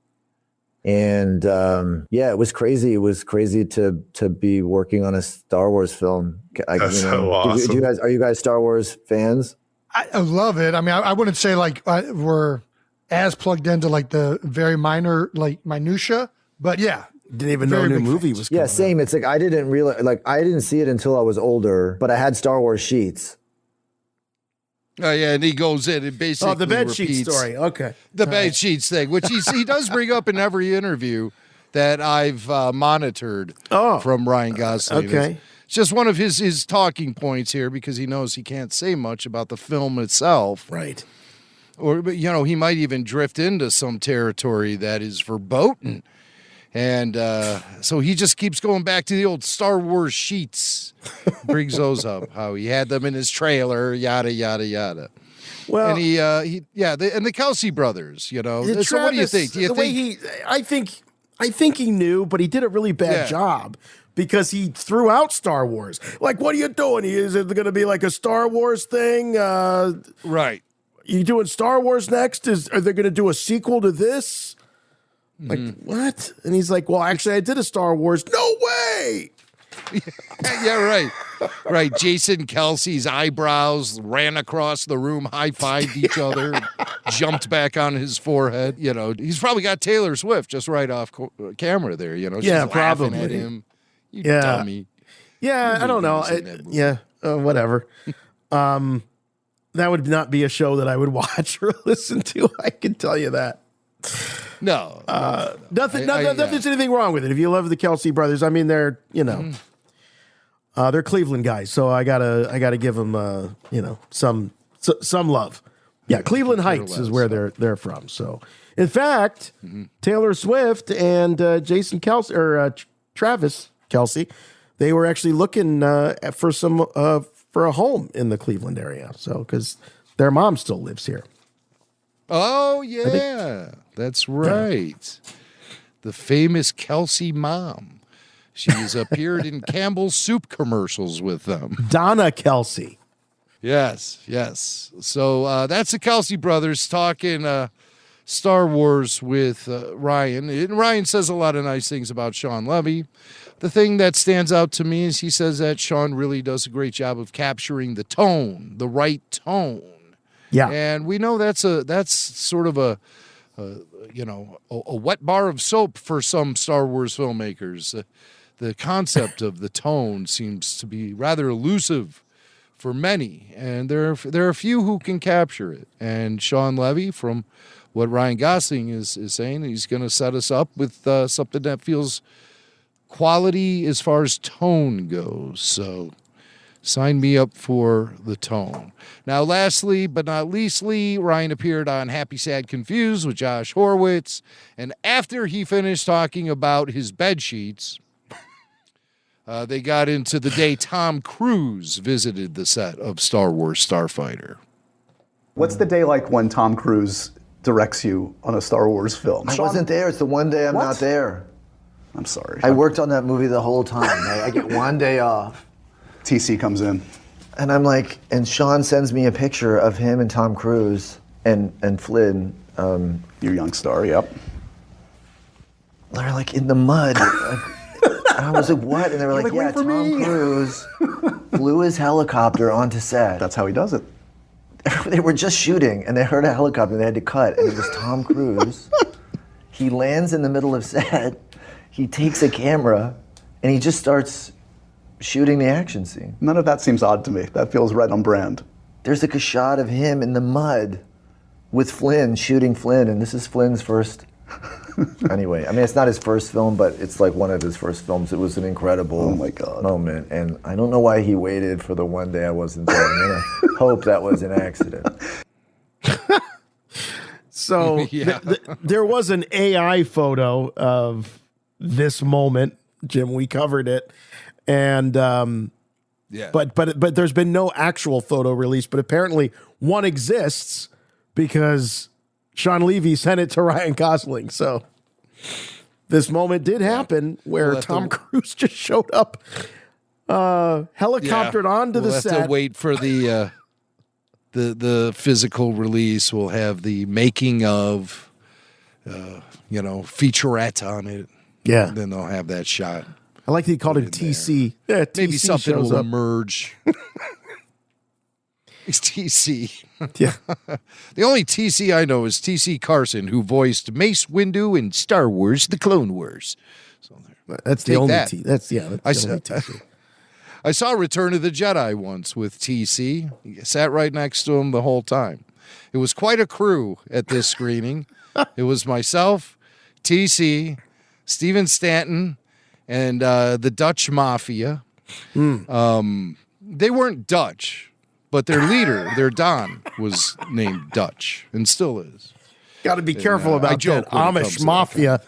And it was crazy. It was crazy to be working on a Star Wars film. That's so awesome. Are you guys Star Wars fans? I love it. I mean, I wouldn't say like we're as plugged into like the very minor minutia, but yeah. Didn't even know a new movie was coming. Yeah, same. It's like I didn't see it until I was older, but I had Star Wars sheets. Oh, yeah, and he goes in and basically the bed sheet story. Okay. The bed sheets thing, which he does bring up in every interview that I've monitored from Ryan Gosling. Okay. It's just one of his talking points here, because he knows he can't say much about the film itself. Right. Or, he might even drift into some territory that is verboten. And so he just keeps going back to the old Star Wars sheets, brings those up, how he had them in his trailer, yada, yada, yada. Well, and the Kelsey brothers, So Travis, what do you think? Do you think I think he knew, but he did a really bad job, because he threw out Star Wars. Like, what are you doing? Is it going to be like a Star Wars thing? Right. You doing Star Wars next? Are they going to do a sequel to this? Like, what? And he's like, well, actually, I did a Star Wars. No way! Yeah, right. Right. Jason Kelsey's eyebrows ran across the room, high-fived each other, jumped back on his forehead. He's probably got Taylor Swift just right off camera there. She's laughing at him. You dummy. Yeah, I don't know. Whatever. That would not be a show that I would watch or listen to. I can tell you that. No, nothing's anything wrong with it. If you love the Kelsey brothers, I mean, they're they're Cleveland guys, so I gotta give them some love. Yeah, Cleveland Heights is where they're from. So, in fact, Taylor Swift and Jason Kelsey or Travis Kelsey, they were actually looking for a home in the Cleveland area. So, because their mom still lives here. Oh, yeah. That's right. the famous Kelsey mom. She's appeared in Campbell's soup commercials with them. Donna Kelsey. Yes. So that's the Kelsey brothers talking Star Wars with Ryan. And Ryan says a lot of nice things about Sean Levy. The thing that stands out to me is he says that Sean really does a great job of capturing the tone, the right tone. Yeah. And we know that's sort of a wet bar of soap for some Star Wars filmmakers. The concept of the tone seems to be rather elusive for many, and there are a few who can capture it. And Sean Levy, from what Ryan Gosling is saying, he's going to set us up with something that feels quality as far as tone goes. So sign me up for the tone. Now, lastly but not leastly, Ryan appeared on Happy, Sad, Confused with Josh Horowitz, and after he finished talking about his bed sheets, they got into the day Tom Cruise visited the set of Star Wars Starfighter. What's the day like when Tom Cruise directs you on a Star Wars film? I wasn't there. It's the one day I'm not there. I'm sorry. I worked on that movie the whole time. I get one day off. TC comes in. And I'm like, and Sean sends me a picture of him and Tom Cruise and Flynn. Your young star, yep. They're like in the mud. And I was like, what? And they were like, yeah, Tom Cruise flew his helicopter onto set. That's how he does it. They were just shooting, and they heard a helicopter, and they had to cut, and it was Tom Cruise. He lands in the middle of set. He takes a camera, and he just starts shooting the action scene. None of that seems odd to me. That feels right on brand. There's like a shot of him in the mud with Flynn, shooting Flynn, and this is Flynn's first. Anyway, I mean, it's not his first film, but it's like one of his first films. It was an incredible moment, and I don't know why he waited for the one day I wasn't there. I'm gonna hope that was an accident. So there was an AI photo of this moment, Jim. We covered it, and but there's been no actual photo released. But apparently, one exists because Sean Levy sent it to Ryan Gosling. So this moment did happen where Tom Cruise just showed up, helicoptered onto the set. We'll have to wait for the physical release. We'll have the making of, featurette on it. Yeah. And then they'll have that shot. I like that he called it TC. Yeah, maybe TC something will up. emerge. It's TC. Yeah. The only TC I know is TC Carson, who voiced Mace Windu in Star Wars: The Clone Wars. So that's the only TC. That's the only TC. I saw Return of the Jedi once with TC. He sat right next to him the whole time. It was quite a crew at this screening. It was myself, TC, Steven Stanton, and the Dutch Mafia. They weren't Dutch, but their leader, their Don, was named Dutch and still is. Got to be careful about that Amish Mafia.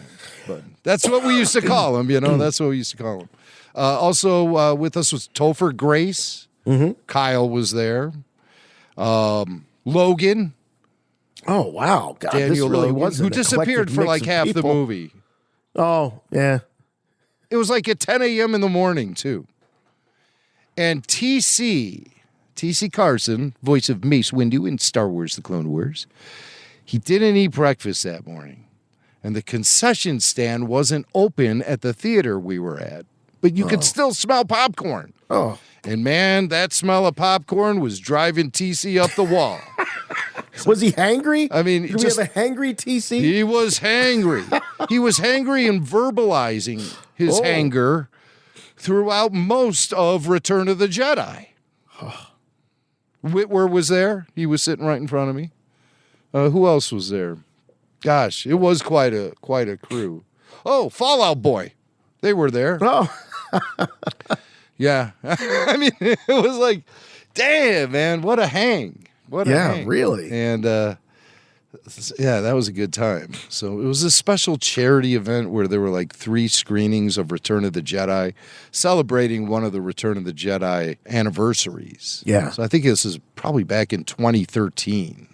But that's what we used to call them, That's what we used to call them. Also with us was Topher Grace. Kyle was there. Logan. Oh, wow. God, Daniel this really Logan, was who disappeared for like half the movie. Oh, yeah. It was like at 10 a.m. in the morning, too. And TC Carson, voice of Mace Windu in Star Wars: The Clone Wars, he didn't eat breakfast that morning. And the concession stand wasn't open at the theater we were at. But you could still smell popcorn. Oh. And man, that smell of popcorn was driving TC up the wall. Was he hangry? I mean, did we have a hangry TC? He was hangry. He was hangry and verbalizing his hanger throughout most of Return of the Jedi. Whitwer was there. He was sitting right in front of me. Who else was there? Gosh, it was quite a crew. Oh, Fallout Boy. They were there. Oh. Yeah. I mean, it was like, damn, man, what a hang. What a hang. Really. And that was a good time. So it was a special charity event where there were like 3 screenings of Return of the Jedi, celebrating one of the Return of the Jedi anniversaries. Yeah. So I think this is probably back in 2013.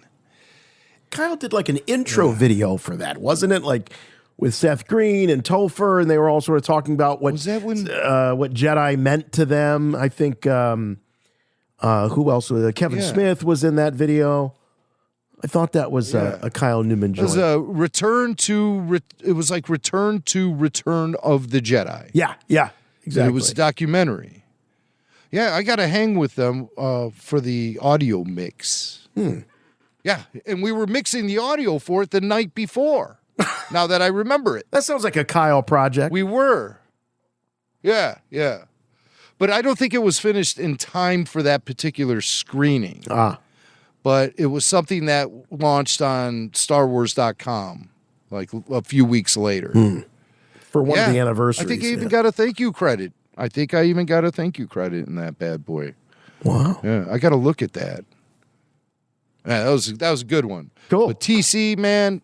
Kyle did like an intro video for that, wasn't it? Like with Seth Green and Topher, and they were all sort of talking about what what Jedi meant to them. I think who else was Kevin Smith was in that video. I thought that was a Kyle Newman joint. It was a Return to Return of the Jedi. Yeah, exactly. It was a documentary. Yeah, I got to hang with them for the audio mix. Yeah, and we were mixing the audio for it the night before. Now that I remember it. That sounds like a Kyle project. We were. Yeah. But I don't think it was finished in time for that particular screening. But it was something that launched on StarWars.com like a few weeks later. For one of the anniversaries. I think I even got a thank you credit. in that bad boy. Wow. Yeah, I got to look at that. Yeah, that was a good one. Cool. But TC, man,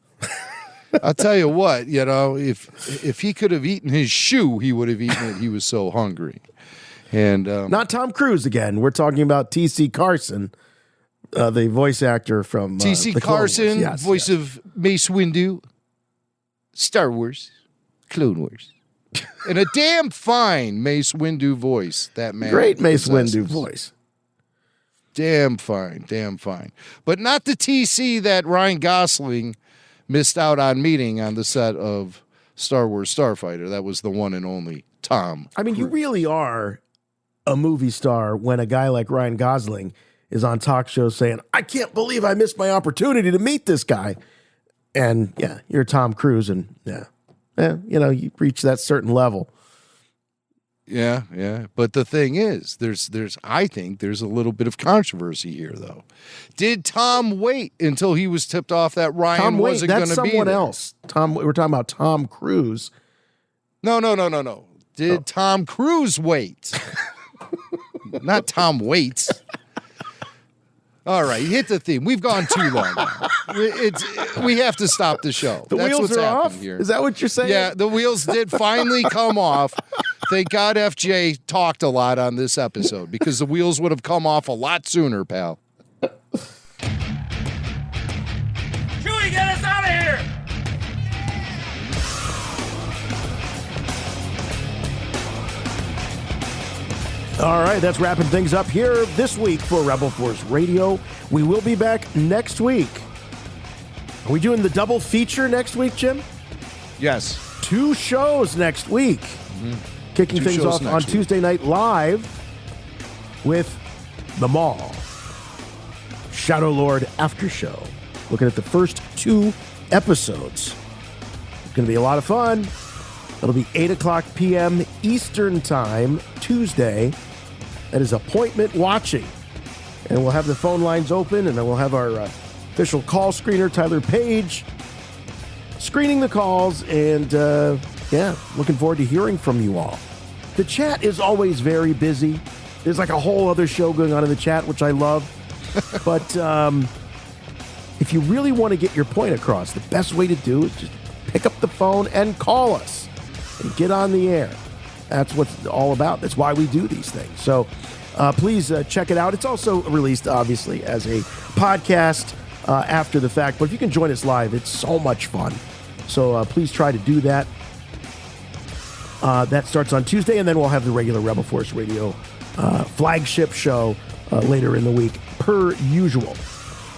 I'll tell you what, if he could have eaten his shoe, he would have eaten it. He was so hungry. And not Tom Cruise again. We're talking about T.C. Carson, the voice actor from T.C. Carson, voice of Mace Windu, Star Wars, Clone Wars, and a damn fine Mace Windu voice. That man, great Mace Windu voice. Damn fine. But not the TC that Ryan Gosling missed out on meeting on the set of Star Wars Starfighter. That was the one and only Tom. I mean, you really are a movie star when a guy like Ryan Gosling is on talk shows saying, I can't believe I missed my opportunity to meet this guy. And you're Tom Cruise, and you reach that certain level. Yeah. But the thing is, I think there's a little bit of controversy here, though. Did Tom wait until he was tipped off that Ryan wasn't going to be there? That's someone else. We're talking about Tom Cruise. No. Did Tom Cruise wait? Not Tom Waits. All right, hit the theme. We've gone too long now. We have to stop the show. The That's wheels what's are happening off? here. Is that what you're saying? Yeah, the wheels did finally come off. Thank God FJ talked a lot on this episode because the wheels would have come off a lot sooner, pal. Chewie, get us out of here! All right, that's wrapping things up here this week for Rebel Force Radio. We will be back next week. Are we doing the double feature next week, Jim? Yes. 2 shows next week. Kicking things off on Tuesday Night Live with the Maul Shadow Lord After Show. Looking at the first 2 episodes. It's going to be a lot of fun. It'll be 8:00 p.m. Eastern Time, Tuesday. That is appointment watching. And we'll have the phone lines open, and then we'll have our official call screener, Tyler Page, screening the calls. And, looking forward to hearing from you all. The chat is always very busy. There's like a whole other show going on in the chat, which I love. But if you really want to get your point across, the best way to do is just pick up the phone and call us and get on the air. That's what it's all about. That's why we do these things. So please check it out. It's also released, obviously, as a podcast after the fact. But if you can join us live, it's so much fun. So please try to do that. That starts on Tuesday, and then we'll have the regular Rebel Force Radio flagship show later in the week, per usual.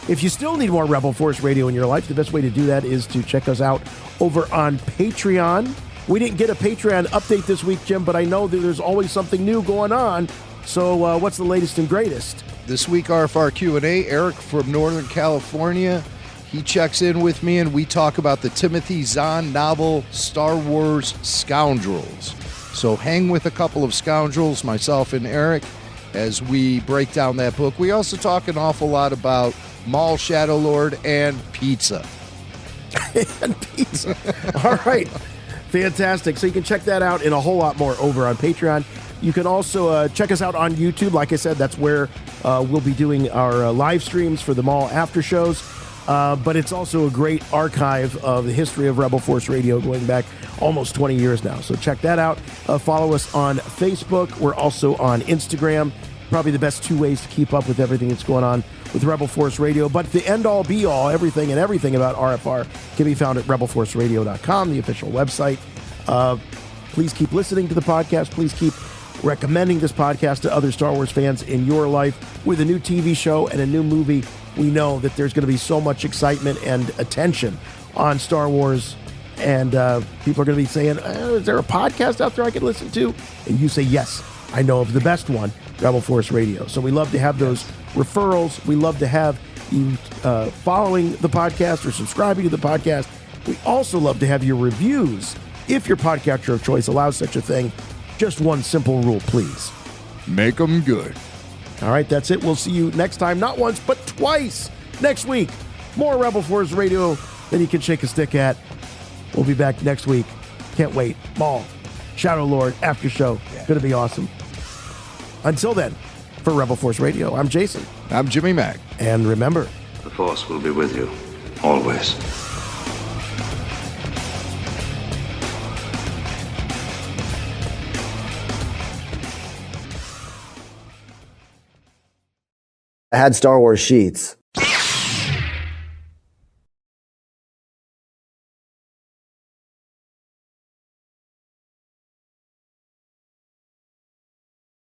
If you still need more Rebel Force Radio in your life, the best way to do that is to check us out over on Patreon. We didn't get a Patreon update this week, Jim, but I know that there's always something new going on. So what's the latest and greatest? This week, RFR Q&A, Eric from Northern California, he checks in with me, and we talk about the Timothy Zahn novel, Star Wars Scoundrels. So hang with a couple of scoundrels, myself and Eric, as we break down that book. We also talk an awful lot about Maul, Shadow Lord, and pizza. And pizza. All right. Fantastic. So you can check that out and a whole lot more over on Patreon. You can also check us out on YouTube. Like I said, that's where we'll be doing our live streams for the Maul after shows. But it's also a great archive of the history of Rebel Force Radio going back almost 20 years now. So check that out. Follow us on Facebook. We're also on Instagram. probably the best two ways to keep up with everything that's going on with Rebel Force Radio. But the end-all, be-all, everything about RFR can be found at rebelforceradio.com, the official website. Please keep listening to the podcast. Please keep recommending this podcast to other Star Wars fans in your life. With a new TV show and a new movie, we know that there's going to be so much excitement and attention on Star Wars. And people are going to be saying, is there a podcast out there I can listen to? And you say, yes, I know of the best one, Rebel Force Radio. So we love to have those referrals. We love to have you following the podcast or subscribing to the podcast. We also love to have your reviews. If your podcatcher of choice allows such a thing, just one simple rule, please. Make them good. All right, that's it. We'll see you next time, not once, but twice next week. More Rebel Force Radio than you can shake a stick at. We'll be back next week. Can't wait. Maul, Shadow Lord, after show. Going to be awesome. Until then, for Rebel Force Radio, I'm Jason. I'm Jimmy Mack. And remember, The Force will be with you, always. I had Star Wars sheets